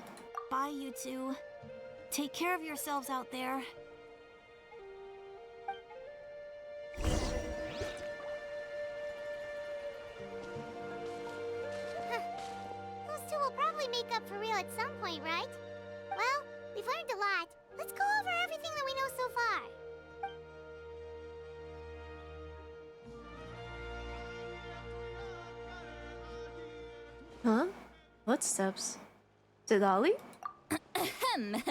Bye, you two. Take care of yourselves out there. Those two will probably make up for real at some point, right? Well, we've learned a lot. Let's go over everything that we know so far. Huh? Footsteps. Is it Lolly? Ahem.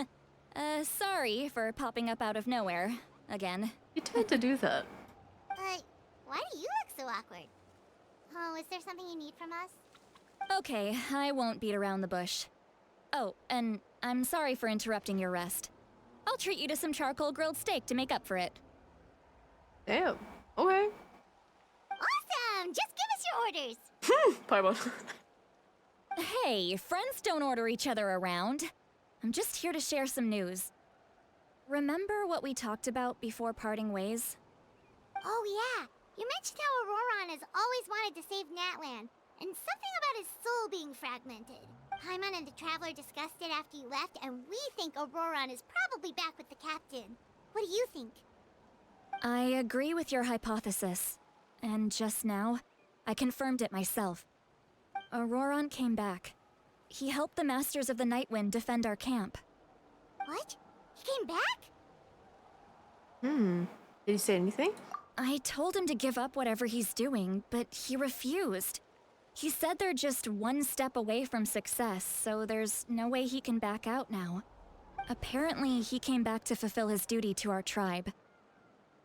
Sorry for popping up out of nowhere. Again. You tend to do that. Why do you look so awkward? Oh, is there something you need from us? Okay, I won't beat around the bush. Oh, and I'm sorry for interrupting your rest. I'll treat you to some charcoal grilled steak to make up for it. Damn. Okay. Awesome! Just give us your orders. Paimon. Hey, friends don't order each other around. I'm just here to share some news. Remember what we talked about before parting ways? Oh yeah, you mentioned how Auroron has always wanted to save Natlan, and something about his soul being fragmented. Paimon and the Traveler discussed it after you left, and we think Auroron is probably back with the captain. What do you think? I agree with your hypothesis. And just now, I confirmed it myself. Auroron came back. He helped the Masters of the Nightwind defend our camp. What? He came back? Did he say anything? I told him to give up whatever he's doing, but he refused. He said they're just one step away from success, so there's no way he can back out now. Apparently, he came back to fulfill his duty to our tribe.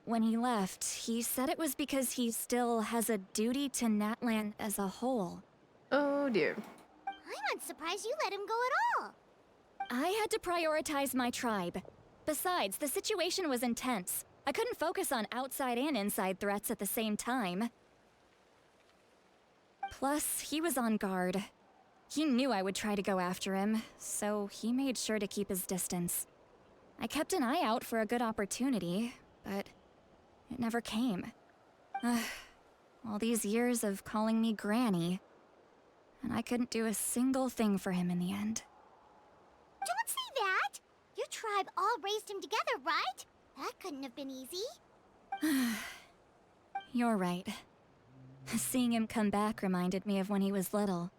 When he left, he said it was because he still has a duty to Natlan as a whole. Oh dear. I'm surprised you let him go at all. I had to prioritize my tribe. Besides, the situation was intense. I couldn't focus on outside and inside threats at the same time. Plus, he was on guard. He knew I would try to go after him, so he made sure to keep his distance. I kept an eye out for a good opportunity, but it never came. All these years of calling me Granny, and I couldn't do a single thing for him in the end. Don't say that! Your tribe all raised him together, right? That couldn't have been easy. You're right. Seeing him come back reminded me of when he was little.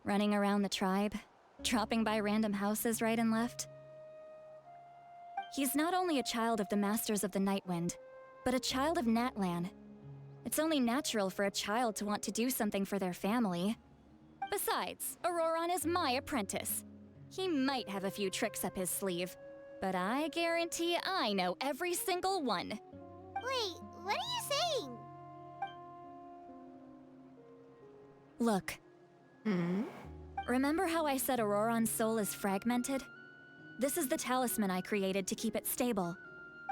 Running around the tribe, dropping by random houses right and left. He's not only a child of the Masters of the Nightwind, but a child of Natlan. It's only natural for a child to want to do something for their family. Besides, Auroron is my apprentice. He might have a few tricks up his sleeve, but I guarantee I know every single one. Wait, what are you saying? Look. Remember how I said Auroron's soul is fragmented? This is the talisman I created to keep it stable.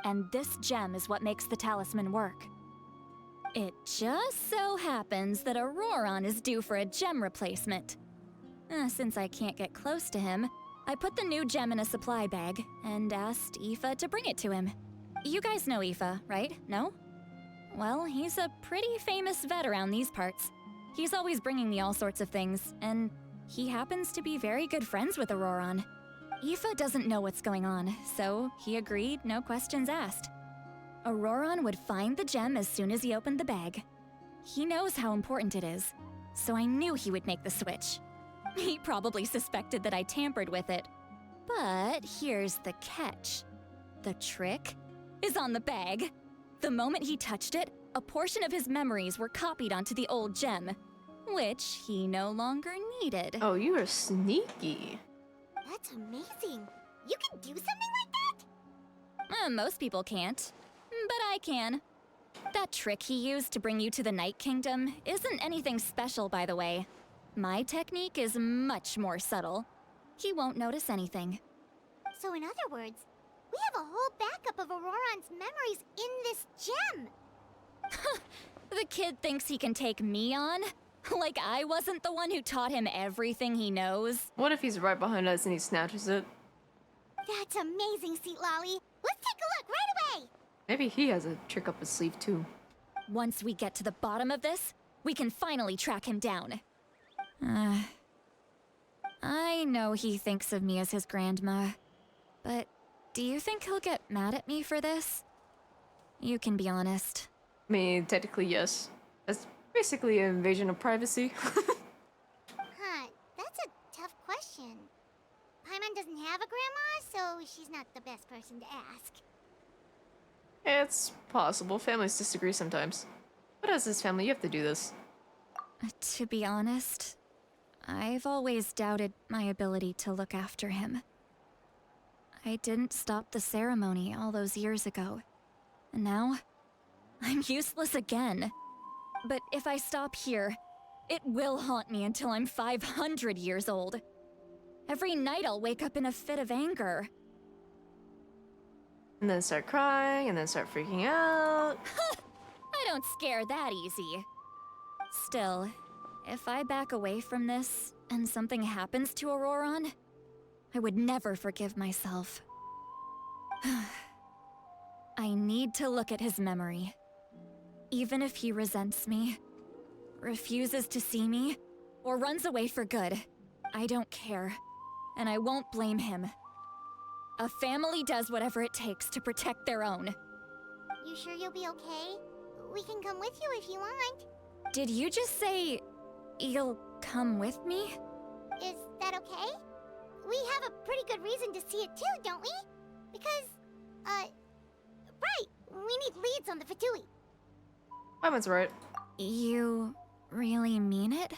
And this gem is what makes the talisman work. It just so happens that Auroron is due for a gem replacement. Since I can't get close to him, I put the new gem in a supply bag and asked Aoife to bring it to him. You guys know Aoife, right? No? Well, he's a pretty famous vet around these parts. He's always bringing me all sorts of things, and he happens to be very good friends with Auroron. Aoife doesn't know what's going on, so he agreed, no questions asked. Auroron would find the gem as soon as he opened the bag. He knows how important it is, so I knew he would make the switch. He probably suspected that I tampered with it. But here's the catch. The trick is on the bag. The moment he touched it, a portion of his memories were copied onto the old gem, which he no longer needed. Oh, you are sneaky. That's amazing. You can do something like that? Most people can't, but I can. That trick he used to bring you to the Night Kingdom isn't anything special, by the way. My technique is much more subtle. He won't notice anything. So in other words, we have a whole backup of Auroron's memories in this gem. The kid thinks he can take me on? Like I wasn't the one who taught him everything he knows? What if he's right behind us and he snatches it? That's amazing, Seat Lolly. Let's take a look right away. Maybe he has a trick up his sleeve too. Once we get to the bottom of this, we can finally track him down. I know he thinks of me as his grandma, but do you think he'll get mad at me for this? You can be honest. I mean, technically, yes. That's basically an invasion of privacy. Huh, that's a tough question. Paimon doesn't have a grandma, so she's not the best person to ask. It's possible. Families disagree sometimes. But as his family, you have to do this. To be honest, I've always doubted my ability to look after him. I didn't stop the ceremony all those years ago. And now, I'm useless again. But if I stop here, it will haunt me until I'm 500 years old. Every night I'll wake up in a fit of anger. And then start crying, and then start freaking out. I don't scare that easy. Still, if I back away from this and something happens to Auroron, I would never forgive myself. I need to look at his memory. Even if he resents me, refuses to see me, or runs away for good, I don't care, and I won't blame him. A family does whatever it takes to protect their own. You sure you'll be okay? We can come with you if you want. Did you just say you'll come with me? Is that okay? We have a pretty good reason to see it too, don't we? Because, right, we need leads on the Fatui. Paimon's right. You really mean it?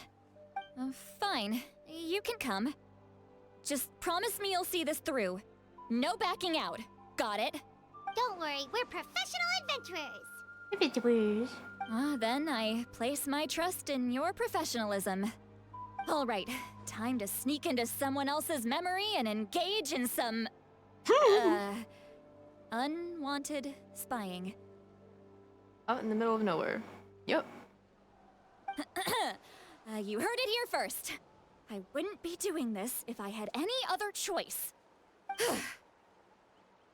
Fine, you can come. Just promise me you'll see this through. No backing out. Got it? Don't worry, we're professional adventurers. Adventurers. Then I place my trust in your professionalism. All right, time to sneak into someone else's memory and engage in some... unwanted spying. Out in the middle of nowhere. Yep. You heard it here first. I wouldn't be doing this if I had any other choice.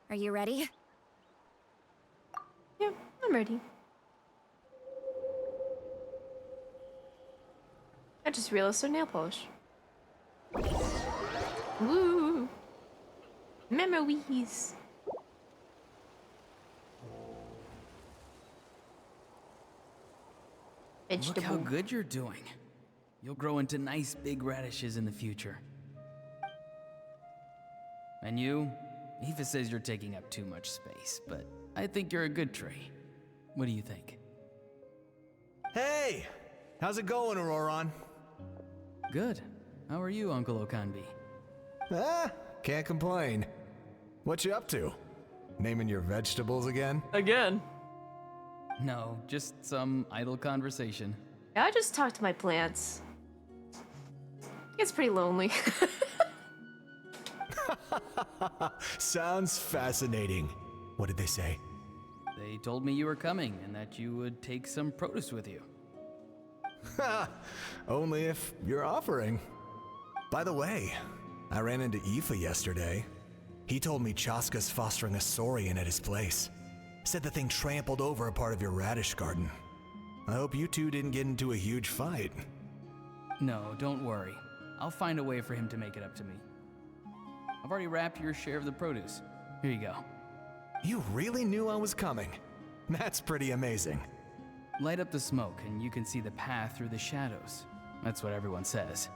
Are you ready? Yep, I'm ready. I just realized their nail polish. Woo! Memories! Look how good you're doing. You'll grow into nice big radishes in the future. And you? Aoife says you're taking up too much space, but I think you're a good tree. What do you think? Hey! How's it going, Auroron? Good. How are you, Uncle Okanbi? Can't complain. What you up to? Naming your vegetables again? Again? No, just some idle conversation. Yeah, I just talk to my plants. It's pretty lonely. Sounds fascinating. What did they say? They told me you were coming and that you would take some produce with you. Ha! Only if you're offering. By the way, I ran into Aoife yesterday. He told me Chaska's fostering a saurian at his place. Said the thing trampled over a part of your radish garden. I hope you two didn't get into a huge fight. No, don't worry. I'll find a way for him to make it up to me. I've already wrapped your share of the produce. Here you go. You really knew I was coming. That's pretty amazing. Light up the smoke and you can see the path through the shadows. That's what everyone says.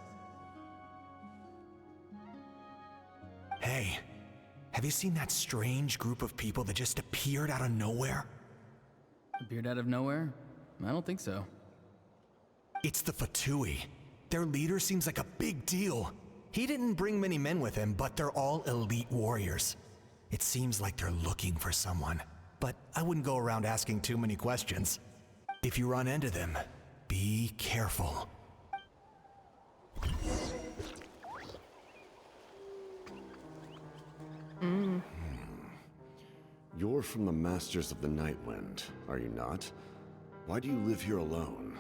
Hey, have you seen that strange group of people that just appeared out of nowhere? Appeared out of nowhere? I don't think so. It's the Fatui. Their leader seems like a big deal. He didn't bring many men with him, but they're all elite warriors. It seems like they're looking for someone, but I wouldn't go around asking too many questions. If you run into them, be careful. You're from the Masters of the Nightwind, are you not? Why do you live here alone?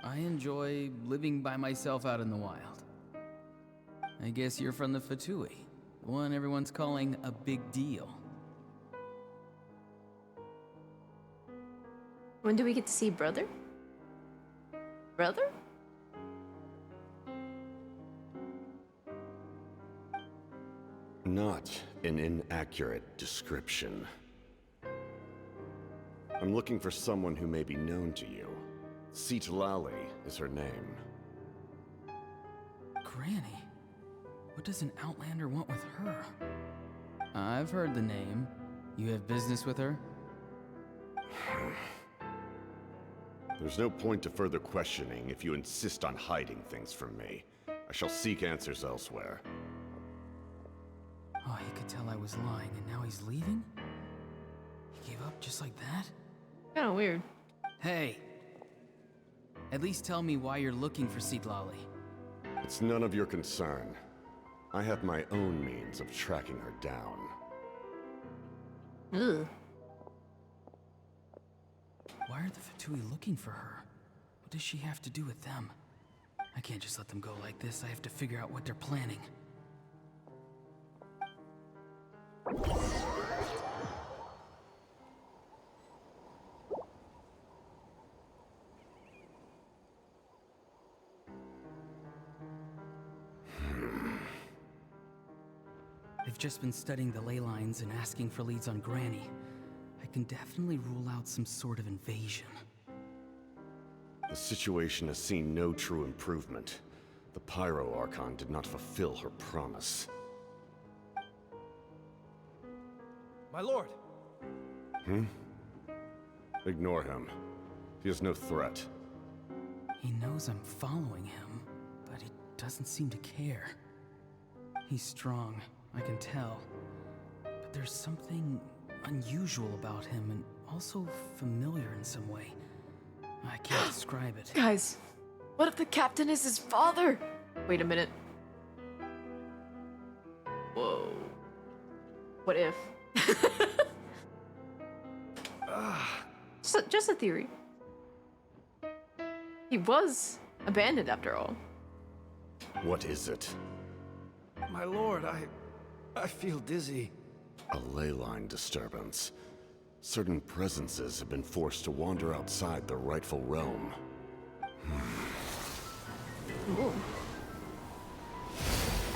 I enjoy living by myself out in the wild. I guess you're from the Fatui, the one everyone's calling a big deal. When do we get to see brother? Brother? Not an inaccurate description. I'm looking for someone who may be known to you. Lali is her name. Granny? What does an Outlander want with her? I've heard the name. You have business with her? There's no point to further questioning if you insist on hiding things from me. I shall seek answers elsewhere. Oh, he could tell I was lying, and now he's leaving? He gave up just like that? Kinda weird. Hey! At least tell me why you're looking for Lali. It's none of your concern. I have my own means of tracking her down. Ugh. Why are the Fatui looking for her? What does she have to do with them? I can't just let them go like this. I have to figure out what they're planning. I've just been studying the ley lines and asking for leads on Granny. I can definitely rule out some sort of invasion. The situation has seen no true improvement. The Pyro Archon did not fulfill her promise. My lord! Ignore him. He is no threat. He knows I'm following him, but he doesn't seem to care. He's strong, I can tell. But there's something unusual about him and also familiar in some way. I can't describe it. Guys, what if the captain is his father? Wait a minute. Whoa. What if? Just a theory. He was abandoned after all. What is it? My lord, I feel dizzy. A ley line disturbance. Certain presences have been forced to wander outside their rightful realm. Ooh.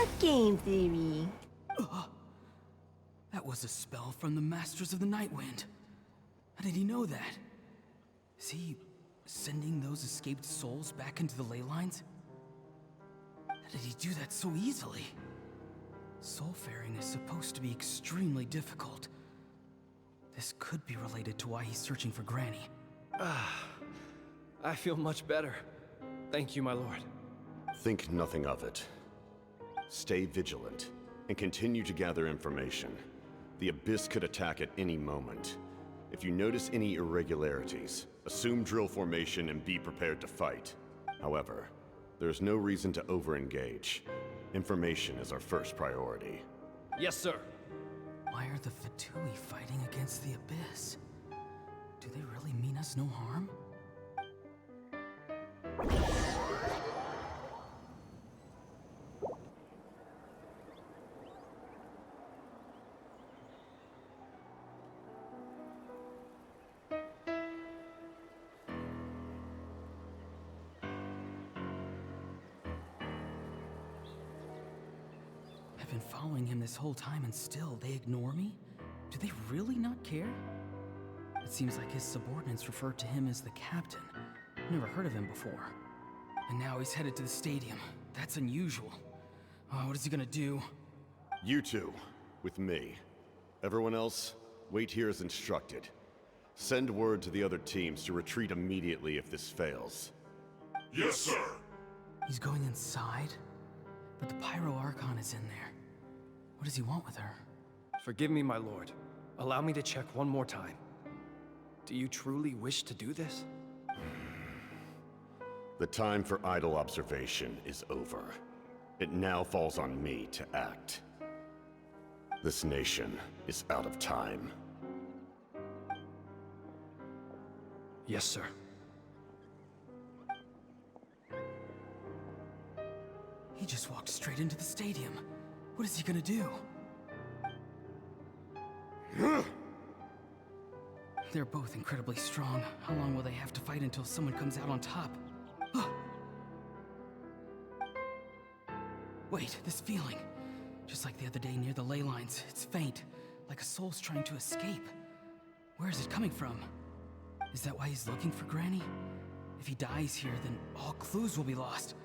A game theory. That was a spell from the Masters of the Nightwind. How did he know that? Is he sending those escaped souls back into the ley lines? How did he do that so easily? Soulfaring is supposed to be extremely difficult. This could be related to why he's searching for Granny. I feel much better. Thank you, my lord. Think nothing of it. Stay vigilant, and continue to gather information. The Abyss could attack at any moment. If you notice any irregularities, assume drill formation and be prepared to fight. However, there's no reason to over-engage. Information is our first priority. Yes, sir. Why are the Fatui fighting against the Abyss? Do they really mean us no harm? been following him this whole time and still they ignore me? Do they really not care? It seems like his subordinates refer to him as the captain. Never heard of him before. And now he's headed to the stadium. That's unusual. Oh, what is he gonna do? You two, with me. Everyone else, wait here as instructed. Send word to the other teams to retreat immediately if this fails. Yes, sir. He's going inside? But the Pyro Archon is in there. What does he want with her? Forgive me, my lord. Allow me to check one more time. Do you truly wish to do this? The time for idle observation is over. It now falls on me to act. This nation is out of time. Yes, sir. He just walked straight into the stadium. What is he gonna do? They're both incredibly strong. How long will they have to fight until someone comes out on top? Wait, this feeling. Just like the other day near the ley lines, it's faint, like a soul's trying to escape. Where is it coming from? Is that why he's looking for Granny? If he dies here, then all clues will be lost.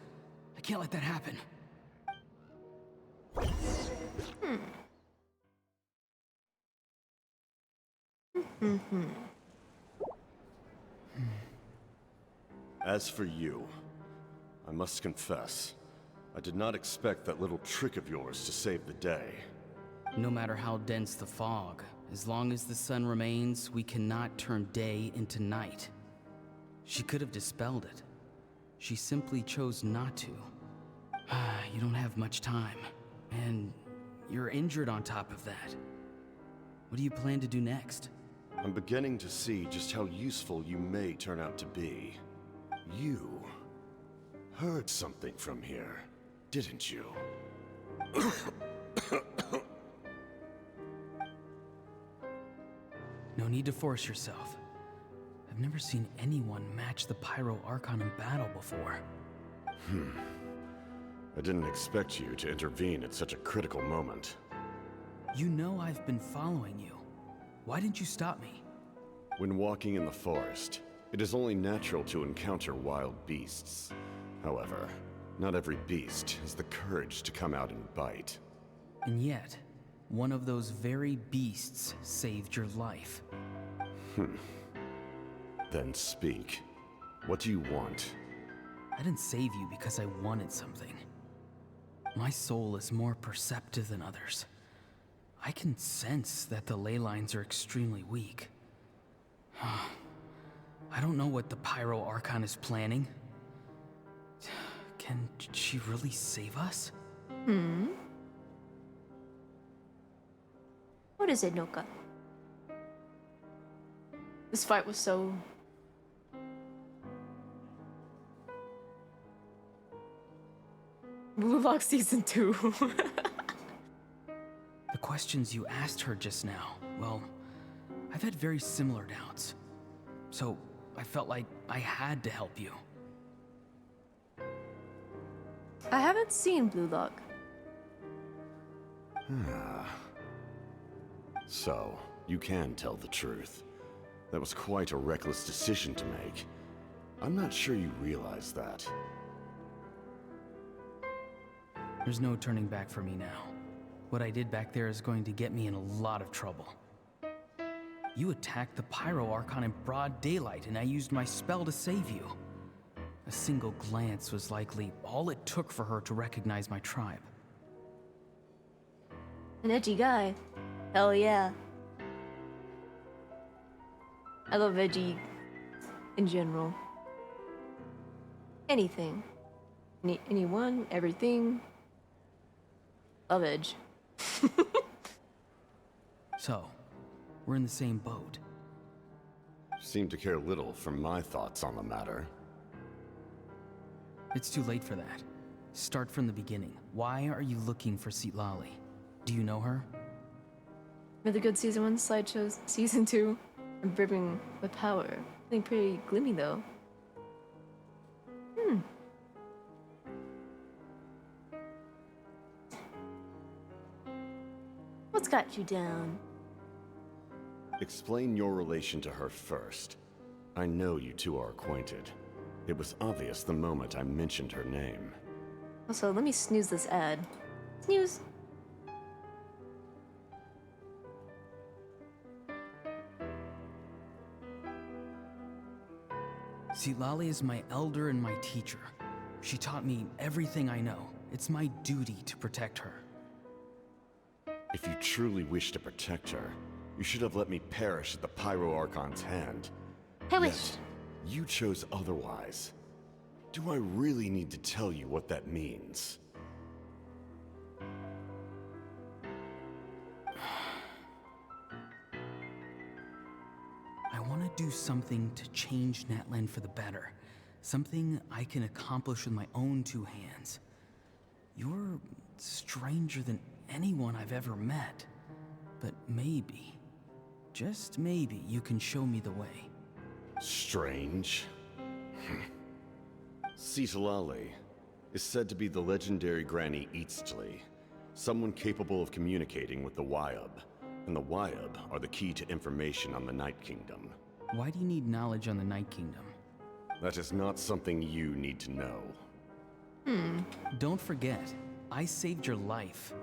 I can't let that happen. As for you, I must confess, I did not expect that little trick of yours to save the day. No matter how dense the fog, as long as the sun remains, we cannot turn day into night. She could have dispelled it. She simply chose not to. You don't have much time, and you're injured on top of that. What do you plan to do next? I'm beginning to see just how useful you may turn out to be. You heard something from here, didn't you? No need to force yourself. I've never seen anyone match the Pyro Archon in battle before. I didn't expect you to intervene at such a critical moment. You know I've been following you. Why didn't you stop me? When walking in the forest, it is only natural to encounter wild beasts. However, not every beast has the courage to come out and bite. And yet, one of those very beasts saved your life. Then speak. What do you want? I didn't save you because I wanted something. My soul is more perceptive than others. I can sense that the ley lines are extremely weak. I don't know what the Pyro Archon is planning. Can she really save us? What is it, Noka? This fight was so... Blue Lock Season 2. The questions you asked her just now, well, I've had very similar doubts. So, I felt like I had to help you. I haven't seen Blue Lock. So, you can tell the truth. That was quite a reckless decision to make. I'm not sure you realize that. There's no turning back for me now. What I did back there is going to get me in a lot of trouble. You attacked the Pyro Archon in broad daylight, and I used my spell to save you. A single glance was likely all it took for her to recognize my tribe. An edgy guy. Hell yeah. I love edgy in general. Anything. Anyone, everything. Love edge. So, we're in the same boat. Seem to care little for my thoughts on the matter. It's too late for that. Start from the beginning. Why are you looking for Citlali? Do you know her? Really good Season 1 slideshows. Season 2, I'm brimming with power. Feeling pretty gloomy though. got you down? Explain your relation to her first. I know you two are acquainted. It was obvious the moment I mentioned her name. Also, let me snooze this ad. Snooze. See, Lali is my elder and my teacher. She taught me everything I know. It's my duty to protect her. If you truly wish to protect her, you should have let me perish at the Pyro Archon's hand. Perish. Yet, you chose otherwise. Do I really need to tell you what that means? I want to do something to change Natlan for the better. Something I can accomplish with my own two hands. You're stranger than anyone I've ever met. But maybe, just maybe, you can show me the way. Strange? Citlali is said to be the legendary Granny Eatsley, someone capable of communicating with the Wyab, and the Wyab are the key to information on the Night Kingdom. Why do you need knowledge on the Night Kingdom? That is not something you need to know. Don't forget, I saved your life.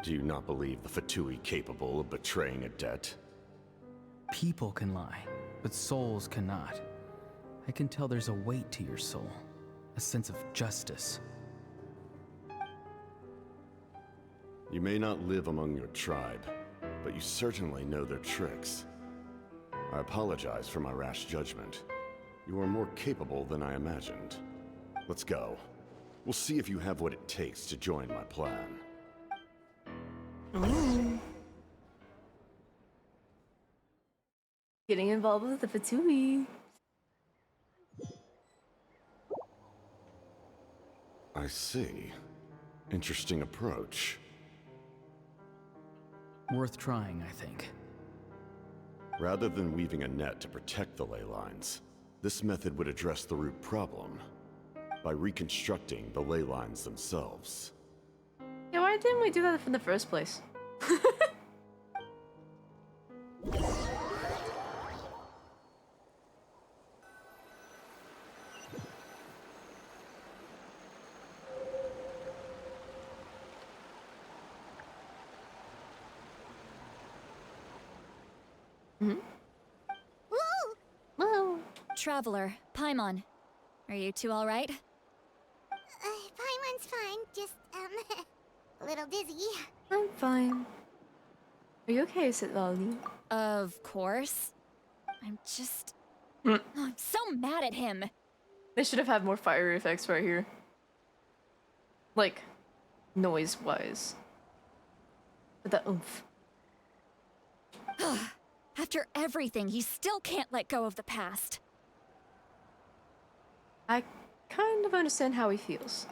Do you not believe the Fatui capable of betraying a debt? People can lie, but souls cannot. I can tell there's a weight to your soul, a sense of justice. You may not live among your tribe, but you certainly know their tricks. I apologize for my rash judgment. You are more capable than I imagined. Let's go. We'll see if you have what it takes to join my plan. Getting involved with the Fatui. I see. Interesting approach. Worth trying, I think. Rather than weaving a net to protect the ley lines, this method would address the root problem by reconstructing the ley lines themselves. Yeah, why didn't we do that in the first place? Woo! Traveler, Paimon. Are you two alright? Paimon's fine, just, a little dizzy. I'm fine. Are you okay, Citlali? Of course. I'm just... Oh, I'm so mad at him. They should have had more fire effects right here. Like, noise-wise. But the oomph. After everything, he still can't let go of the past. I kind of understand how he feels.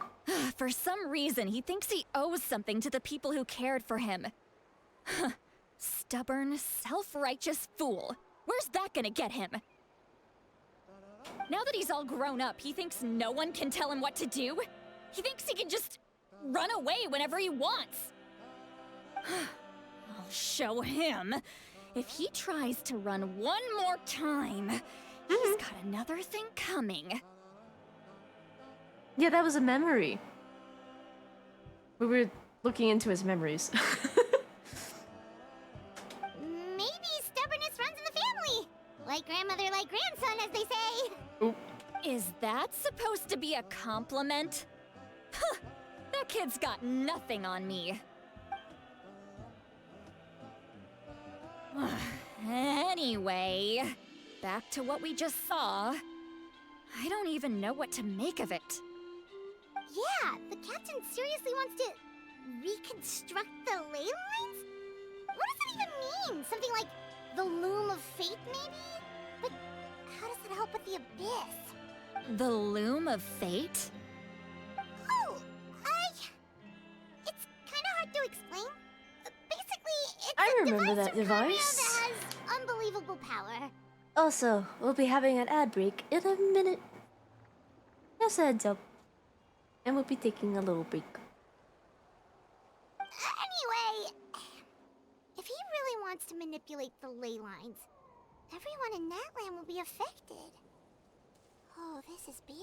For some reason, he thinks he owes something to the people who cared for him. Stubborn, self-righteous fool. Where's that gonna get him? Now that he's all grown up, he thinks no one can tell him what to do? He thinks he can just run away whenever he wants. I'll show him. If he tries to run one more time, he's got another thing coming. Yeah, that was a memory. We were looking into his memories. Maybe stubbornness runs in the family. Like grandmother, like grandson, as they say. Is that supposed to be a compliment? Huh, that kid's got nothing on me. Anyway, back to what we just saw. I don't even know what to make of it. Yeah, the captain seriously wants to reconstruct the ley lines? What does that even mean? Something like the loom of fate, maybe? But how does that help with the abyss? The loom of fate? Oh, it's kind of hard to explain. Basically, it's I a remember device that from Conrail device. that has unbelievable power. Also, we'll be having an ad break in a minute. Just a heads up. And we'll be taking a little break. Anyway, if he wants to manipulate the ley lines. Everyone in Natlan will be affected. Oh, this is big.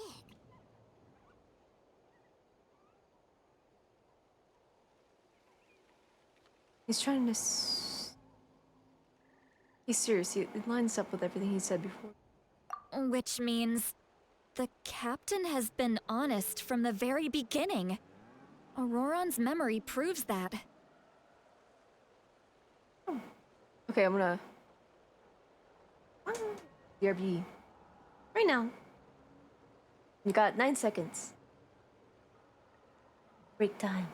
He's trying to. He's serious. It lines up with everything he said before. Which means the captain has been honest from the very beginning. Auroron's memory proves that. Okay, I'm gonna. BRB. Right now. You got 9 seconds. Break time.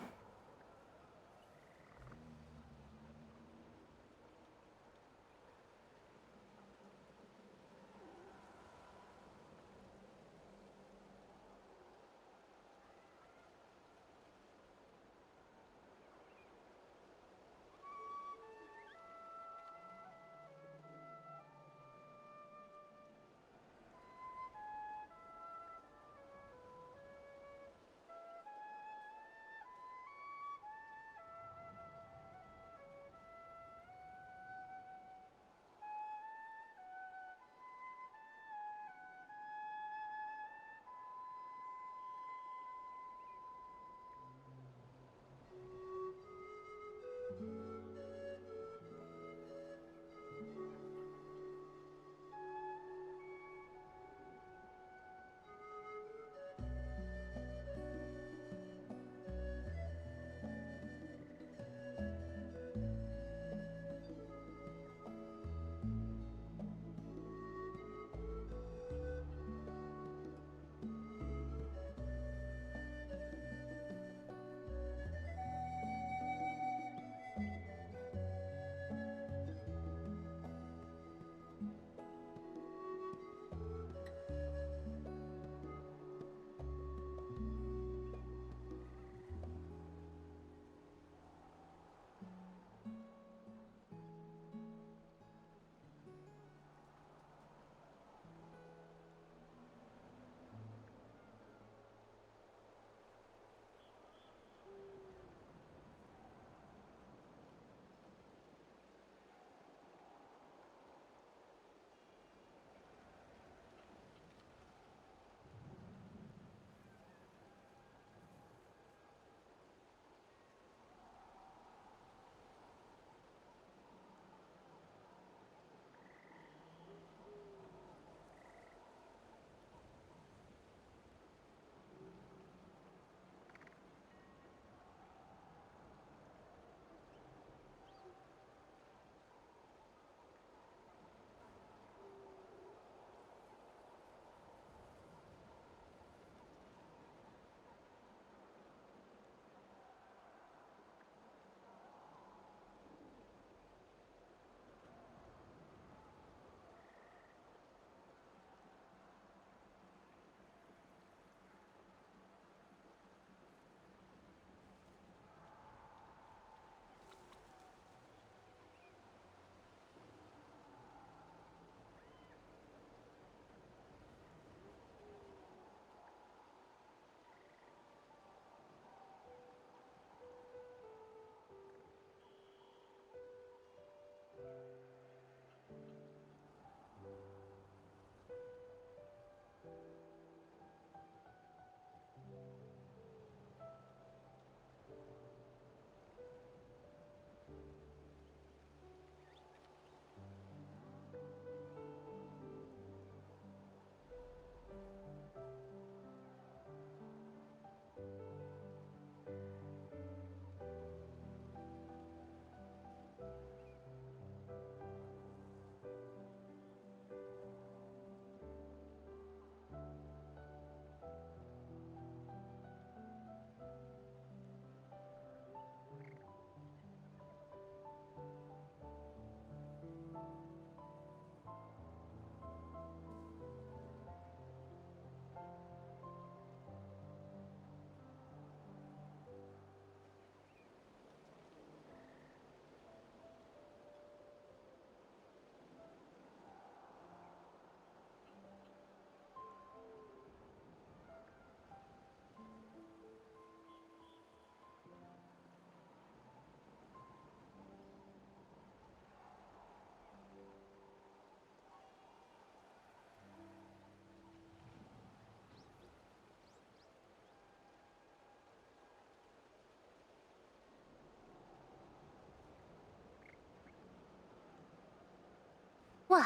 Wah.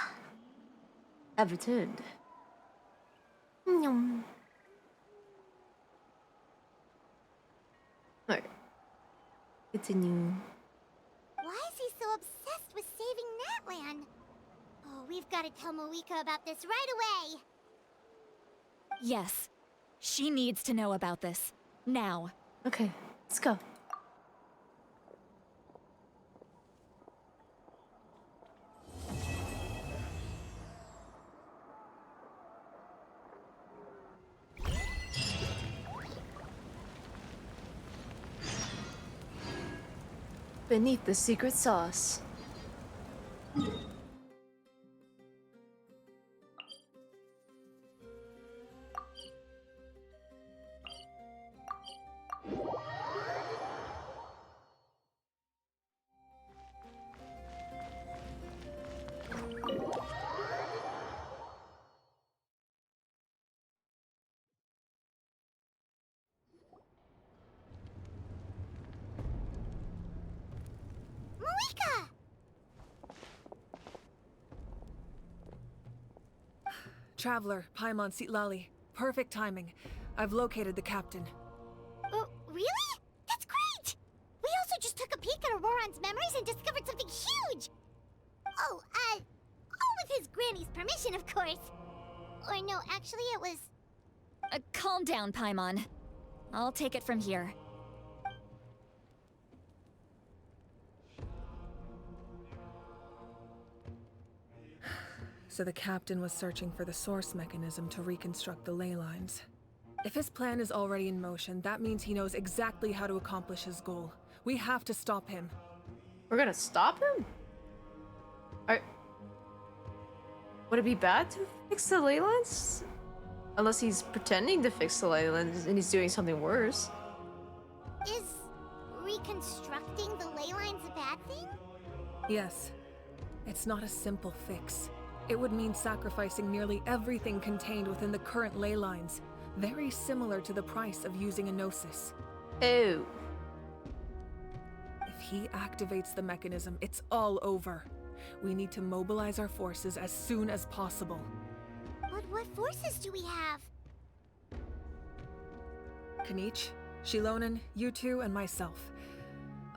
I've returned. Nyum. Alright. Continue. Why is he so obsessed with saving Natland? Oh, we've got to tell Moika about this right away. Yes. She needs to know about this. Now. Okay, let's go. Beneath the secret sauce. Moika! Traveler, Paimon Sitlali. Perfect timing. I've located the captain. Oh, really? That's great! We also just took a peek at Auroran's memories and discovered something huge! Oh, all with his granny's permission, of course. Or no, actually it was... Calm down, Paimon. I'll take it from here. So the captain was searching for the source mechanism to reconstruct the ley lines. If his plan is already in motion, that means he knows exactly how to accomplish his goal. We have to stop him. We're gonna stop him? Would it be bad to fix the ley lines? Unless he's pretending to fix the ley lines and he's doing something worse. Is reconstructing the ley lines a bad thing? Yes. It's not a simple fix. It would mean sacrificing nearly everything contained within the current ley lines. Very similar to the price of using a gnosis. Oh. If he activates the mechanism, it's all over. We need to mobilize our forces as soon as possible. But what forces do we have? Kanich, Shilonen, you two, and myself.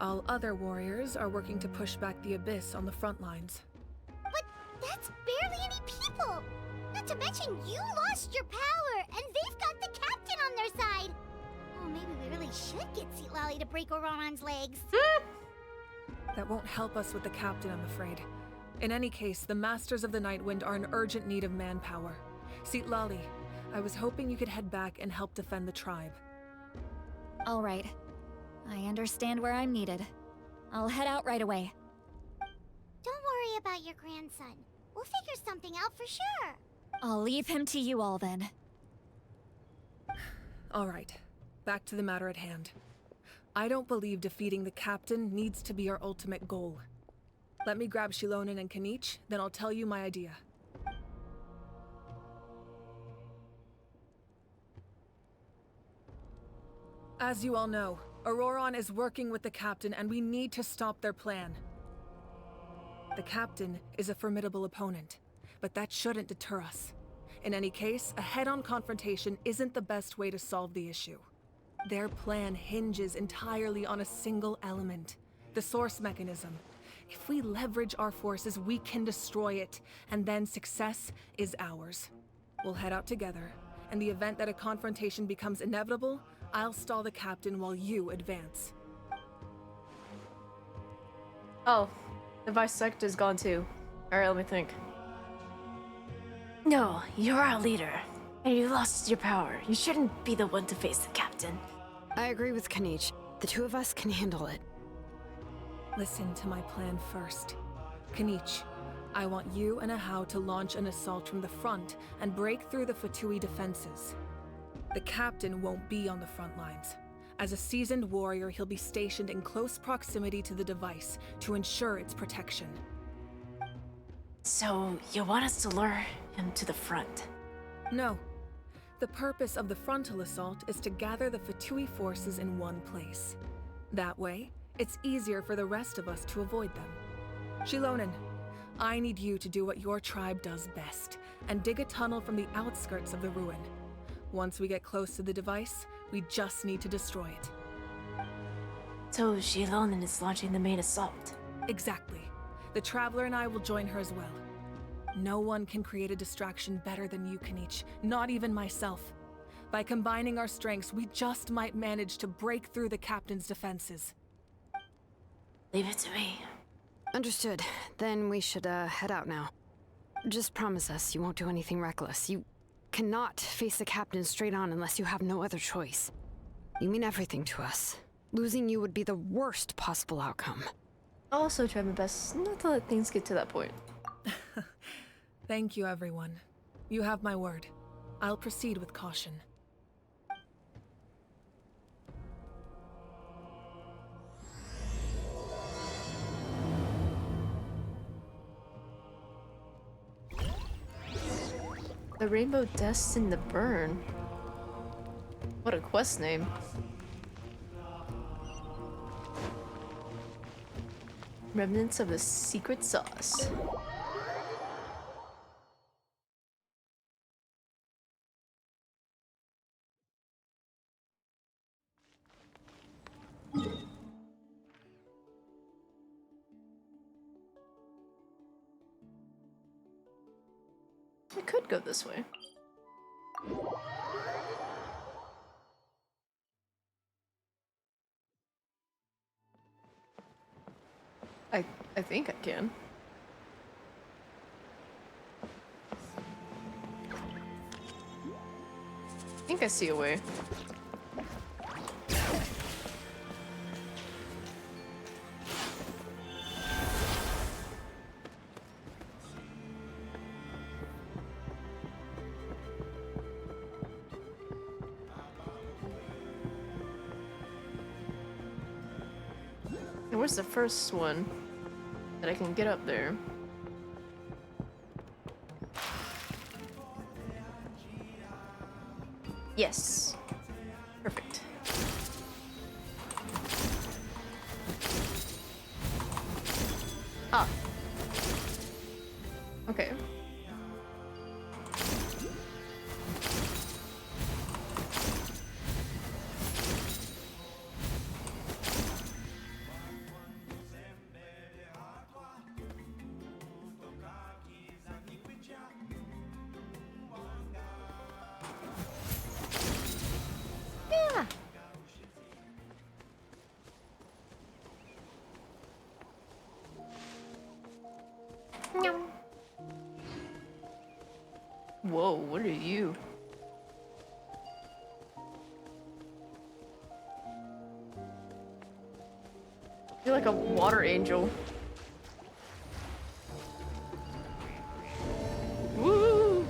All other warriors are working to push back the Abyss on the front lines. But that's barely any people! Not to mention you lost your power, and they've got the captain on their side! Oh, maybe we really should get Sitlali to break Auroran's legs. That won't help us with the captain, I'm afraid. In any case, the Masters of the Nightwind are in urgent need of manpower. Sitlali, I was hoping you could head back and help defend the tribe. All right. I understand where I'm needed. I'll head out right away. Don't worry about your grandson. We'll figure something out for sure. I'll leave him to you all then. All right. Back to the matter at hand. I don't believe defeating the captain needs to be our ultimate goal. Let me grab Shilonen and Kanich, then I'll tell you my idea. As you all know, Auroran is working with the captain and we need to stop their plan. The captain is a formidable opponent, but that shouldn't deter us. In any case, a head-on confrontation isn't the best way to solve the issue. Their plan hinges entirely on a single element, the source mechanism. If we leverage our forces, we can destroy it, and then success is ours. We'll head out together. In the event that a confrontation becomes inevitable, I'll stall the captain while you advance. Oh, the vice sector's gone too. Alright, let me think. No, you're our leader, and you lost your power. You shouldn't be the one to face the captain. I agree with Kanich. The two of us can handle it. Listen to my plan first. Kanich, I want you and Ahau to launch an assault from the front and break through the Fatui defenses. The captain won't be on the front lines. As a seasoned warrior, he'll be stationed in close proximity to the device to ensure its protection. So, you want us to lure him to the front? No. The purpose of the frontal assault is to gather the Fatui forces in one place. That way, it's easier for the rest of us to avoid them. Shilonen, I need you to do what your tribe does best, and dig a tunnel from the outskirts of the ruin. Once we get close to the device, we just need to destroy it. So she alone is launching the main assault. Exactly. The Traveler and I will join her as well. No one can create a distraction better than you, Kenichi, not even myself. By combining our strengths, we just might manage to break through the Captain's defenses. Leave it to me. Understood. Then we should head out now. Just promise us you won't do anything reckless. You cannot face the Captain straight on unless you have no other choice. You mean everything to us. Losing you would be the worst possible outcome. I'll also try my best not to let things get to that point. Thank you, everyone. You have my word. I'll proceed with caution. The Rainbow Destined to Burn. What a quest name. Remnants of a secret sauce. I could go this way. I think I can. I think I see a way. And where's the first one that I can get up there? Yes. Perfect. Ah. Okay. Whoa, what are you? You're like a water angel. Woo!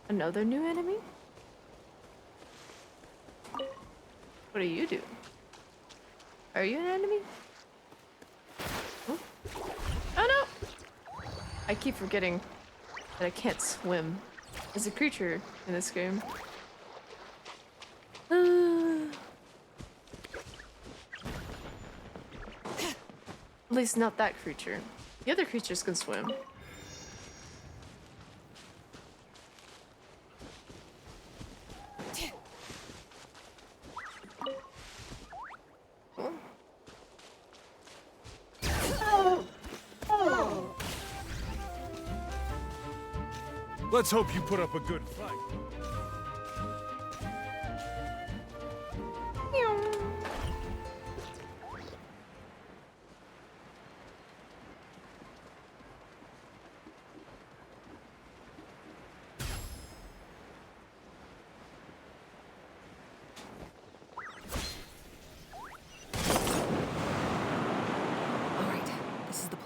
Another new enemy? What do you do? Are you an enemy? Oh, oh no! I keep forgetting that I can't swim as a creature in this game. At least not that creature. The other creatures can swim. Let's hope you put up a good fight.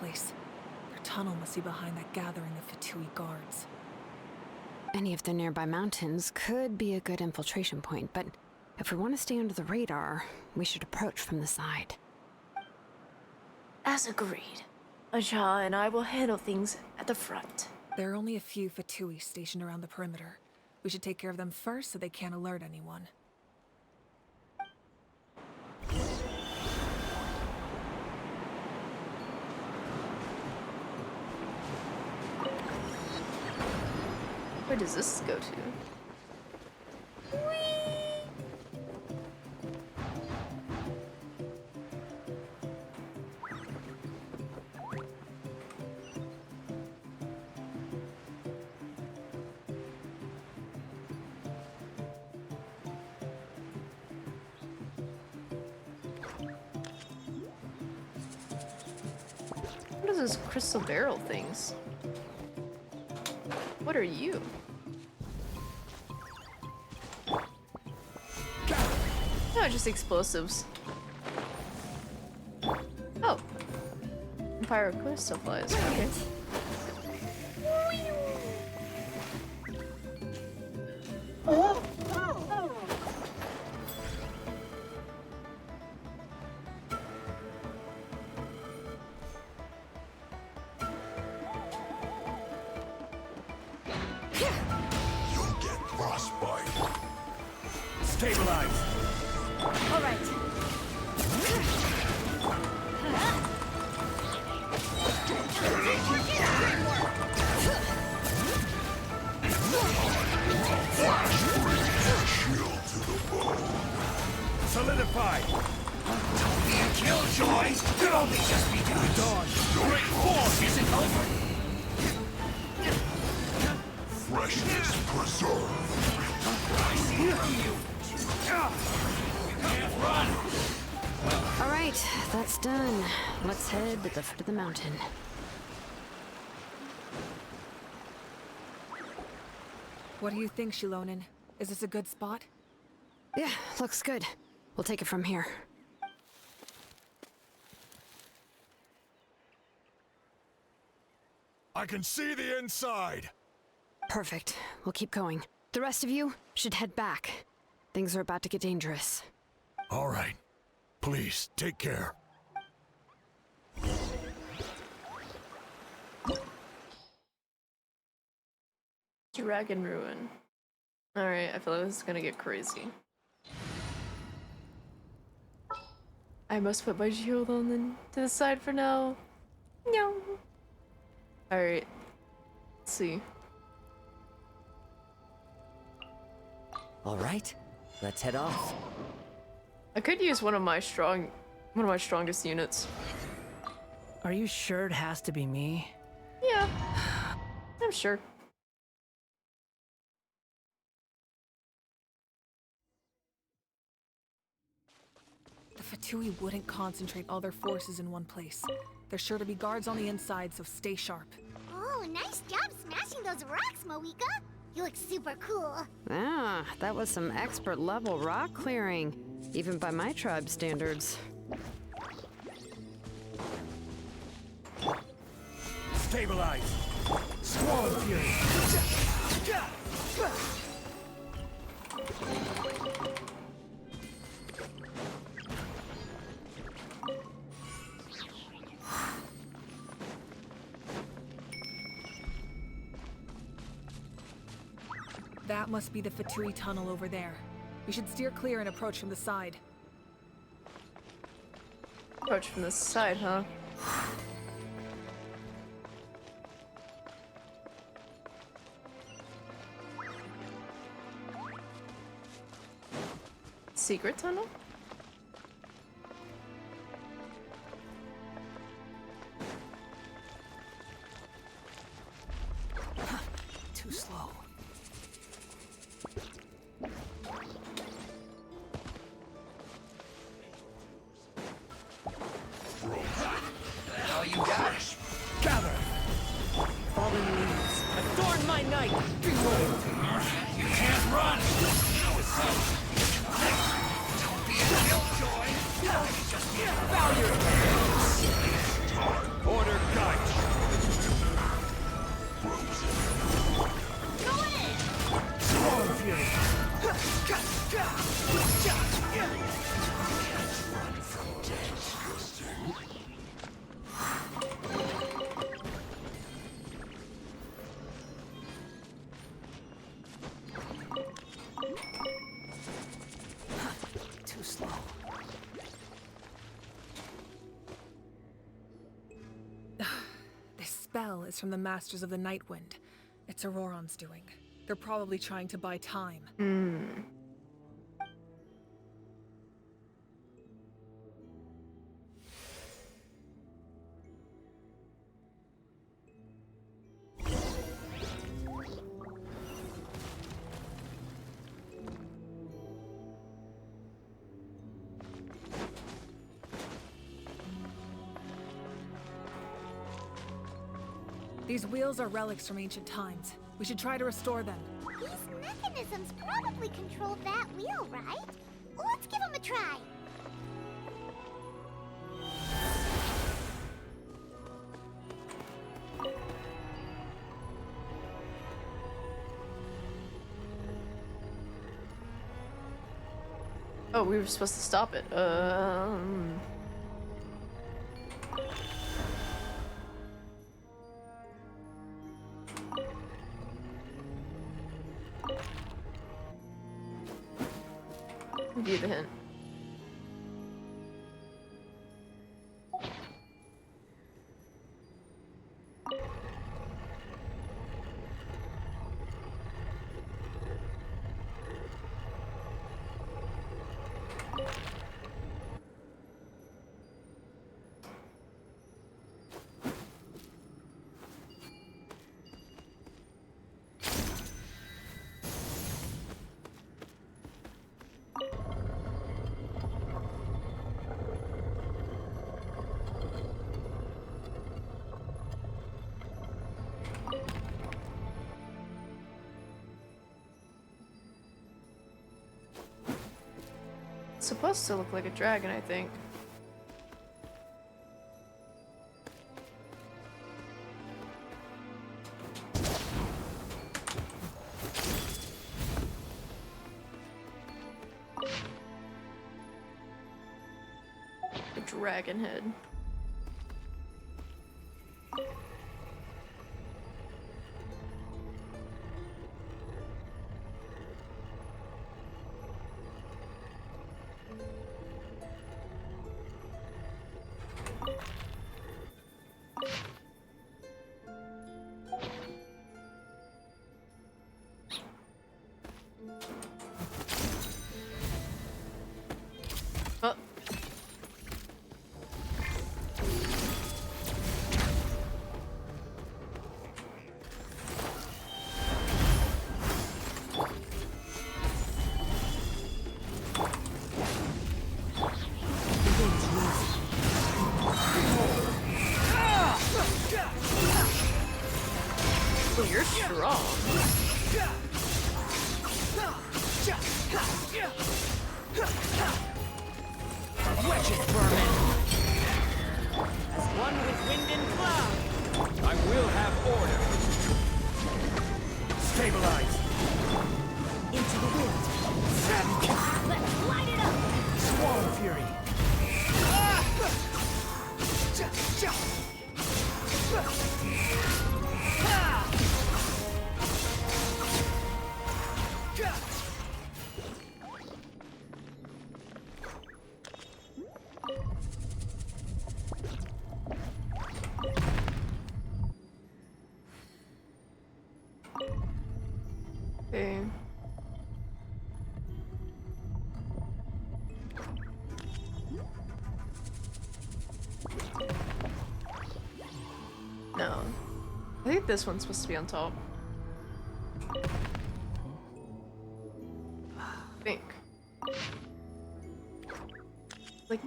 place. Their tunnel must be behind that gathering of Fatui guards. Any of the nearby mountains could be a good infiltration point, but if we want to stay under the radar, we should approach from the side. As agreed. Aja and I will handle things at the front. There are only a few Fatui stationed around the perimeter. We should take care of them first so they can't alert anyone. Where does this go to? What are those crystal barrel things? What are you? No, just explosives. Oh. Pyro crystal flies. Okay. You'll get frostbite. Stabilize! All right. Shield to the bone. Solidify! Don't be a killjoy! Could only just be done. Dawn! Great force isn't over! Freshness preserved. I see from you. You can't run! All right, that's done. Let's head to the foot of the mountain. What do you think, Shilonin? Is this a good spot? Yeah, looks good. We'll take it from here. I can see the inside! Perfect. We'll keep going. The rest of you should head back. Things are about to get dangerous. All right. Please, take care. Dragon Ruin. Alright, I feel like this is gonna get crazy. I must put my shield on to the side for now. No. Alright. Let's see. All right, let's head off. I could use one of my strongest units. Are you sure it has to be me? Yeah. I'm sure. The Fatui wouldn't concentrate all their forces in one place. There's sure to be guards on the inside, so stay sharp. Oh, nice job smashing those rocks, Moika. You look super cool. Ah, that was some expert level rock clearing, even by my tribe standards. Stabilize! Squall of Fury! That must be the Fatui tunnel over there. We should steer clear and approach from the side. Approach from the side, huh? Secret tunnel? Too slow. Now you got it. Gather! Fallen leaves, adorn my night! Behold! You can't run! Now it's over. Don't be a killjoy! Just be a Value! Order God! spell is from the Masters of the Night Wind. It's Auroron's doing. They're probably trying to buy time. These wheels are relics from ancient times. We should try to restore them. These mechanisms probably control that wheel, right? Let's give them a try. Oh, we were supposed to stop it. View the hint. Supposed to look like a dragon, I think. A dragon head. Well, you're strong. Wretched vermin! As one with wind and cloud, I will have order. Stabilize! Into the wind. Let's light it up! Swarm fury! Okay. No. I think this one's supposed to be on top. I think. Like...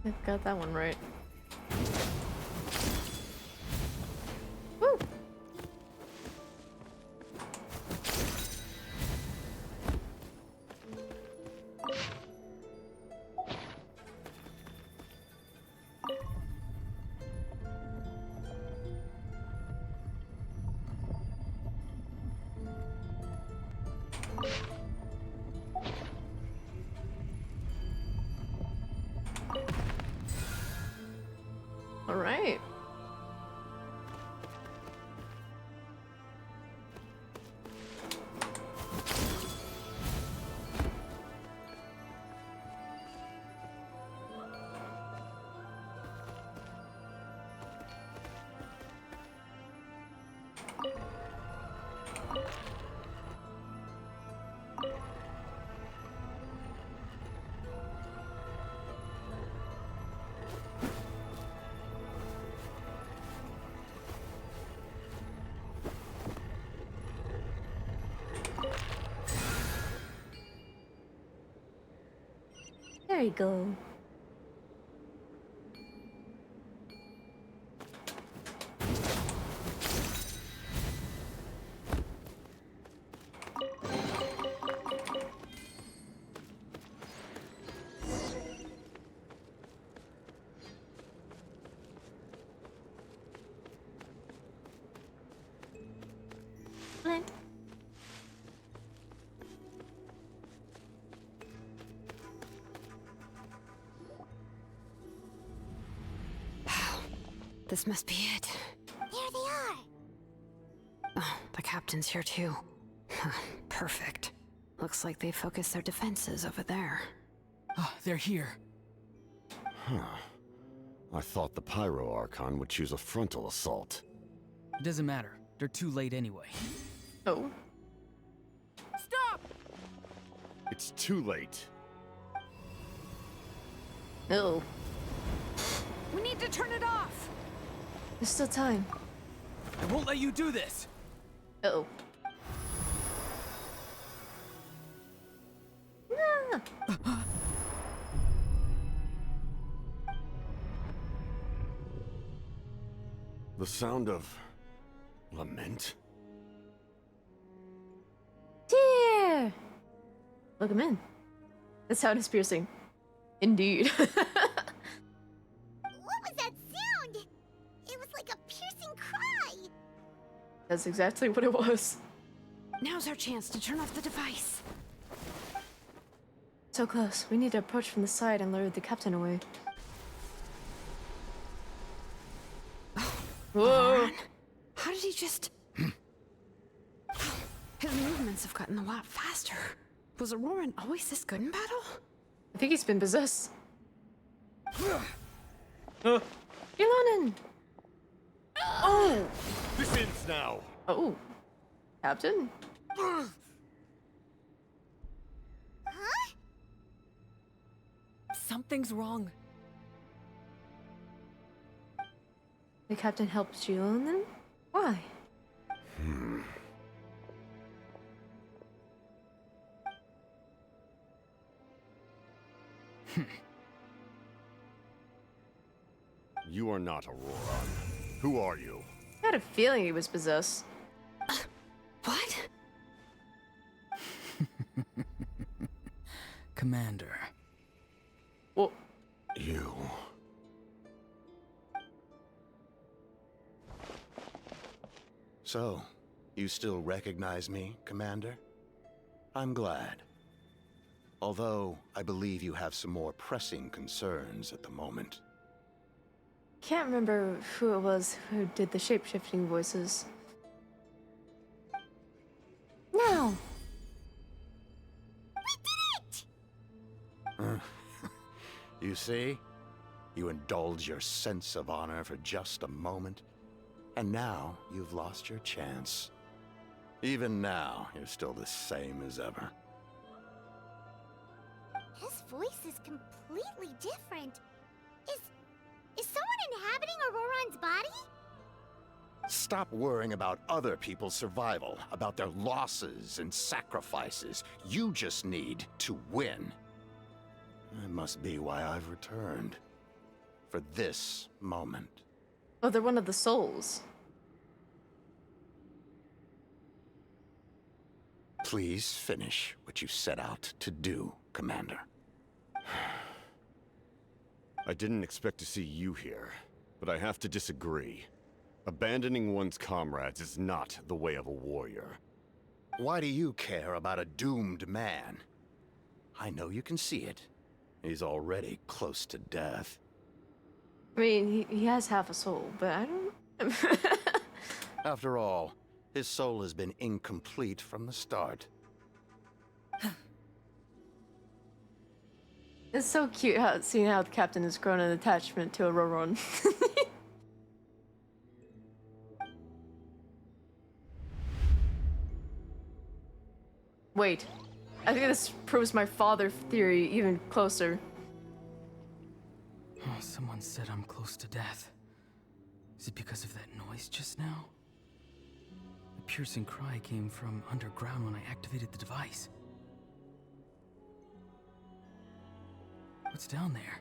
I got that one right. Woo! All right. There you go. Flint. This must be it. Here they are. Oh, the captain's here too. Perfect. Looks like they focused their defenses over there. Oh, they're here. Huh. I thought the Pyro Archon would choose a frontal assault. It doesn't matter. They're too late anyway. Oh. Stop! It's too late. Oh. We need to turn it off! There's still time. I won't let you do this! Uh-oh. Nah. The sound of lament? Dear! Look him in. The sound is piercing. Indeed. What was that sound? It was like a piercing cry. That's exactly what it was. Now's our chance to turn off the device. So close. We need to approach from the side and lure the captain away. Whoa! How did he just... His movements have gotten a lot faster. Was Auroran always this good in battle? I think he's been possessed. Ilonin! Oh! This ends now! Oh. Captain? Huh? Something's wrong. The captain helped Ilonin? Why? You are not Auroran. Who are you? I had a feeling he was possessed. What? Commander. Well, You. So, you still recognize me, Commander? I'm glad. Although, I believe you have some more pressing concerns at the moment. can't remember who it was who did the shape-shifting voices. No! You see? You indulge your sense of honor for just a moment, and now you've lost your chance. Even now, you're still the same as ever. His voice is completely different. Is someone inhabiting Auroran's body? Stop worrying about other people's survival, about their losses and sacrifices. You just need to win. That must be why I've returned. for this moment. Oh, they're one of the souls. Please finish what you set out to do, Commander. I didn't expect to see you here, but I have to disagree. Abandoning one's comrades is not the way of a warrior. Why do you care about a doomed man? I know you can see it. He's already close to death. I mean, he has half a soul, but I don't... After all, his soul has been incomplete from the start. It's so cute seeing how the captain has grown an attachment to Auroron. Wait, I think this proves my father theory even closer. Oh, someone said I'm close to death. Is it because of that noise just now? The piercing cry came from underground when I activated the device. What's down there?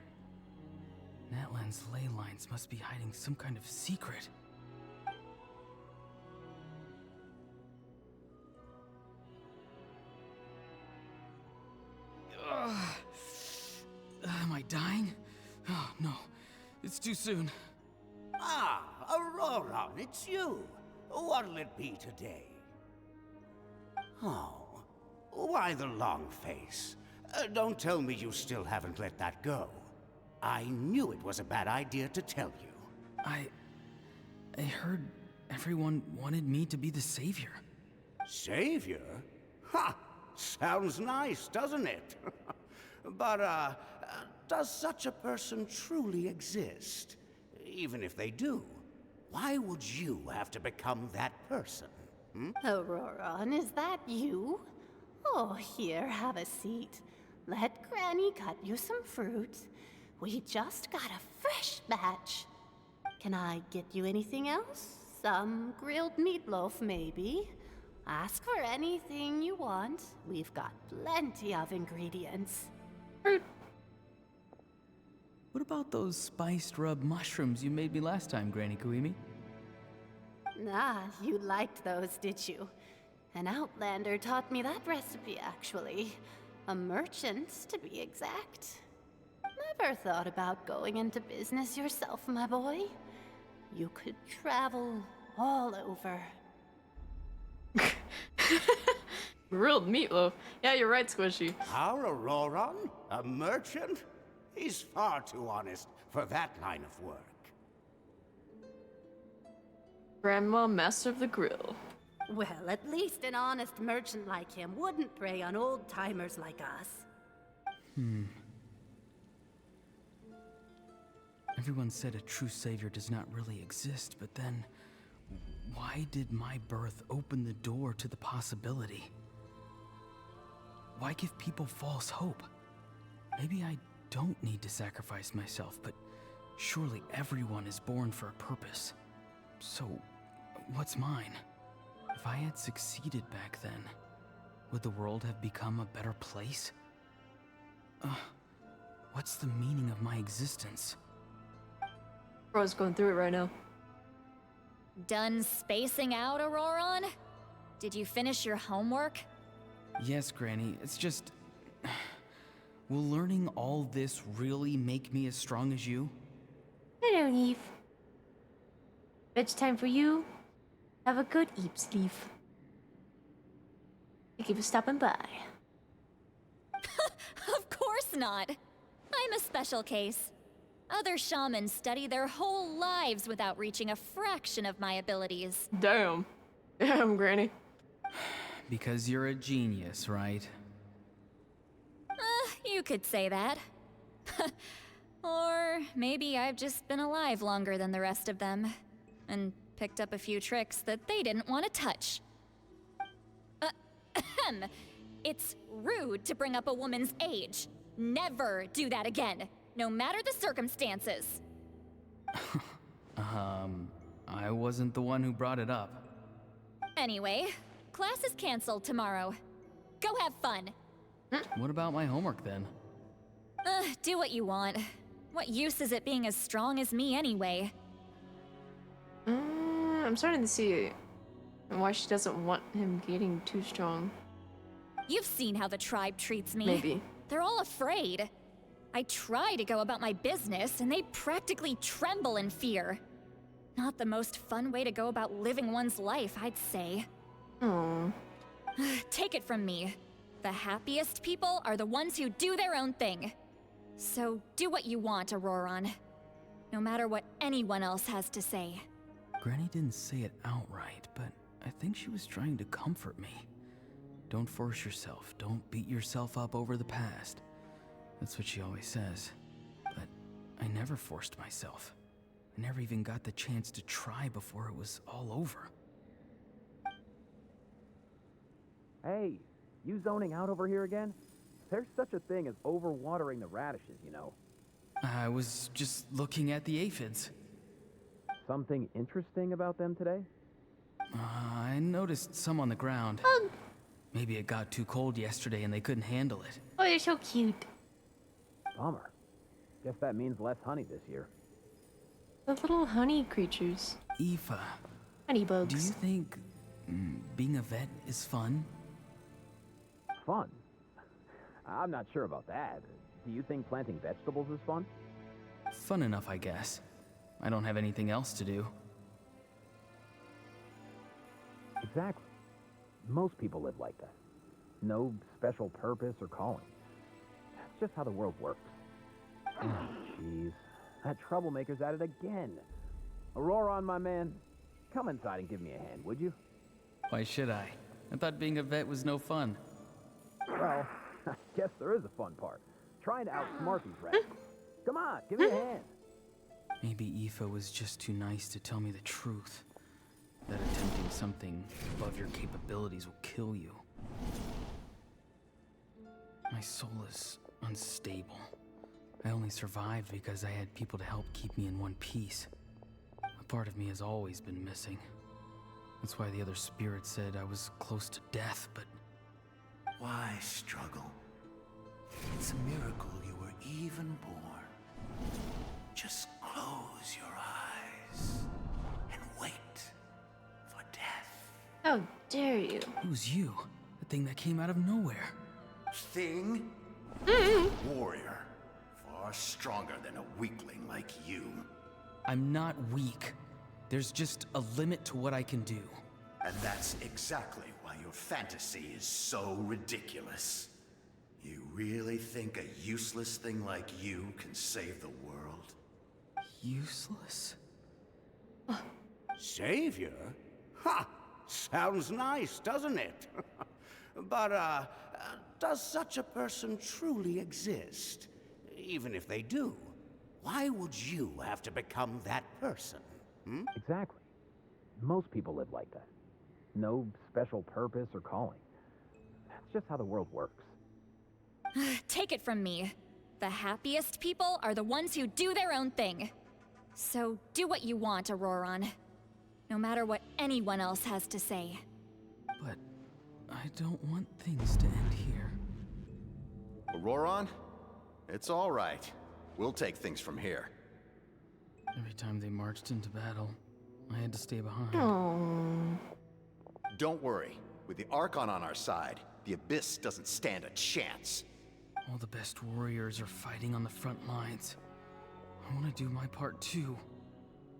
Natlan's ley lines must be hiding some kind of secret. Am I dying? Oh, no. It's too soon. Ah, Auroron, it's you. What'll it be today? Oh, why the long face? Don't tell me you still haven't let that go. I knew it was a bad idea to tell you. I heard everyone wanted me to be the savior. Savior? Ha! Sounds nice, doesn't it? But, does such a person truly exist? Even if they do, why would you have to become that person? Auroron, is that you? Oh, here, have a seat. Let Granny cut you some fruit. We just got a fresh batch. Can I get you anything else? Some grilled meatloaf, maybe? Ask for anything you want. We've got plenty of ingredients. What about those spiced rub mushrooms you made me last time, Granny Kuimi? Ah, you liked those, did you? An outlander taught me that recipe, actually. A merchant, to be exact. Never thought about going into business yourself, my boy? You could travel all over. Grilled meatloaf. Yeah, you're right, Squishy. Our Auroron? A merchant? He's far too honest for that line of work. Grandma, master of the grill. Well, at least an honest merchant like him wouldn't prey on old-timers like us. Everyone said a true savior does not really exist, but then why did my birth open the door to the possibility? Why give people false hope? Maybe I don't need to sacrifice myself, but surely everyone is born for a purpose. So, what's mine? If I had succeeded back then, would the world have become a better place? What's the meaning of my existence? Bro's going through it right now. Done spacing out, Auroron? Did you finish your homework? Yes, Granny, it's just... Will learning all this really make me as strong as you? Hello, Eve. Bedtime for you. Have a good eep sleep. Thank you for stopping by. Of course not. I'm a special case. Other shamans study their whole lives without reaching a fraction of my abilities. Damn. Damn, Granny. Because you're a genius, right? You could say that. Or maybe I've just been alive longer than the rest of them, and picked up a few tricks that they didn't want to touch. It's rude to bring up a woman's age. Never do that again, no matter the circumstances. I wasn't the one who brought it up. Anyway, class is canceled tomorrow. Go have fun. What about my homework then? Do what you want. What use is it being as strong as me anyway? I'm starting to see why she doesn't want him getting too strong. You've seen how the tribe treats me. Maybe. They're all afraid. I try to go about my business, and they practically tremble in fear. Not the most fun way to go about living one's life, I'd say. Oh. Take it from me. The happiest people are the ones who do their own thing. So do what you want, Auroron. No matter what anyone else has to say. Granny didn't say it outright, but I think she was trying to comfort me. Don't force yourself. Don't beat yourself up over the past. That's what she always says. But I never forced myself. I never even got the chance to try before it was all over. Hey, you zoning out over here again? There's such a thing as overwatering the radishes, you know. I was just looking at the aphids. Something interesting about them today? I noticed some on the ground. Maybe it got too cold yesterday and they couldn't handle it. Oh, you're so cute. Bummer. Guess that means less honey this year. The little honey creatures. Aoife. Honey bugs. Do you think being a vet is fun? Fun? I'm not sure about that. Do you think planting vegetables is fun? Fun enough, I guess. I don't have anything else to do. Exactly. Most people live like that. No special purpose or calling. That's just how the world works. Oh, jeez. That troublemaker's at it again. Auroron, my man, come inside and give me a hand, would you? Why should I? I thought being a vet was no fun. Well, I guess there is a fun part. Trying to outsmart these rascals. Come on, give me a hand. Maybe Aoife was just too nice to tell me the truth. That attempting something above your capabilities will kill you. My soul is unstable. I only survived because I had people to help keep me in one piece. A part of me has always been missing. That's why the other spirits said I was close to death, but... Why struggle? It's a miracle you were even born. Just close your eyes and wait for death. How dare you? Who's you? The thing that came out of nowhere. Thing? Warrior. Far stronger than a weakling like you. I'm not weak. There's just a limit to what I can do. And that's exactly why your fantasy is so ridiculous. You really think a useless thing like you can save the world? Useless? Savior? Ha! Sounds nice, doesn't it? But, does such a person truly exist? Even if they do, why would you have to become that person? Hmm? Exactly. Most people live like that. No special purpose or calling. That's just how the world works. Take it from me. The happiest people are the ones who do their own thing. So do what you want, Auroron. No matter what anyone else has to say. But I don't want things to end here. Auroron? It's all right. We'll take things from here. Every time they marched into battle, I had to stay behind. Oh. Don't worry. With the Archon on our side, the Abyss doesn't stand a chance. All the best warriors are fighting on the front lines. I want to do my part too.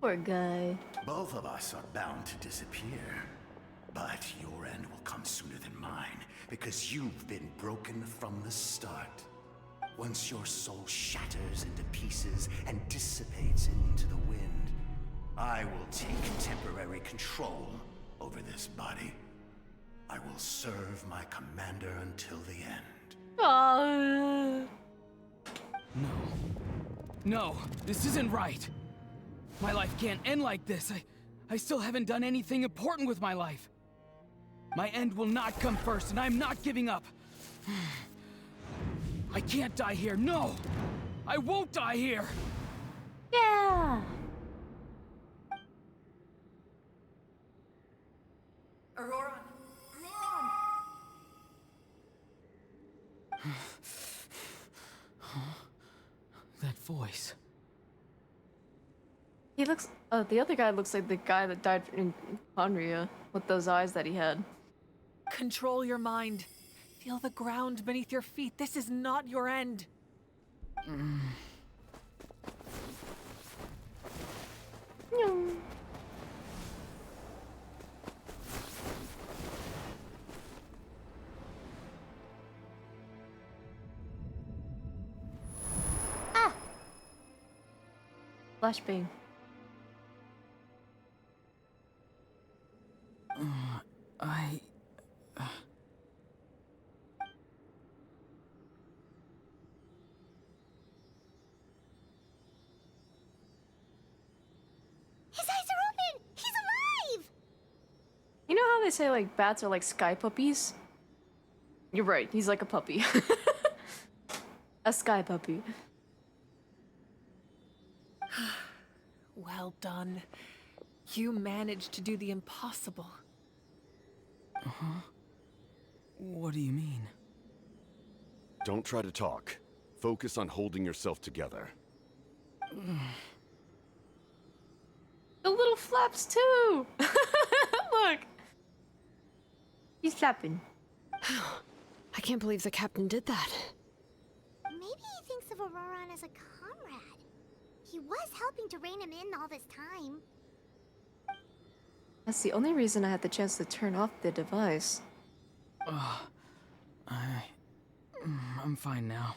Poor guy. Both of us are bound to disappear. But your end will come sooner than mine, because you've been broken from the start. Once your soul shatters into pieces and dissipates into the wind, I will take temporary control over this body. I will serve my commander until the end. Oh. No, this isn't right. My life can't end like this. I still haven't done anything important with my life. My end will not come first, and I'm not giving up. I can't die here, no! I won't die here! Yeah! Auroron! That voice. He looks. The other guy looks like the guy that died in Conria with those eyes that he had. Control your mind. Feel the ground beneath your feet. This is not your end. Ah! Flashbang. His eyes are open! He's alive! You know how they say like bats are like sky puppies? You're right. He's like a puppy. A sky puppy. Well done. You managed to do the impossible. Huh? What do you mean? Don't try to talk. Focus on holding yourself together. The little flaps too! Look! He's flapping. I can't believe the captain did that. Maybe he thinks of Auroran as a comrade. He was helping to rein him in all this time. That's the only reason I had the chance to turn off the device. I'm fine now.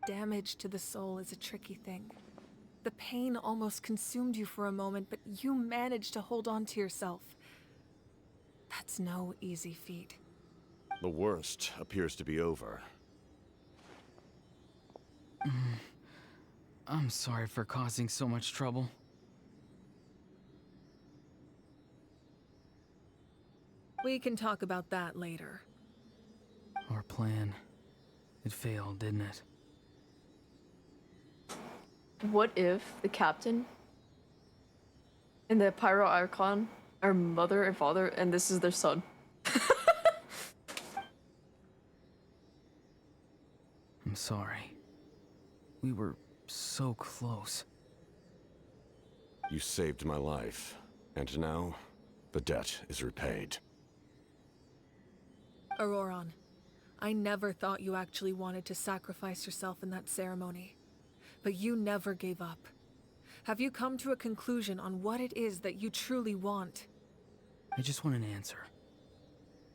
Damage to the soul is a tricky thing. The pain almost consumed you for a moment, but you managed to hold on to yourself. That's no easy feat. The worst appears to be over. I'm sorry for causing so much trouble. We can talk about that later. Our plan. It failed, didn't it? What if the captain and the Pyro Archon are mother and father, and this is their son? I'm sorry. We were so close. You saved my life, and now the debt is repaid. Auroran, I never thought you actually wanted to sacrifice yourself in that ceremony. But you never gave up. Have you come to a conclusion on what it is that you truly want? I just want an answer.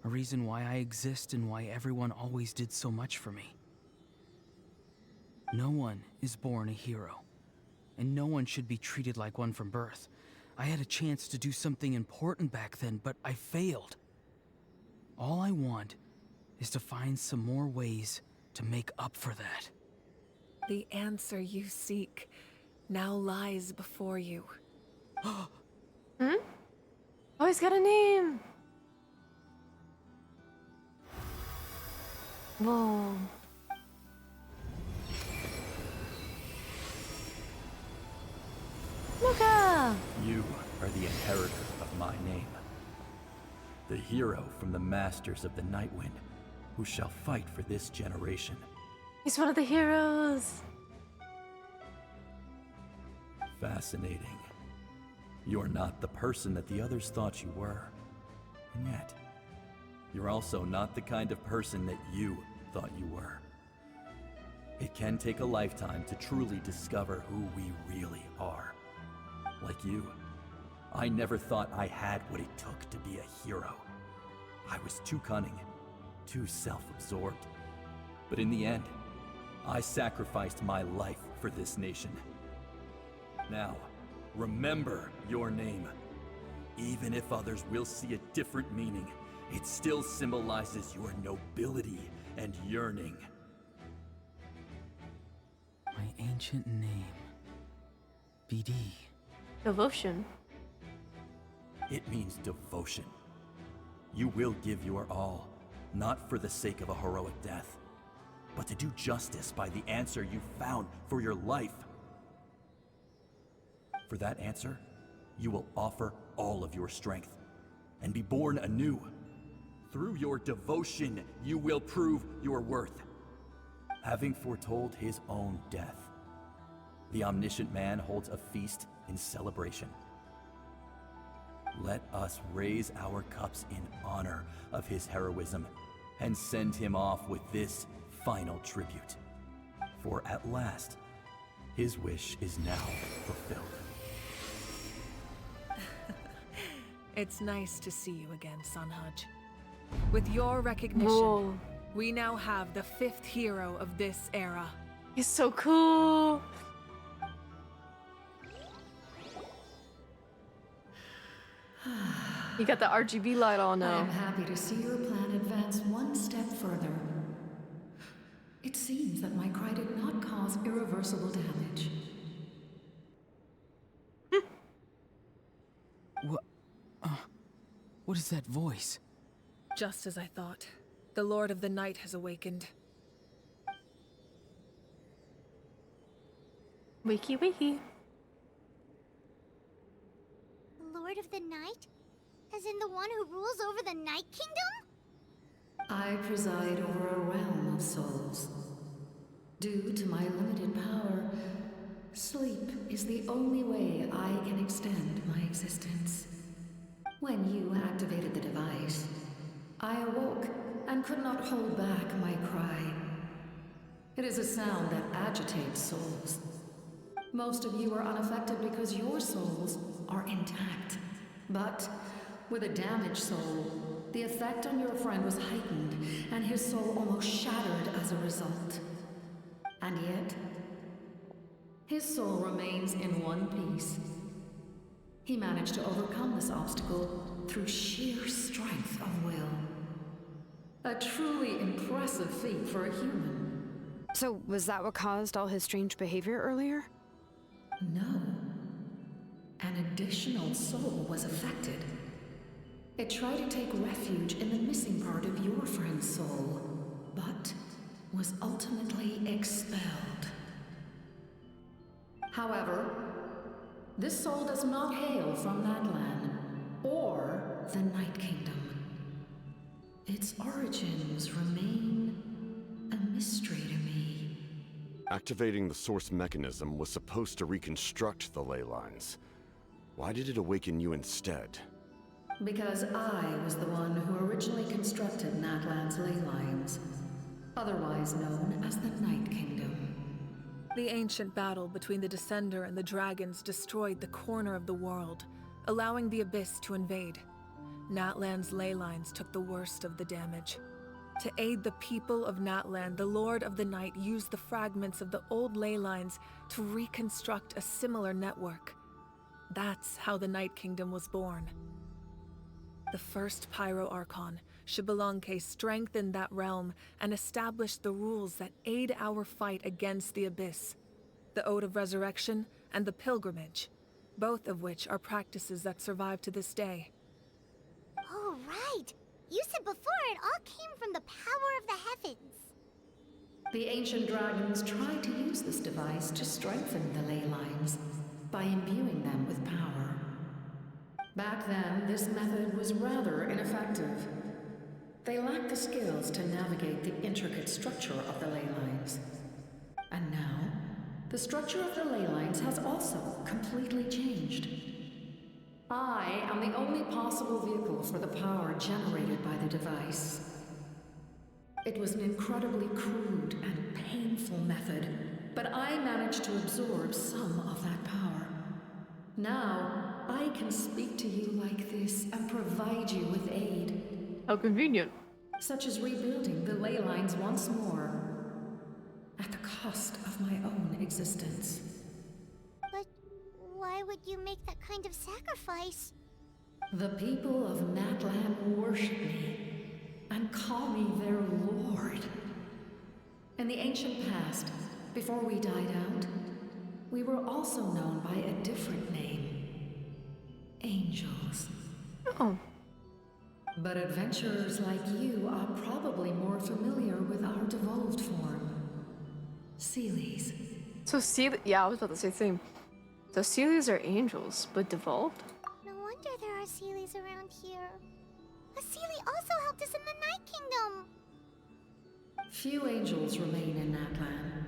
A reason why I exist and why everyone always did so much for me. No one is born a hero, and no one should be treated like one from birth. I had a chance to do something important back then, but I failed. All I want is to find some more ways to make up for that. The answer you seek now lies before you. Hmm? Oh, he's got a name! Whoa. Luca! You are the inheritor of my name. The hero from the Masters of the Nightwind, who shall fight for this generation. He's one of the heroes! Fascinating. You're not the person that the others thought you were. And yet, you're also not the kind of person that you thought you were. It can take a lifetime to truly discover who we really are. Like you, I never thought I had what it took to be a hero. I was too cunning, too self-absorbed. But in the end, I sacrificed my life for this nation. Now, remember your name. Even if others will see a different meaning, it still symbolizes your nobility and yearning. My ancient name. BD. Devotion. It means devotion. You will give your all, not for the sake of a heroic death, but to do justice by the answer you found for your life. For that answer, you will offer all of your strength and be born anew. Through your devotion, you will prove your worth. Having foretold his own death, the omniscient man holds a feast in celebration. Let us raise our cups in honor of his heroism and send him off with this final tribute. For at last, his wish is now fulfilled. It's nice to see you again, Sunhudge. With your recognition, Whoa. we now have the 5th hero of this era. He's so cool. You got the RGB light on now. I'm happy to see your plan advance one step further. It seems that my cry did not cause irreversible damage. What is that voice? Just as I thought. The Lord of the Night has awakened. Wiki wiki. Lord of the Night? As in the one who rules over the Night Kingdom? I preside over a realm of souls. Due to my limited power, sleep is the only way I can extend my existence. When you activated the device, I awoke and could not hold back my cry. It is a sound that agitates souls. Most of you are unaffected because your souls are intact. But with a damaged soul, the effect on your friend was heightened, and his soul almost shattered as a result. And yet, his soul remains in one piece. He managed to overcome this obstacle through sheer strength of will. A truly impressive feat for a human. So, was that what caused all his strange behavior earlier? No. An additional soul was affected. It tried to take refuge in the missing part of your friend's soul, but was ultimately expelled. However, this soul does not hail from Natlan or the Night Kingdom. Its origins remain a mystery to me. Activating the source mechanism was supposed to reconstruct the ley lines. Why did it awaken you instead? Because I was the one who originally constructed Natlan's ley lines, otherwise known as the Night Kingdom. The ancient battle between the Descender and the dragons destroyed the corner of the world, allowing the Abyss to invade. Natlan's ley lines took the worst of the damage. To aid the people of Natlan, the Lord of the Night used the fragments of the old ley lines to reconstruct a similar network. That's how the Night Kingdom was born. The first Pyro Archon, Xbalanque, strengthened that realm and established the rules that aid our fight against the Abyss. The Ode of Resurrection and the Pilgrimage, both of which are practices that survive to this day. Oh, right. You said before it all came from the power of the heavens. The ancient dragons tried to use this device to strengthen the ley lines by imbuing them with power. Back then, this method was rather ineffective. They lacked the skills to navigate the intricate structure of the ley lines. And now, the structure of the ley lines has also completely changed. I am the only possible vehicle for the power generated by the device. It was an incredibly crude and painful method, but I managed to absorb some of that power. Now, I can speak to you like this and provide you with aid. How convenient. Such as rebuilding the ley lines once more, at the cost of my own existence. But why would you make that kind of sacrifice? The people of Natlan worship me and call me their lord. In the ancient past, before we died out, we were also known by a different name. Angels. Oh. But adventurers like you are probably more familiar with our devolved form. Seelies. So yeah, I was about to say the same. So Seelies are angels, but devolved? No wonder there are Seelies around here. A Seelie also helped us in the Night Kingdom. Few angels remain in Natlan,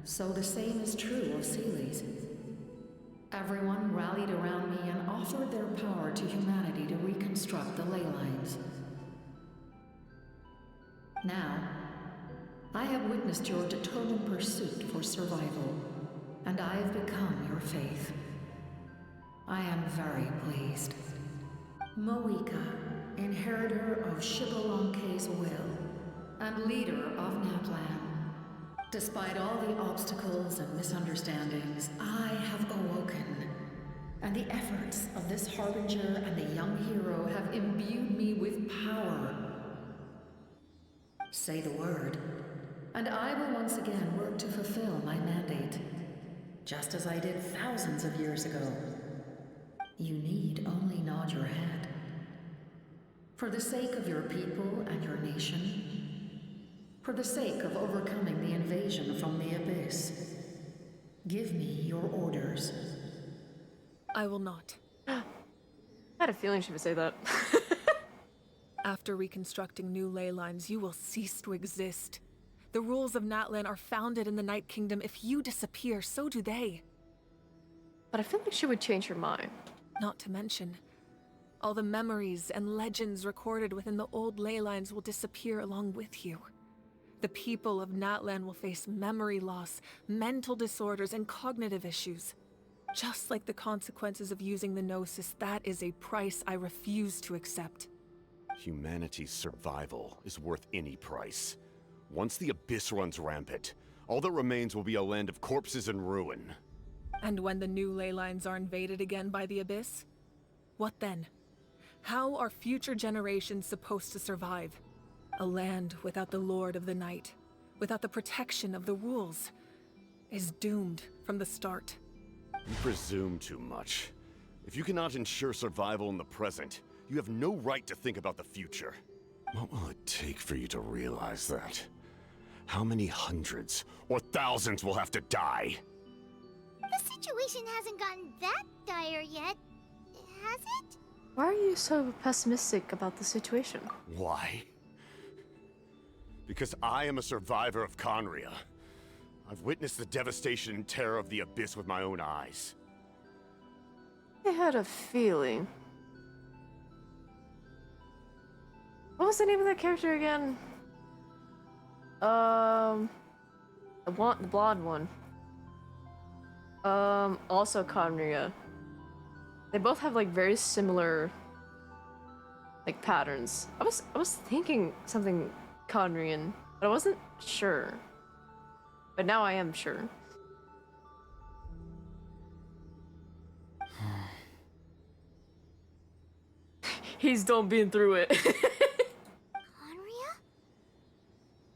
so the same is true of Seelies. Everyone rallied around me and offered their power to humanity to reconstruct the ley lines. Now, I have witnessed your determined pursuit for survival, and I have become your faith. I am very pleased. Moika, inheritor of Shibalonke's will, and leader of Natlan. Despite all the obstacles and misunderstandings, I have awoken. And the efforts of this Harbinger and the young hero have imbued me with power. Say the word, and I will once again work to fulfill my mandate, just as I did thousands of years ago. You need only nod your head. For the sake of your people and your nation, for the sake of overcoming the invasion from the Abyss, give me your orders. I will not. I had a feeling she would say that. After reconstructing new ley lines, you will cease to exist. The rules of Natlan are founded in the Night Kingdom. If you disappear, so do they. But I feel like she would change her mind. Not to mention, all the memories and legends recorded within the old ley lines will disappear along with you. The people of Natlan will face memory loss, mental disorders, and cognitive issues. Just like the consequences of using the Gnosis, that is a price I refuse to accept. Humanity's survival is worth any price. Once the Abyss runs rampant, all that remains will be a land of corpses and ruin. And when the new ley lines are invaded again by the Abyss? What then? How are future generations supposed to survive? A land without the Lord of the Night, without the protection of the rules, is doomed from the start. You presume too much. If you cannot ensure survival in the present, you have no right to think about the future. What will it take for you to realize that? How many hundreds or thousands will have to die? The situation hasn't gotten that dire yet, has it? Why are you so pessimistic about the situation? Why? Because I am a survivor of Conria. I've witnessed the devastation and terror of the Abyss with my own eyes. I had a feeling. What was the name of that character again? The blonde one. Also Conria. They both have like very similar like patterns. I was thinking something Conrian, but I wasn't sure. But now I am sure. He's done being through it. Conria?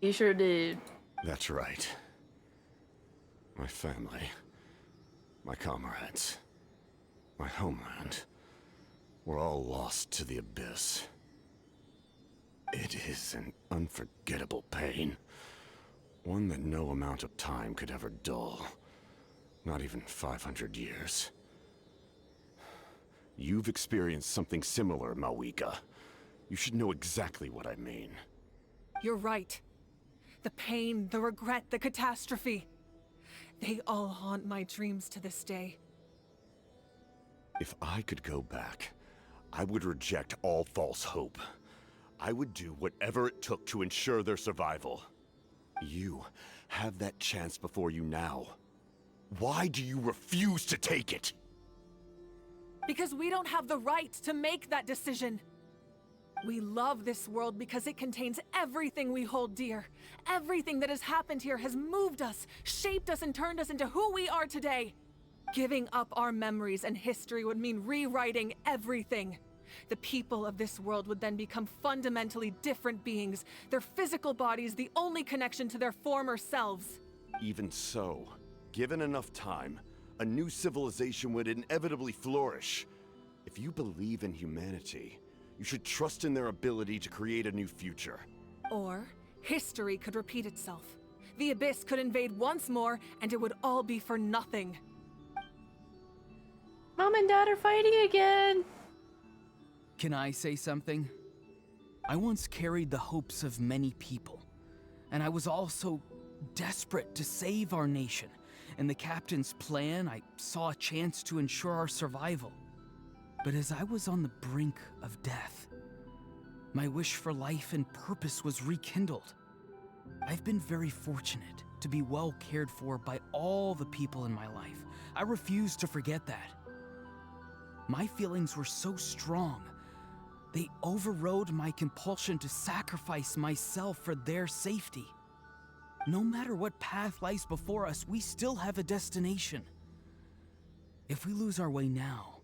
He sure did. That's right. My family, my comrades, my homeland, were all lost to the Abyss. It is an unforgettable pain. One that no amount of time could ever dull. Not even 500 years. You've experienced something similar, Mawika. You should know exactly what I mean. You're right. The pain, the regret, the catastrophe. They all haunt my dreams to this day. If I could go back, I would reject all false hope. I would do whatever it took to ensure their survival. You have that chance before you now. Why do you refuse to take it? Because we don't have the right to make that decision. We love this world because it contains everything we hold dear. Everything that has happened here has moved us, shaped us, and turned us into who we are today. Giving up our memories and history would mean rewriting everything. The people of this world would then become fundamentally different beings, their physical bodies the only connection to their former selves. Even so, given enough time, a new civilization would inevitably flourish. If you believe in humanity, you should trust in their ability to create a new future. Or, history could repeat itself. The Abyss could invade once more, and it would all be for nothing. Mom and Dad are fighting again! Can I say something? I once carried the hopes of many people, and I was also desperate to save our nation In the captain's plan, I saw a chance to ensure our survival. But as I was on the brink of death, my wish for life and purpose was rekindled. I've been very fortunate to be well cared for by all the people in my life. I refuse to forget that. My feelings were so strong, they overrode my compulsion to sacrifice myself for their safety. No matter what path lies before us, we still have a destination. If we lose our way now,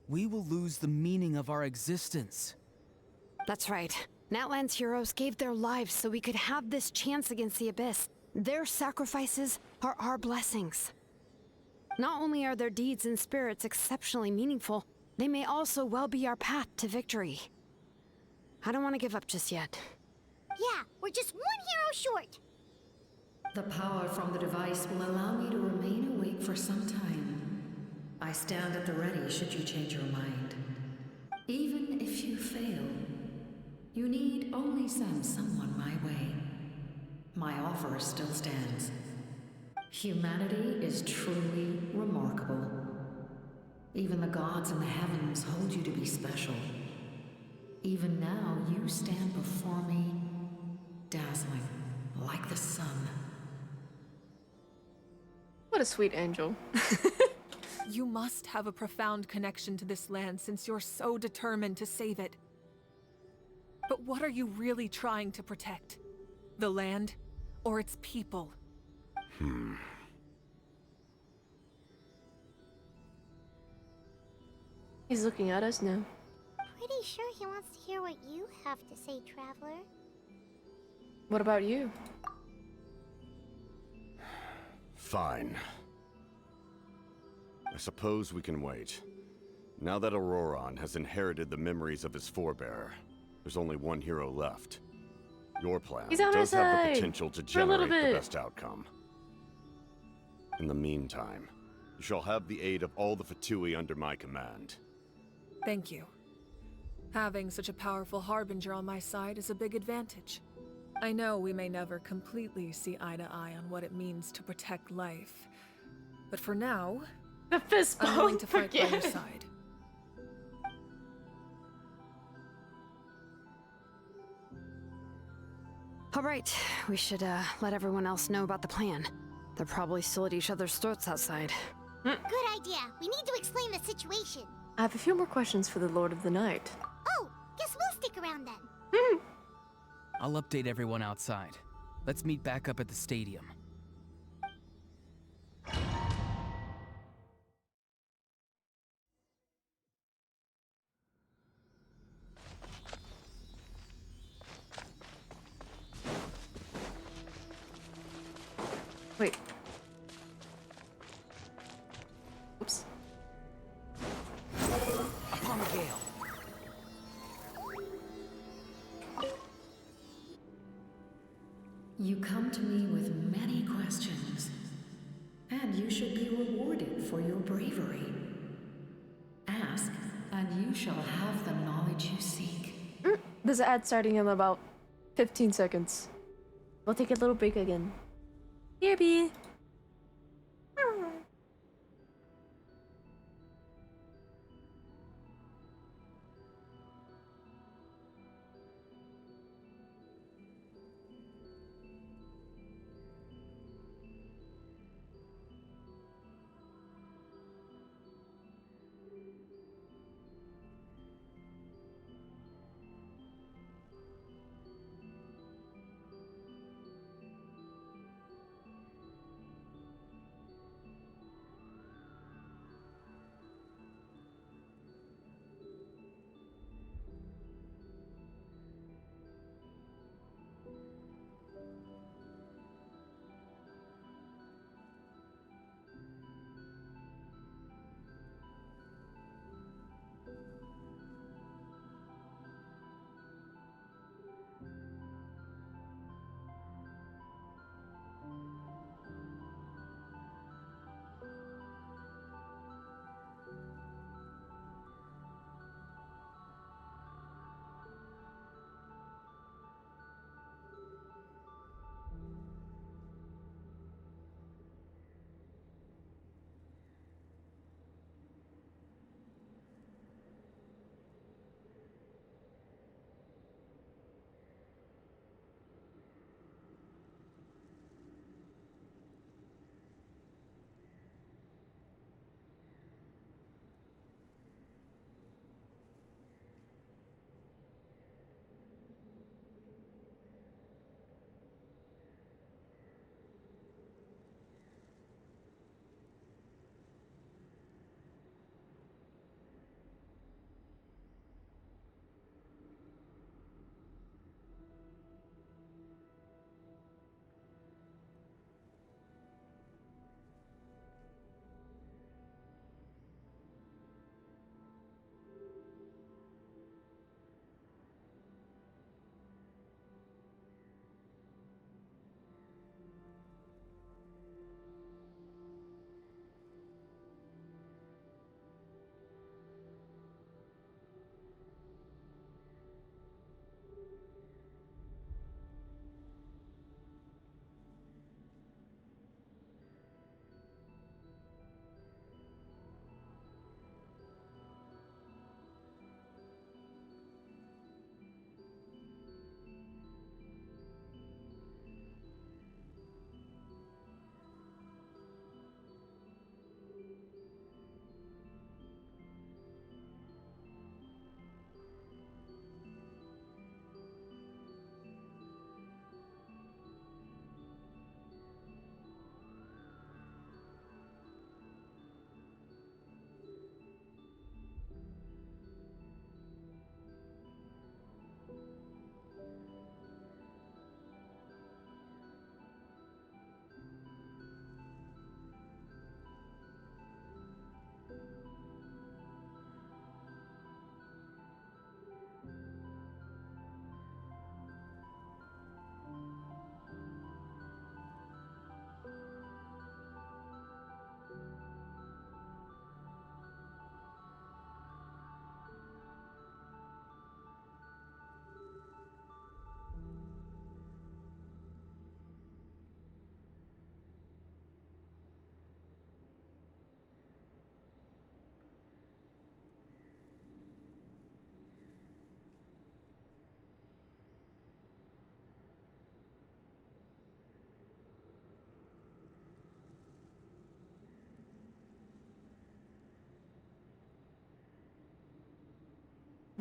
we will lose the meaning of our existence. That's right. Natlan's heroes gave their lives so we could have this chance against the Abyss. Their sacrifices are our blessings. Not only are their deeds and spirits exceptionally meaningful, they may also well be our path to victory. I don't want to give up just yet. Yeah, we're just one hero short. The power from the device will allow me to remain awake for some time. I stand at the ready should you change your mind. Even if you fail, you need only send someone my way. My offer still stands. Humanity is truly remarkable. Even the gods in the heavens hold you to be special. Even now, you stand before me, dazzling like the sun. What a sweet angel. You must have a profound connection to this land since you're so determined to save it. But what are you really trying to protect? The land or its people? He's looking at us now. Pretty sure he wants to hear what you have to say, Traveler. What about you? Fine. I suppose we can wait. Now that Auroron has inherited the memories of his forebearer, there's only one hero left. Your plan He's on our does have the side potential to for a little generate the bit. best outcome. In the meantime, you shall have the aid of all the Fatui under my command. Thank you. Having such a powerful harbinger on my side is a big advantage. I know we may never completely see eye to eye on what it means to protect life, but for now, the fist I'm willing bump to fight by your again. side. All right, we should let everyone else know about the plan. They're probably still at each other's throats outside. Good idea. We need to explain the situation. I have a few more questions for the Lord of the Night. Oh, guess we'll stick around then. I'll update everyone outside. Let's meet back up at the stadium. Wait. Oops. Upon a gale. You come to me with many questions, and you should be rewarded for your bravery. Ask, and you shall have the knowledge you seek. There's an ad starting in about 15 seconds. We'll take a little break again. BRB.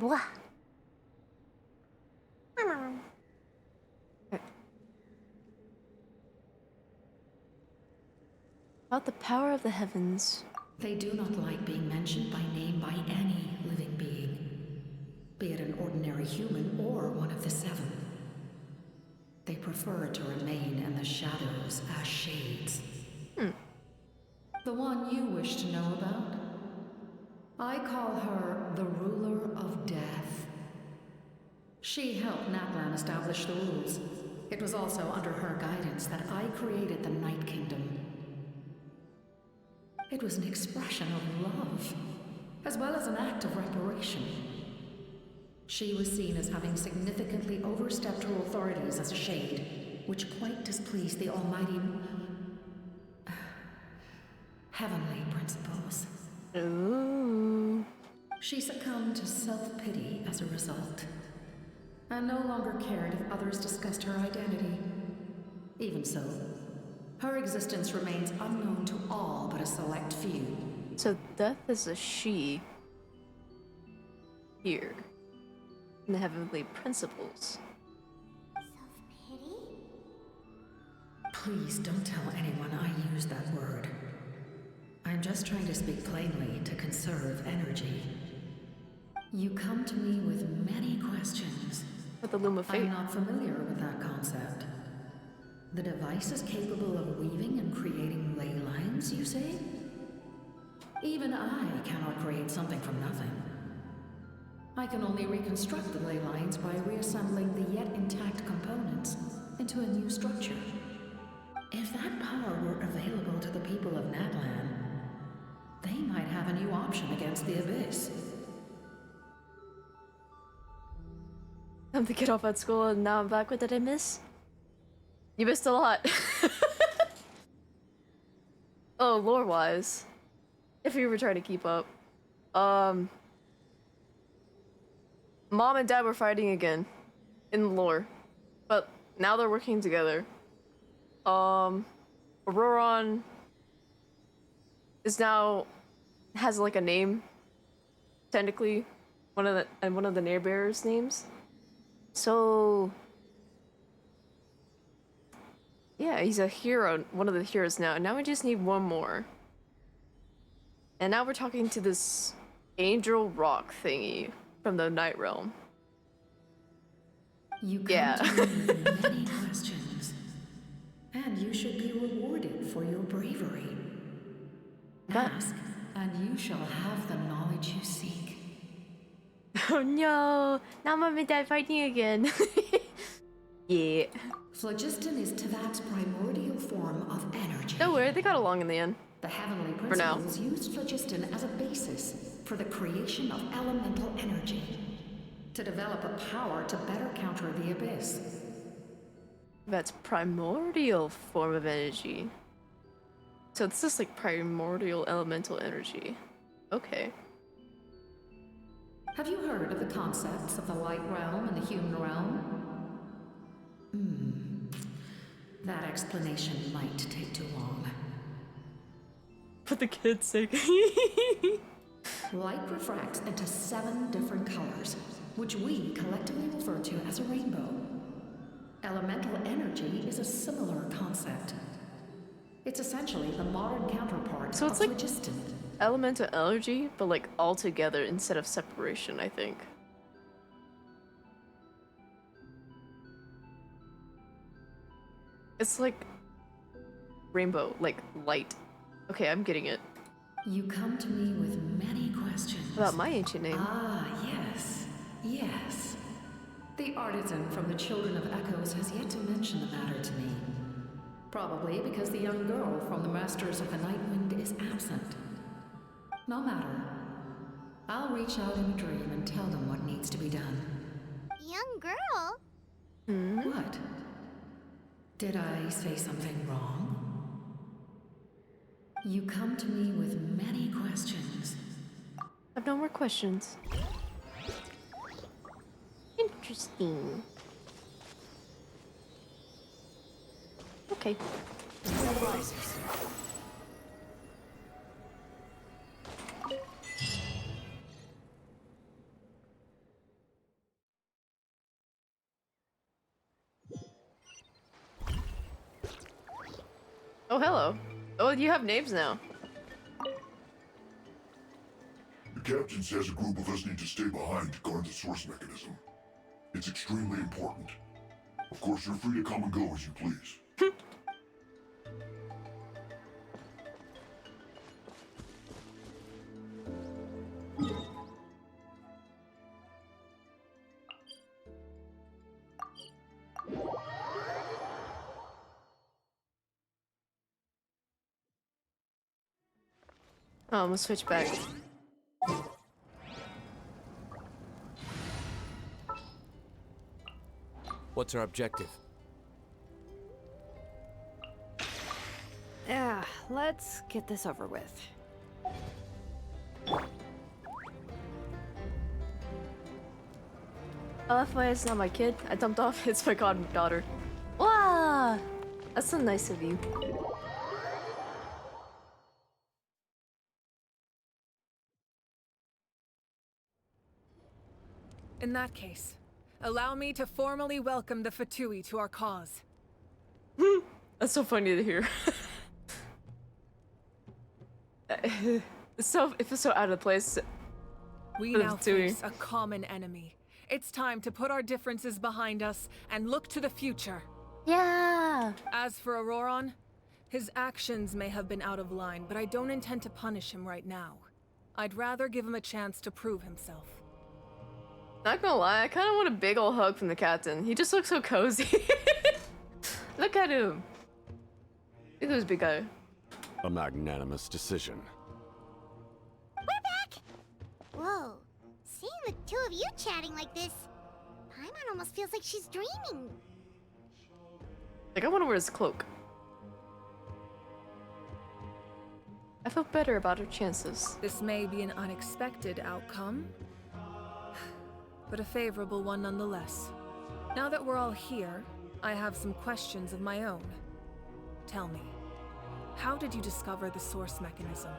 Blah. About the power of the heavens. They do not like being mentioned by name by any living being, be it an ordinary human or one of the seven. They prefer to remain in the shadows as shades. The one you wish to know about? I call her the Ruler of Death. She helped Natlan establish the rules. It was also under her guidance that I created the Night Kingdom. It was an expression of love, as well as an act of reparation. She was seen as having significantly overstepped her authorities as a shade, which quite displeased the almighty heavenly principles. Ooh. She succumbed to self-pity as a result, and no longer cared if others discussed her identity. Even so, her existence remains unknown to all but a select few. So Death is a she. Here. In the heavenly principles. Self-pity? Please don't tell anyone I used that word. I'm just trying to speak plainly to conserve energy. You come to me with many questions. With the Loom of Fate. I'm not familiar with that concept. The device is capable of weaving and creating ley lines, you say? Even I cannot create something from nothing. I can only reconstruct the ley lines by reassembling the yet intact components into a new structure. If that power were available to the people of Natlan, they might have a new option against the Abyss. Time to get off at school and now I'm back. What did I miss? You missed a lot. Oh, lore-wise. If you were trying to keep up. Mom and Dad were fighting again. In lore. But now they're working together. Auroron is now has like a name. Technically. One of the Nair Bearers' names. So yeah, he's a hero, one of the heroes now. Now we just need one more. And now we're talking to this Angel Rock thingy from the Night Realm. You come to me with many questions, and you should be rewarded for your bravery. Ask, and you shall have the knowledge you seek. Oh no! Now Mom and Dad fighting again. Yeah. Phlogiston is Tevat's primordial form of energy. Don't worry, they got along in the end. The heavenly For now. principles used phlogiston as a basis for the creation of elemental energy, to develop a power to better counter the Abyss. That's primordial form of energy. So it's just like primordial elemental energy. Okay. Have you heard of the concepts of the light realm and the human realm? That explanation might take too long. For the kids' sake. Light refracts into 7 different colors, which we collectively refer to as a rainbow. Elemental energy is a similar concept. It's essentially the modern counterpart So it's of like phlogiston. elemental energy, but like all together instead of separation, I think. It's like rainbow, like light. Okay, I'm getting it. You come to me with many questions. About my ancient name. Ah, yes. Yes. The artisan from the Children of Echoes has yet to mention the matter to me. Probably because the young girl from the Masters of the Nightwind is absent. No matter. I'll reach out in a dream and tell them what needs to be done. Young girl? What? Did I say something wrong? You come to me with many questions. I've no more questions. Interesting. Okay. Oh, hello. Oh, you have names now. The captain says a group of us need to stay behind to guard the source mechanism. It's extremely important. Of course, you're free to come and go as you please. Oh, I'm gonna switch back. What's our objective? Yeah, let's get this over with. Oh, that's why it's not my kid. I dumped off. It's my goddaughter. Wow, that's so nice of you. In that case, allow me to formally welcome the Fatui to our cause. That's so funny to hear. It feels so out of place. We now face a common enemy. It's time to put our differences behind us and look to the future. Yeah. As for Auroron, his actions may have been out of line, but I don't intend to punish him right now. I'd rather give him a chance to prove himself. Not gonna lie, I kind of want a big ol' hug from the captain. He just looks so cozy. Look at him. Look at this big guy. A magnanimous decision. We're back! Whoa. Seeing the two of you chatting like this, Paimon almost feels like she's dreaming. Like, I want to wear his cloak. I feel better about our chances. This may be an unexpected outcome, but a favorable one nonetheless. Now that we're all here, I have some questions of my own. Tell me, how did you discover the source mechanism?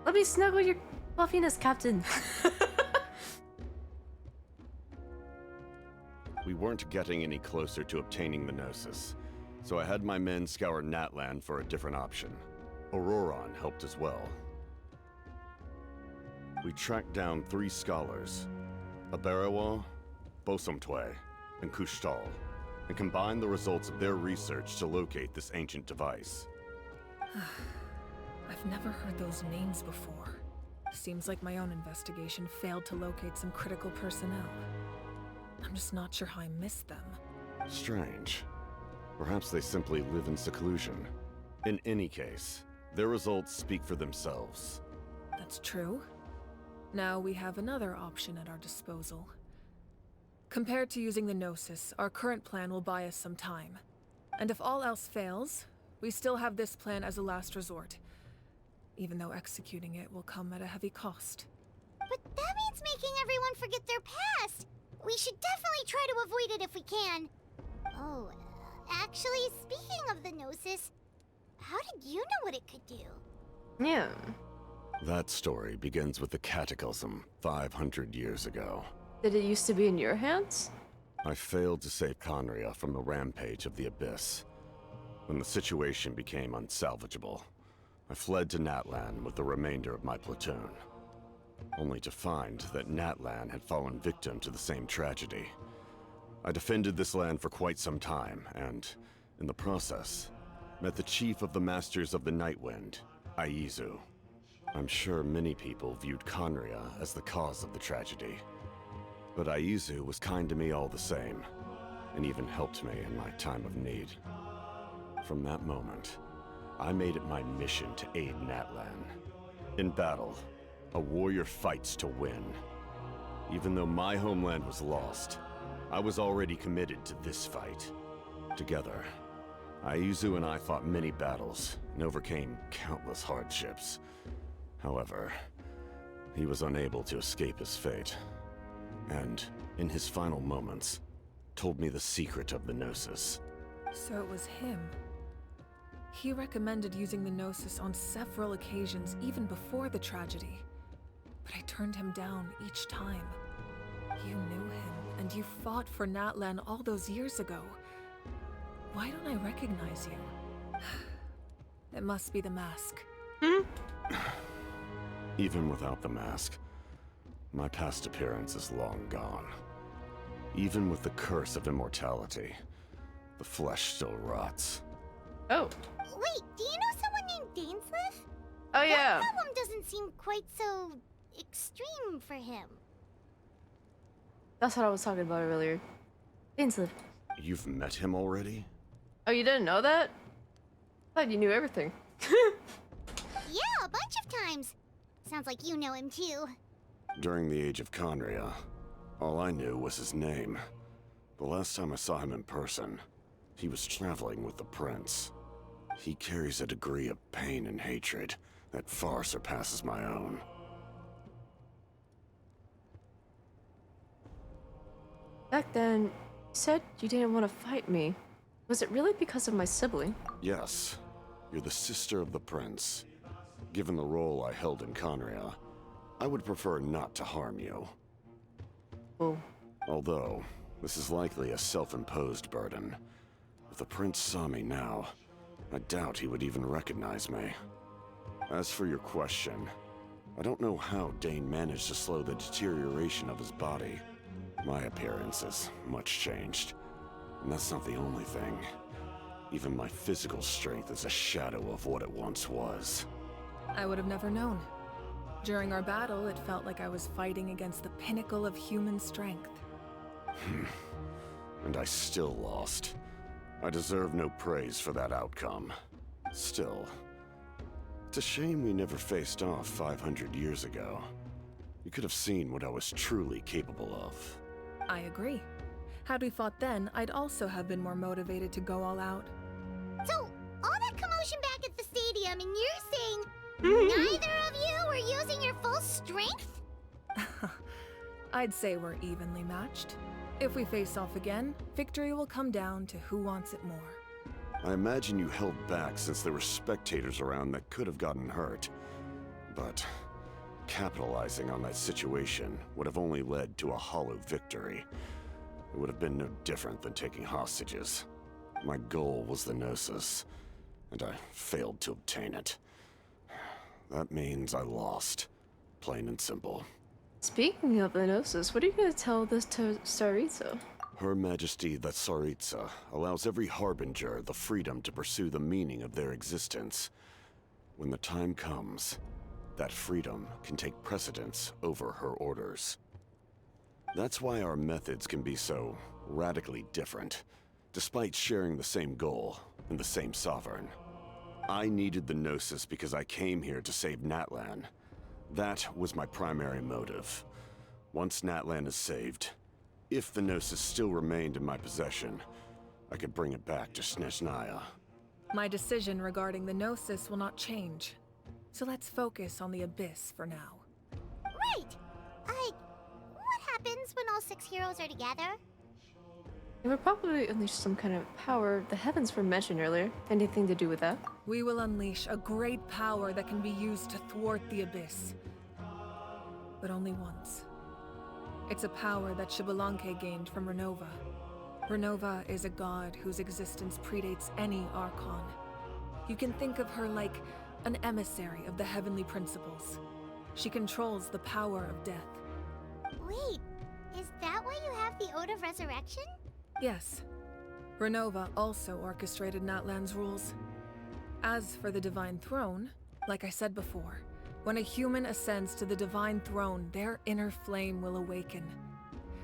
Let me snuggle your fluffiness, Captain. We weren't getting any closer to obtaining the Gnosis, so I had my men scour Natlan for a different option. Auroron helped as well. We tracked down 3 scholars, Awawa, Bosomtwe, and Kushtal, and combined the results of their research to locate this ancient device. I've never heard those names before. Seems like my own investigation failed to locate some critical personnel. I'm just not sure how I missed them. Strange. Perhaps they simply live in seclusion. In any case, their results speak for themselves. That's true. Now we have another option at our disposal. Compared to using the Gnosis, our current plan will buy us some time. And if all else fails, we still have this plan as a last resort. Even though executing it will come at a heavy cost. But that means making everyone forget their past! We should definitely try to avoid it if we can. Oh, actually, speaking of the Gnosis, how did you know what it could do? Yeah. That story begins with the Cataclysm 500 years ago. Did it used to be in your hands? I failed to save Conria from the rampage of the Abyss. When the situation became unsalvageable, I fled to Natlan with the remainder of my platoon, only to find that Natlan had fallen victim to the same tragedy. I defended this land for quite some time, and, in the process, met the chief of the Masters of the Nightwind, Aizu. I'm sure many people viewed Conria as the cause of the tragedy, but Aizu was kind to me all the same, and even helped me in my time of need. From that moment, I made it my mission to aid Natlan. In battle, a warrior fights to win. Even though my homeland was lost, I was already committed to this fight. Together, Aizu and I fought many battles and overcame countless hardships. However, he was unable to escape his fate, and, in his final moments, told me the secret of the Gnosis. So it was him. He recommended using the Gnosis on several occasions, even before the tragedy. But I turned him down each time. You knew him, and you fought for Natlan all those years ago. Why don't I recognize you? It must be the mask. Even without the mask, my past appearance is long gone. Even with the curse of immortality, the flesh still rots. Oh. Wait, do you know someone named Dainsleif? Oh, yeah. That problem doesn't seem quite so extreme for him. That's what I was talking about earlier. Dainsleif. You've met him already? Oh, you didn't know that? I thought you knew everything. Yeah, a bunch of times. Sounds like you know him too. During the Age of Conria, all I knew was his name. The last time I saw him in person, he was traveling with the prince. He carries a degree of pain and hatred that far surpasses my own. Back then, you said you didn't want to fight me. Was it really because of my sibling? Yes, you're the sister of the prince. Given the role I held in Conria, I would prefer not to harm you. Oh. Although, this is likely a self-imposed burden. If the prince saw me now, I doubt he would even recognize me. As for your question, I don't know how Dane managed to slow the deterioration of his body. My appearance is much changed, and that's not the only thing. Even my physical strength is a shadow of what it once was. I would have never known. During our battle, it felt like I was fighting against the pinnacle of human strength. And I still lost. I deserve no praise for that outcome. Still, it's a shame we never faced off 500 years ago. You could have seen what I was truly capable of. I agree. Had we fought then, I'd also have been more motivated to go all out. So, all that commotion back at the stadium, and you're saying neither of you were using your full strength? I'd say we're evenly matched. If we face off again, victory will come down to who wants it more. I imagine you held back since there were spectators around that could have gotten hurt. But capitalizing on that situation would have only led to a hollow victory. It would have been no different than taking hostages. My goal was the Gnosis, and I failed to obtain it. That means I lost. Plain and simple. Speaking of the Gnosis, what are you going to tell this to Tsaritsa? Her Majesty the Tsaritsa allows every Harbinger the freedom to pursue the meaning of their existence. When the time comes, that freedom can take precedence over her orders. That's why our methods can be so radically different, despite sharing the same goal and the same sovereign. I needed the Gnosis because I came here to save Natlan. That was my primary motive. Once Natlan is saved, if the Gnosis still remained in my possession, I could bring it back to Snezhnaya. My decision regarding the Gnosis will not change. So let's focus on the Abyss for now. Right! What happens when all 6 heroes are together? It would probably unleash some kind of power. The heavens were mentioned earlier. Anything to do with that? We will unleash a great power that can be used to thwart the Abyss. But only once. It's a power that Xbalanque gained from Renova. Renova is a god whose existence predates any Archon. You can think of her like an emissary of the heavenly principles. She controls the power of death. Wait, is that why you have the Ode of Resurrection? Yes. Renova also orchestrated Natlan's rules. As for the Divine Throne, like I said before, when a human ascends to the Divine Throne, their inner flame will awaken.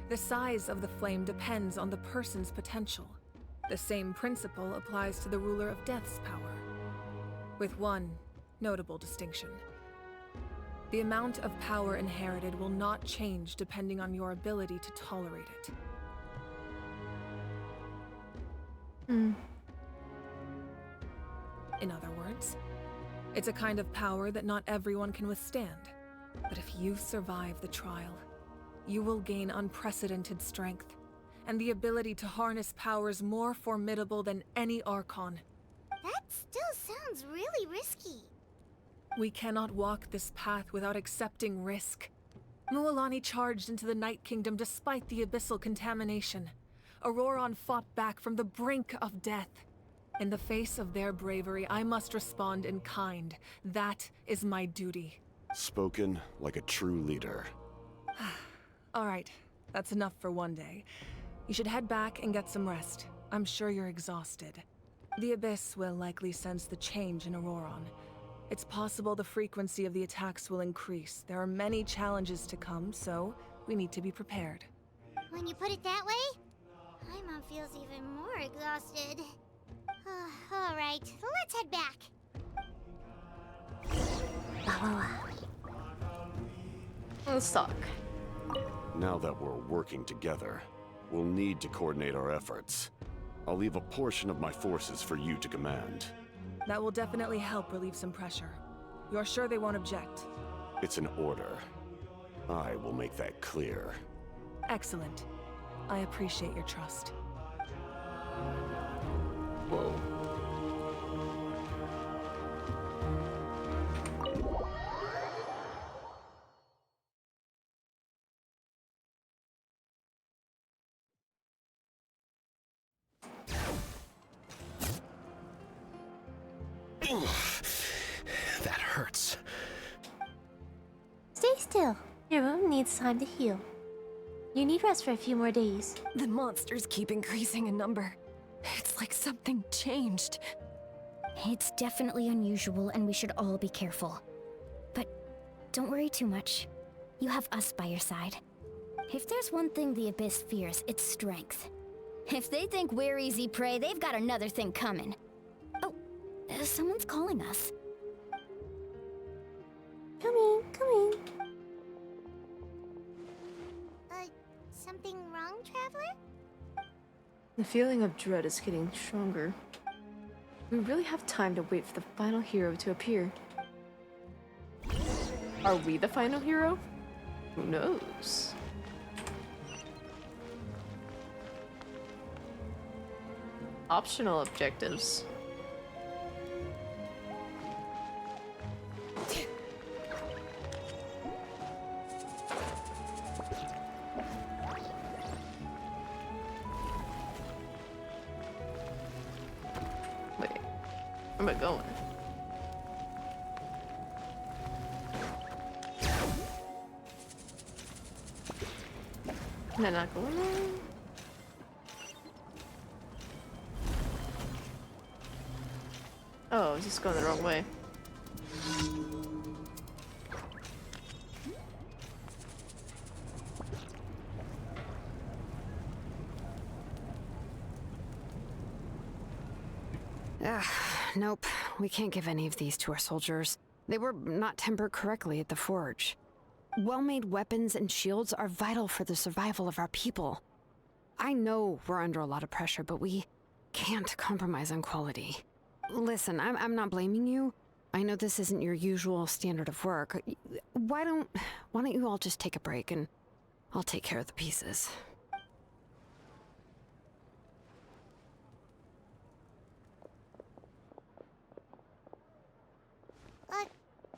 The size of the flame depends on the person's potential. The same principle applies to the ruler of Death's power, with one notable distinction. The amount of power inherited will not change depending on your ability to tolerate it. In other words, it's a kind of power that not everyone can withstand. But if you survive the trial, you will gain unprecedented strength, and the ability to harness powers more formidable than any Archon. That still sounds really risky. We cannot walk this path without accepting risk. Mualani charged into the Night Kingdom despite the abyssal contamination. Auroron fought back from the brink of death. In the face of their bravery, I must respond in kind. That is my duty. Spoken like a true leader. All right, that's enough for one day. You should head back and get some rest. I'm sure you're exhausted. The Abyss will likely sense the change in Auroron. It's possible the frequency of the attacks will increase. There are many challenges to come, so we need to be prepared. When you put it that way, my mom feels even more exhausted. All right, let's head back. Let's talk. Now that we're working together, we'll need to coordinate our efforts. I'll leave a portion of my forces for you to command. That will definitely help relieve some pressure. You're sure they won't object? It's an order. I will make that clear. Excellent. I appreciate your trust. Whoa. That hurts. Stay still. Your wound needs time to heal. You need rest for a few more days. The monsters keep increasing in number. It's like something changed. It's definitely unusual, and we should all be careful. But don't worry too much. You have us by your side. If there's one thing the Abyss fears, it's strength. If they think we're easy prey, they've got another thing coming. Oh, someone's calling us. Coming, coming. Something wrong, Traveler? The feeling of dread is getting stronger. We really have time to wait for the final hero to appear. Are we the final hero? Who knows? Optional objectives. Wait, where am I going? Am I not going there? Oh, I was just going the wrong way. Nope. We can't give any of these to our soldiers. They were not tempered correctly at the forge. Well-made weapons and shields are vital for the survival of our people. I know we're under a lot of pressure, but we can't compromise on quality. Listen, I'm not blaming you. I know this isn't your usual standard of work. Why don't you all just take a break and I'll take care of the pieces.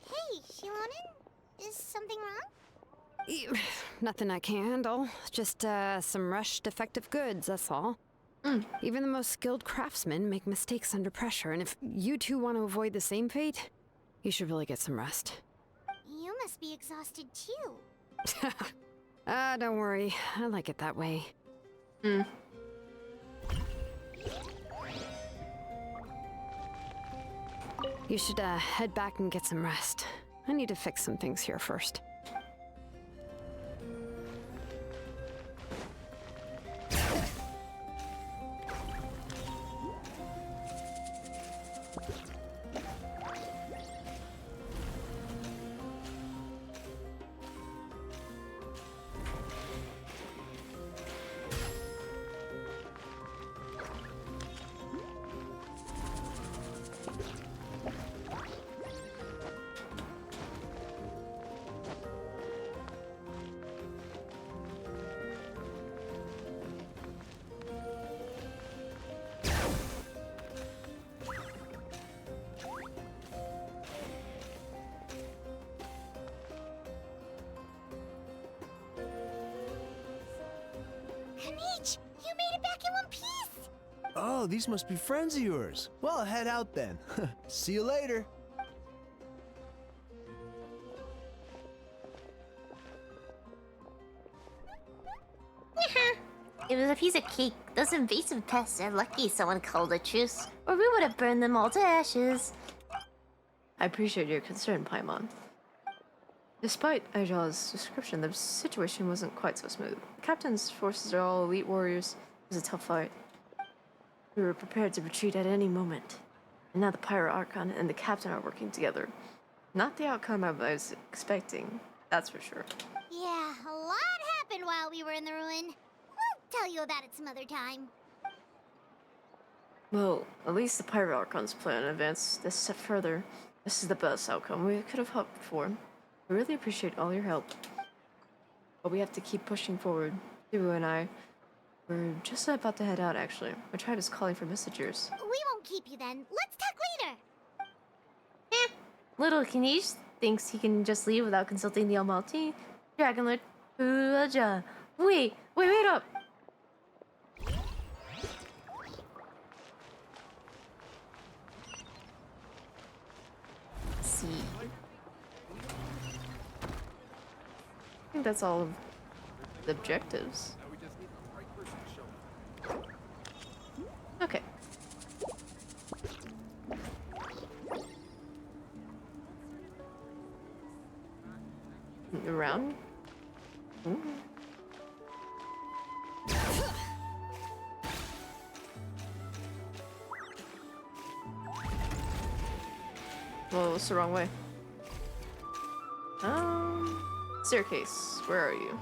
Hey, Shilonen? Is something wrong? Nothing I can handle. Just some rushed defective goods, that's all. Even the most skilled craftsmen make mistakes under pressure, and if you two want to avoid the same fate, you should really get some rest. You must be exhausted too. Don't worry. I like it that way. You should head back and get some rest. I need to fix some things here first. Kanich, you made it back in one piece! Oh, these must be friends of yours. Well, head out then. See you later. It was a piece of cake. Those invasive pests are lucky someone called a truce, or we would have burned them all to ashes. I appreciate your concern, Paimon. Despite Aja's description, the situation wasn't quite so smooth. The captain's forces are all elite warriors. It was a tough fight. We were prepared to retreat at any moment. And now the Pyro Archon and the captain are working together. Not the outcome I was expecting, that's for sure. Yeah, a lot happened while we were in the ruin. We'll tell you about it some other time. Well, at least the Pyro Archon's plan advanced this step further. This is the best outcome we could have hoped for. We really appreciate all your help. But we have to keep pushing forward. Ibu and I, we're just about to head out, actually. My tribe is calling for messengers. We won't keep you then. Let's talk later. Little Kanish thinks he can just leave without consulting the Almighty. Dragon Lord Uraja. Wait up! Let's see. I think that's all of the objectives. Okay. Around? Ooh. Whoa, it's the wrong way. Staircase, where are you?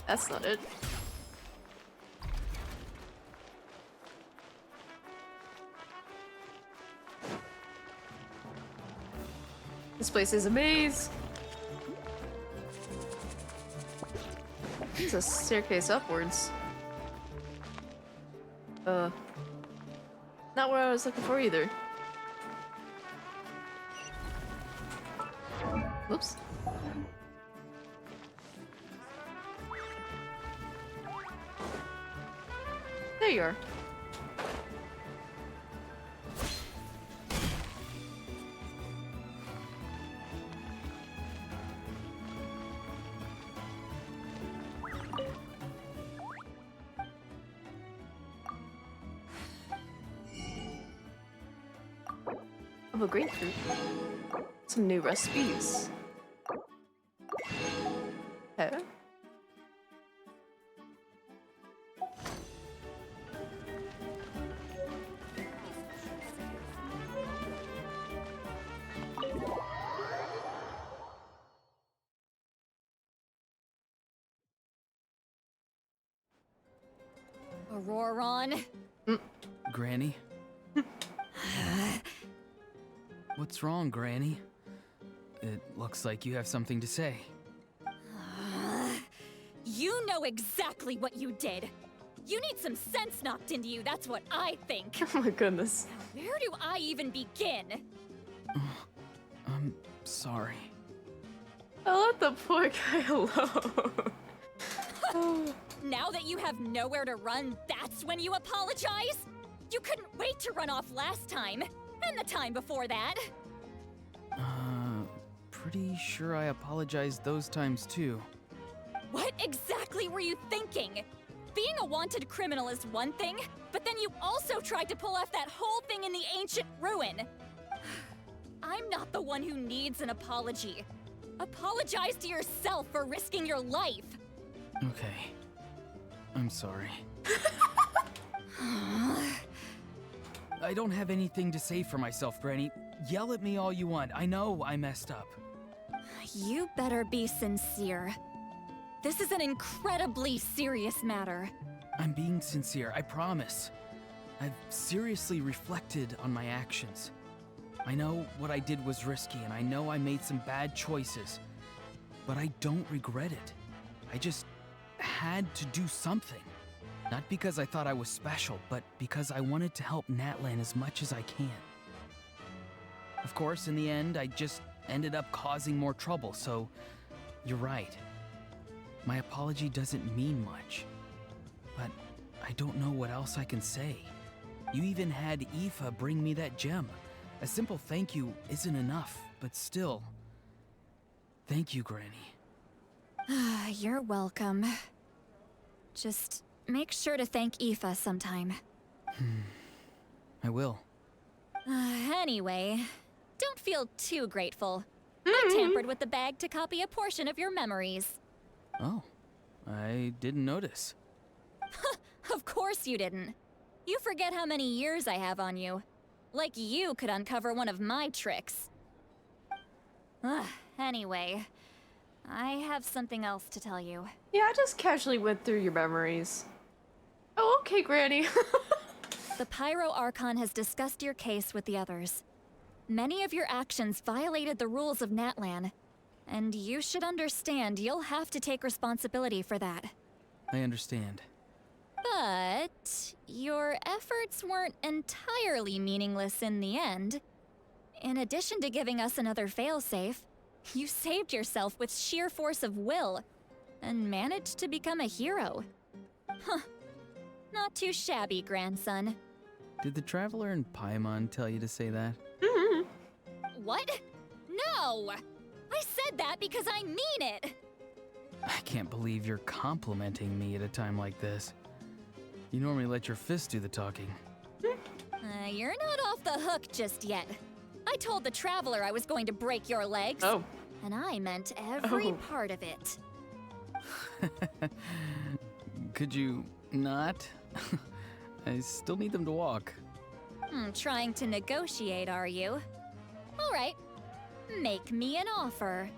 That's not it. This place is a maze. It's a staircase upwards. Not what I was looking for either. Whoops. There you are. Oh, grapefruit. Some new recipes. Okay. Auroron. Granny? What's wrong, Granny? It looks like you have something to say. You know exactly what you did. You need some sense knocked into you, that's what I think. Oh my goodness. Where do I even begin? I'm sorry. I let the poor guy alone. Now that you have nowhere to run, that's when you apologize? You couldn't wait to run off last time, and the time before that. Pretty sure I apologized those times too. What exactly were you thinking? Being a wanted criminal is one thing, but then you also tried to pull off that whole thing in the ancient ruin. I'm not the one who needs an apology. Apologize to yourself for risking your life. Okay. I'm sorry. I don't have anything to say for myself, Granny. Yell at me all you want. I know I messed up. You better be sincere. This is an incredibly serious matter. I'm being sincere, I promise. I've seriously reflected on my actions. I know what I did was risky, and I know I made some bad choices. But I don't regret it. I just had to do something. Not because I thought I was special, but because I wanted to help Natlan as much as I can. Of course, in the end, I just ended up causing more trouble, so you're right. My apology doesn't mean much, but I don't know what else I can say. You even had Aoife bring me that gem. A simple thank you isn't enough, but still. Thank you, Granny. You're welcome. Just make sure to thank Aoife sometime. I will. Anyway, don't feel too grateful. I tampered with the bag to copy a portion of your memories. Oh, I didn't notice. Of course you didn't. You forget how many years I have on you. Like you could uncover one of my tricks. Anyway, I have something else to tell you. Yeah, I just casually went through your memories. Oh, okay, Granny. The Pyro Archon has discussed your case with the others. Many of your actions violated the rules of Natlan, and you should understand you'll have to take responsibility for that. I understand. But your efforts weren't entirely meaningless in the end. In addition to giving us another failsafe, you saved yourself with sheer force of will and managed to become a hero. Huh. Not too shabby, grandson. Did the Traveler and Paimon tell you to say that? What? No! I said that because I mean it! I can't believe you're complimenting me at a time like this. You normally let your fist do the talking. You're not off the hook just yet. I told the Traveler I was going to break your legs. Oh. And I meant every part of it. Could you not? I still need them to walk. Trying to negotiate, are you? All right. Make me an offer.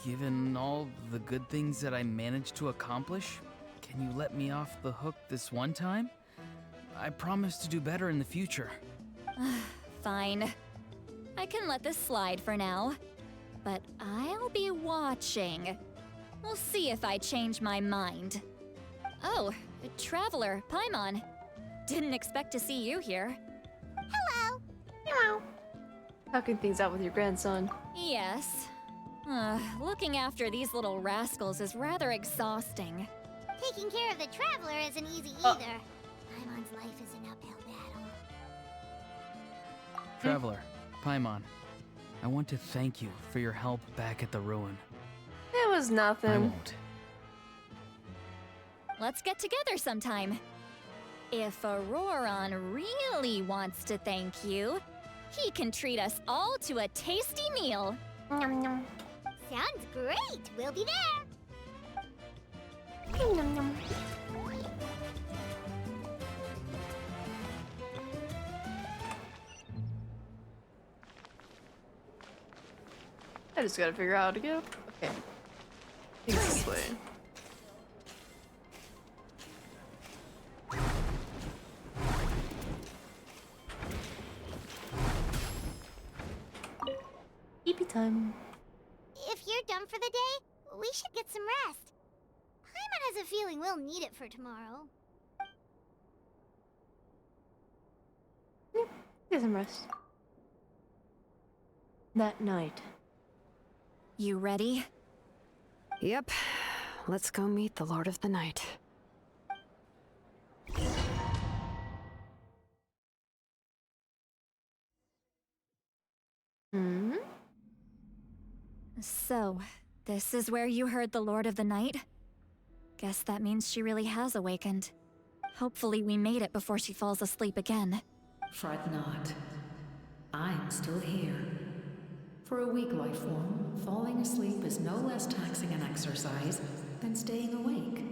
Given all the good things that I managed to accomplish, can you let me off the hook this one time? I promise to do better in the future. Fine. I can let this slide for now. But I'll be watching. We'll see if I change my mind. Oh, Traveler, Paimon. Didn't expect to see you here. Hello. Hello. Talking things out with your grandson. Yes. Looking after these little rascals is rather exhausting. Taking care of the Traveler isn't easy either. Paimon's life is an uphill battle. Traveler, Paimon, I want to thank you for your help back at the ruin. It was nothing. I won't. Let's get together sometime. If Auroron really wants to thank you, he can treat us all to a tasty meal. Nom nom. Sounds great. We'll be there. Nom nom. I just gotta figure out how to get up. Okay. I think it's this way. Eepy time. If you're done for the day, we should get some rest. Paimon has a feeling we'll need it for tomorrow. Get some rest. That night. You ready? Yep. Let's go meet the Lord of the Night. So, this is where you heard the Lord of the Night? Guess that means she really has awakened. Hopefully we made it before she falls asleep again. Fret not. I'm still here. For a weak life form, falling asleep is no less taxing an exercise than staying awake.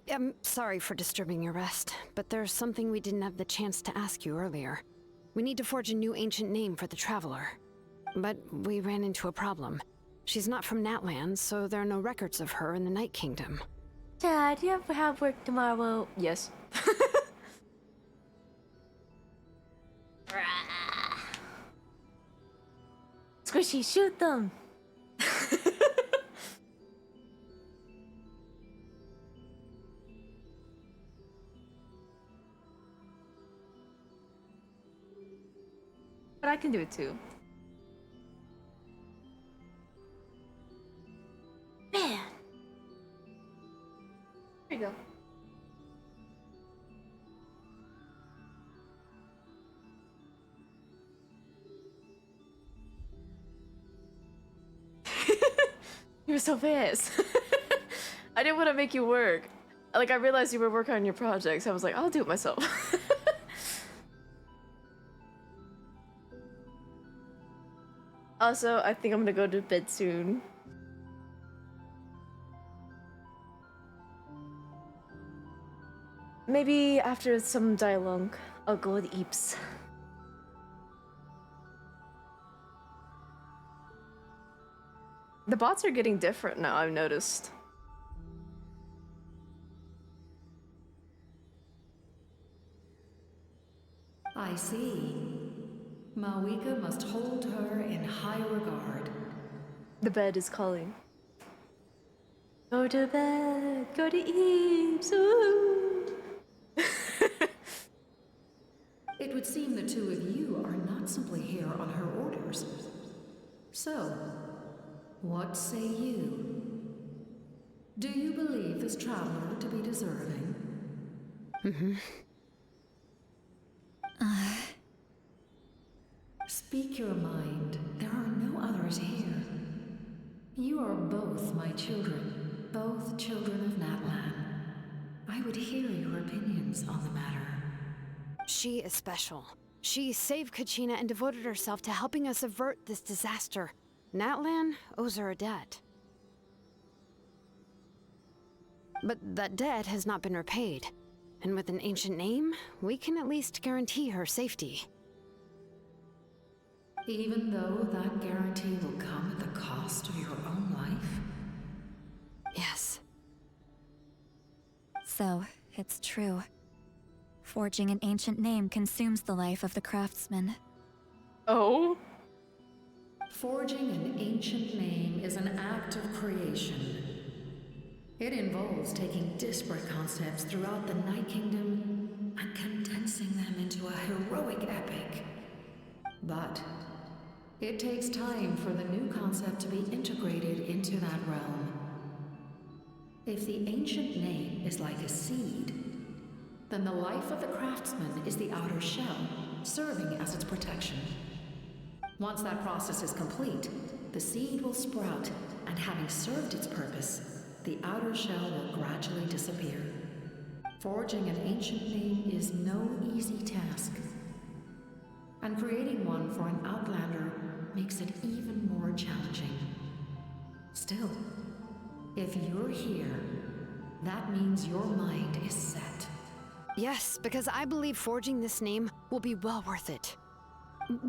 I'm sorry for disturbing your rest, but there's something we didn't have the chance to ask you earlier. We need to forge a new ancient name for the Traveler. But we ran into a problem. She's not from Natlan, so there are no records of her in the Night Kingdom. Dad, do you ever have work tomorrow? Yes. Squishy, shoot them! But I can do it too. Man. There you go. You were so fast. I didn't want to make you work. Like, I realized you were working on your projects. I was like, I'll do it myself. Also, I think I'm gonna go to bed soon. Maybe after some dialogue, I'll go with Eeps. The bots are getting different now, I've noticed. I see. Mawika must hold her in high regard. The bed is calling. Go to bed, go to Eeps. Ooh. It would seem the two of you are not simply here on her orders. So, what say you? Do you believe this traveler to be deserving? Speak your mind. There are no others here. You are both my children, both children of Natlan. I would hear your opinions on the matter. She is special. She saved Kachina and devoted herself to helping us avert this disaster. Natlan owes her a debt. But that debt has not been repaid. And with an ancient name, we can at least guarantee her safety. Even though that guarantee will come at the cost of your own life? Yes. So, it's true. Forging an ancient name consumes the life of the craftsman. Oh? Forging an ancient name is an act of creation. It involves taking disparate concepts throughout the Night Kingdom and condensing them into a heroic epic. But it takes time for the new concept to be integrated into that realm. If the ancient name is like a seed, then the life of the craftsman is the outer shell, serving as its protection. Once that process is complete, the seed will sprout, and having served its purpose, the outer shell will gradually disappear. Forging an ancient name is no easy task, and creating one for an outlander makes it even more challenging. Still, if you're here, that means your mind is set. Yes, because I believe forging this name will be well worth it.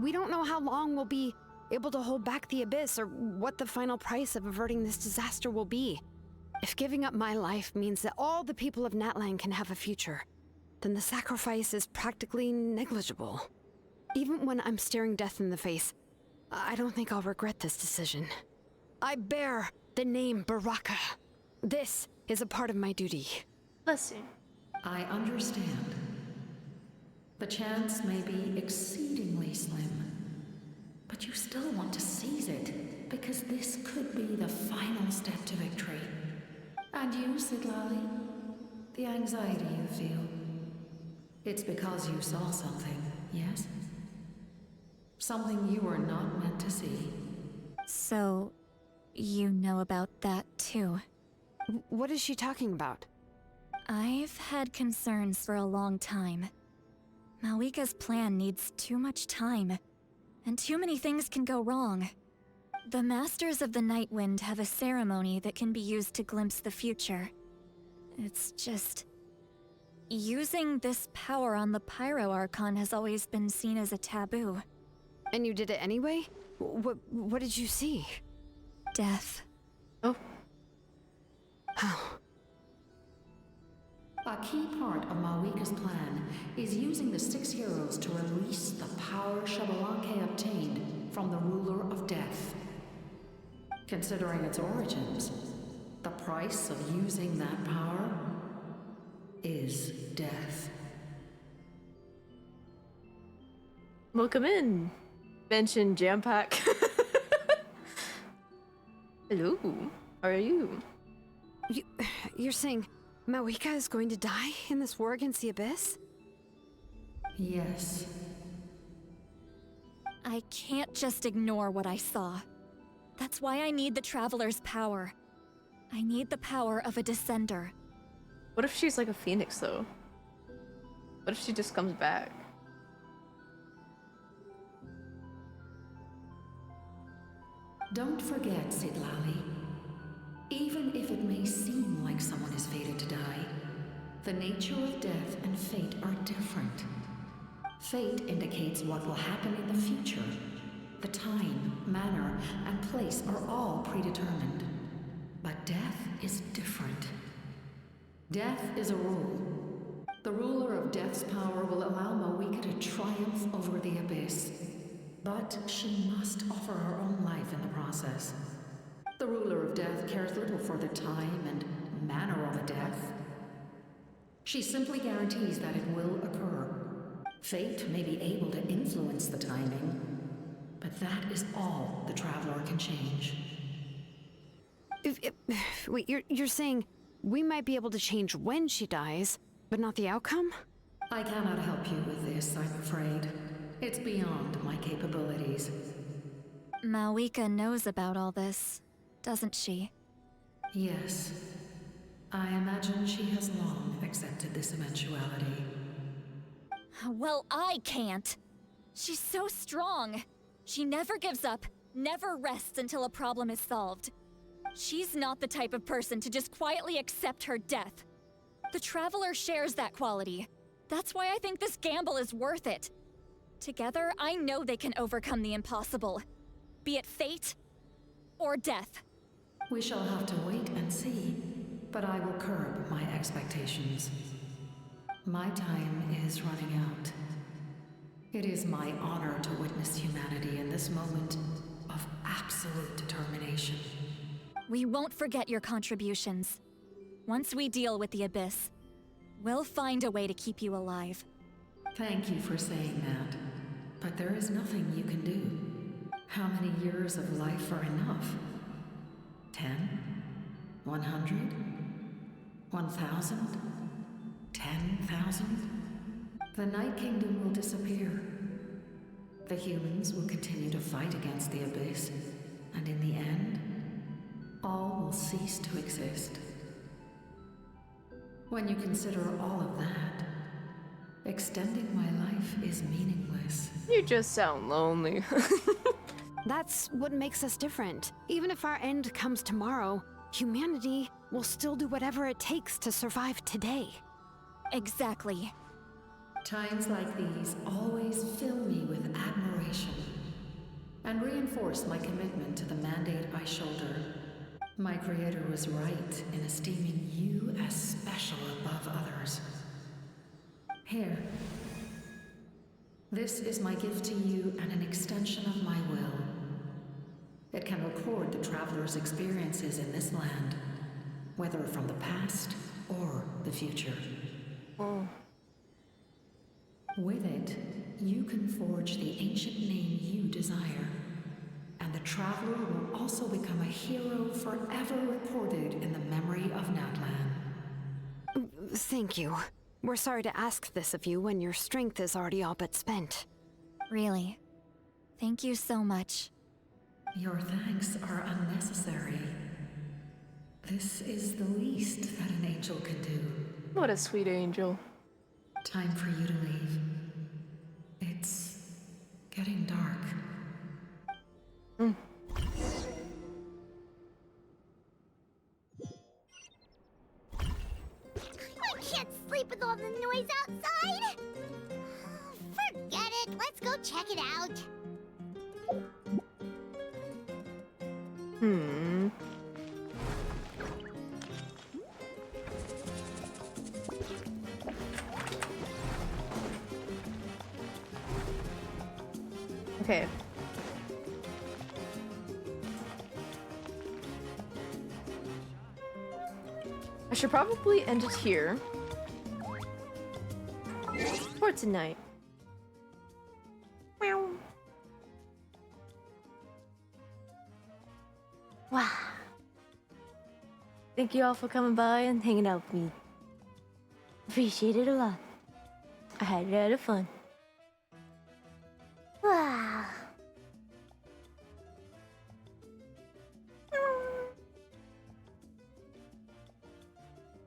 We don't know how long we'll be able to hold back the abyss or what the final price of averting this disaster will be. If giving up my life means that all the people of Natlan can have a future, then the sacrifice is practically negligible. Even when I'm staring death in the face, I don't think I'll regret this decision. I bear the name Baraka. This is a part of my duty. Bless you. I understand. The chance may be exceedingly slim, but you still want to seize it, because this could be the final step to victory. And you, Sidlali, the anxiety you feel, it's because you saw something, yes? Something you were not meant to see. So, you know about that too. What is she talking about? I've had concerns for a long time. Mawika's plan needs too much time, and too many things can go wrong. The Masters of the Night Wind have a ceremony that can be used to glimpse the future. It's just... using this power on the Pyro Archon has always been seen as a taboo. And you did it anyway? What did you see? Death. Oh. How? A key part of Mawika's plan is using the 6 heroes to release the power Xbalanque obtained from the Ruler of Death. Considering its origins, the price of using that power is death. Welcome in. Genshin jam pack. Hello, how are you? You're saying Mawika is going to die in this war against the Abyss? Yes. I can't just ignore what I saw. That's why I need the Traveler's power. I need the power of a Descender. What if she's like a phoenix, though? What if she just comes back? Don't forget, Sidlali. Even if it may seem like someone is fated to die, the nature of death and fate are different. Fate indicates what will happen in the future. The time, manner, and place are all predetermined. But death is different. Death is a rule. The ruler of Death's power will allow Mawika to triumph over the Abyss. But she must offer her own life in the process. The ruler of Death cares little for the time and manner of a death. She simply guarantees that it will occur. Fate may be able to influence the timing, but that is all the Traveler can change. Wait, you're saying we might be able to change when she dies, but not the outcome? I cannot help you with this, I'm afraid. It's beyond my capabilities. Mawika knows about all this, doesn't she? Yes. I imagine she has long accepted this eventuality. Well, I can't. She's so strong. She never gives up, never rests until a problem is solved. She's not the type of person to just quietly accept her death. The Traveler shares that quality. That's why I think this gamble is worth it. Together, I know they can overcome the impossible. Be it fate or death. We shall have to wait and see, but I will curb my expectations. My time is running out. It is my honor to witness humanity in this moment of absolute determination. We won't forget your contributions. Once we deal with the Abyss, we'll find a way to keep you alive. Thank you for saying that, but there is nothing you can do. How many years of life are enough? 10? 100? 1,000? 10,000? The Night Kingdom will disappear. The humans will continue to fight against the Abyss, and in the end, all will cease to exist. When you consider all of that, extending my life is meaningless. You just sound lonely. That's what makes us different. Even if our end comes tomorrow, humanity will still do whatever it takes to survive today. Exactly. Times like these always fill me with admiration and reinforce my commitment to the mandate I shoulder. My creator was right in esteeming you as special above others. Here. This is my gift to you and an extension of my will. It can record the Traveler's experiences in this land, whether from the past or the future. Oh. With it, you can forge the ancient name you desire, and the Traveler will also become a hero forever recorded in the memory of Natlan. Thank you. We're sorry to ask this of you when your strength is already all but spent. Really. Thank you so much. Your thanks are unnecessary. This is the least that an angel can do. What a sweet angel. Time for you to leave. It's getting dark. I can't sleep with all the noise outside. Forget it. Let's go check it out. Okay. I should probably end it here for tonight. Meow. Wow. Thank you all for coming by and hanging out with me. Appreciate it a lot. I had a lot of fun. Wow.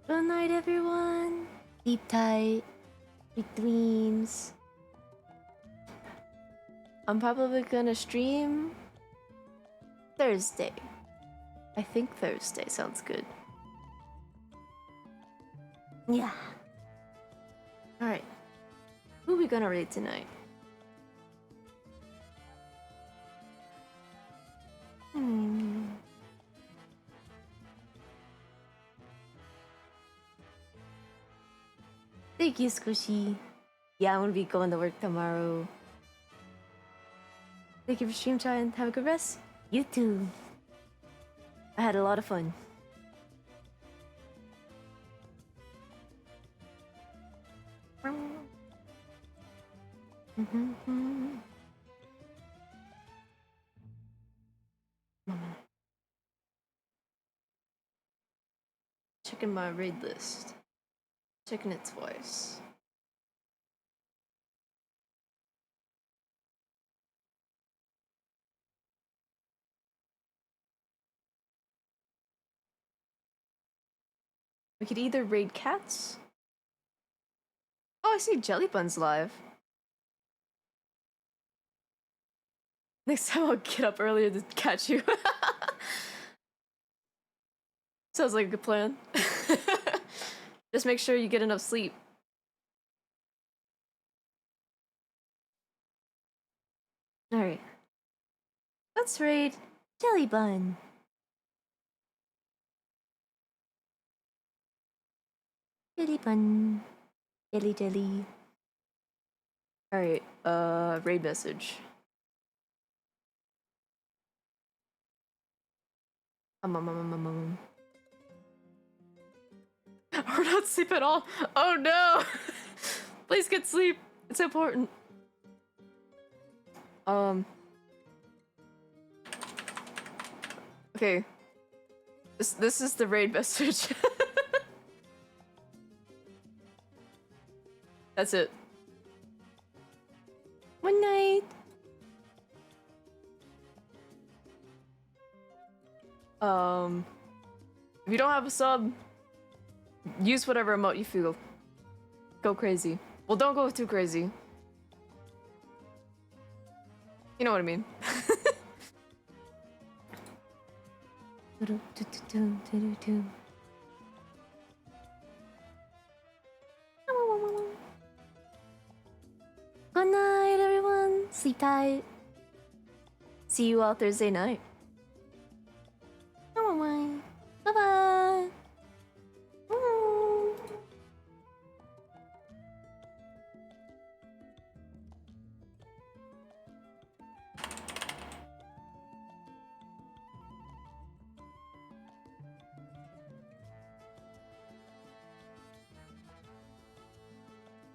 Good night, everyone. Sleep tight. Sweet dreams. I'm probably gonna stream Thursday. I think Thursday sounds good. Yeah. Alright. Who are we gonna raid tonight? Thank you, Squishy. Yeah, I'm gonna be going to work tomorrow. Thank you for stream time. Have a good rest. You too. I had a lot of fun. Checking my raid list. Checking it twice. We could either raid cats. Oh, I see Jellybun's live. Next time I'll get up earlier to catch you. Sounds like a good plan. Just make sure you get enough sleep. Alright. Let's raid Jellybun. Jellybun. Jelly. Alright, raid message. Or not sleep at all. Oh no! Please get sleep. It's important. Okay. This is the raid message. That's it. Good night. If you don't have a sub, use whatever emote you feel. Go crazy. Well, don't go too crazy. You know what I mean. Good night, everyone. Sleep tight. See you all Thursday night.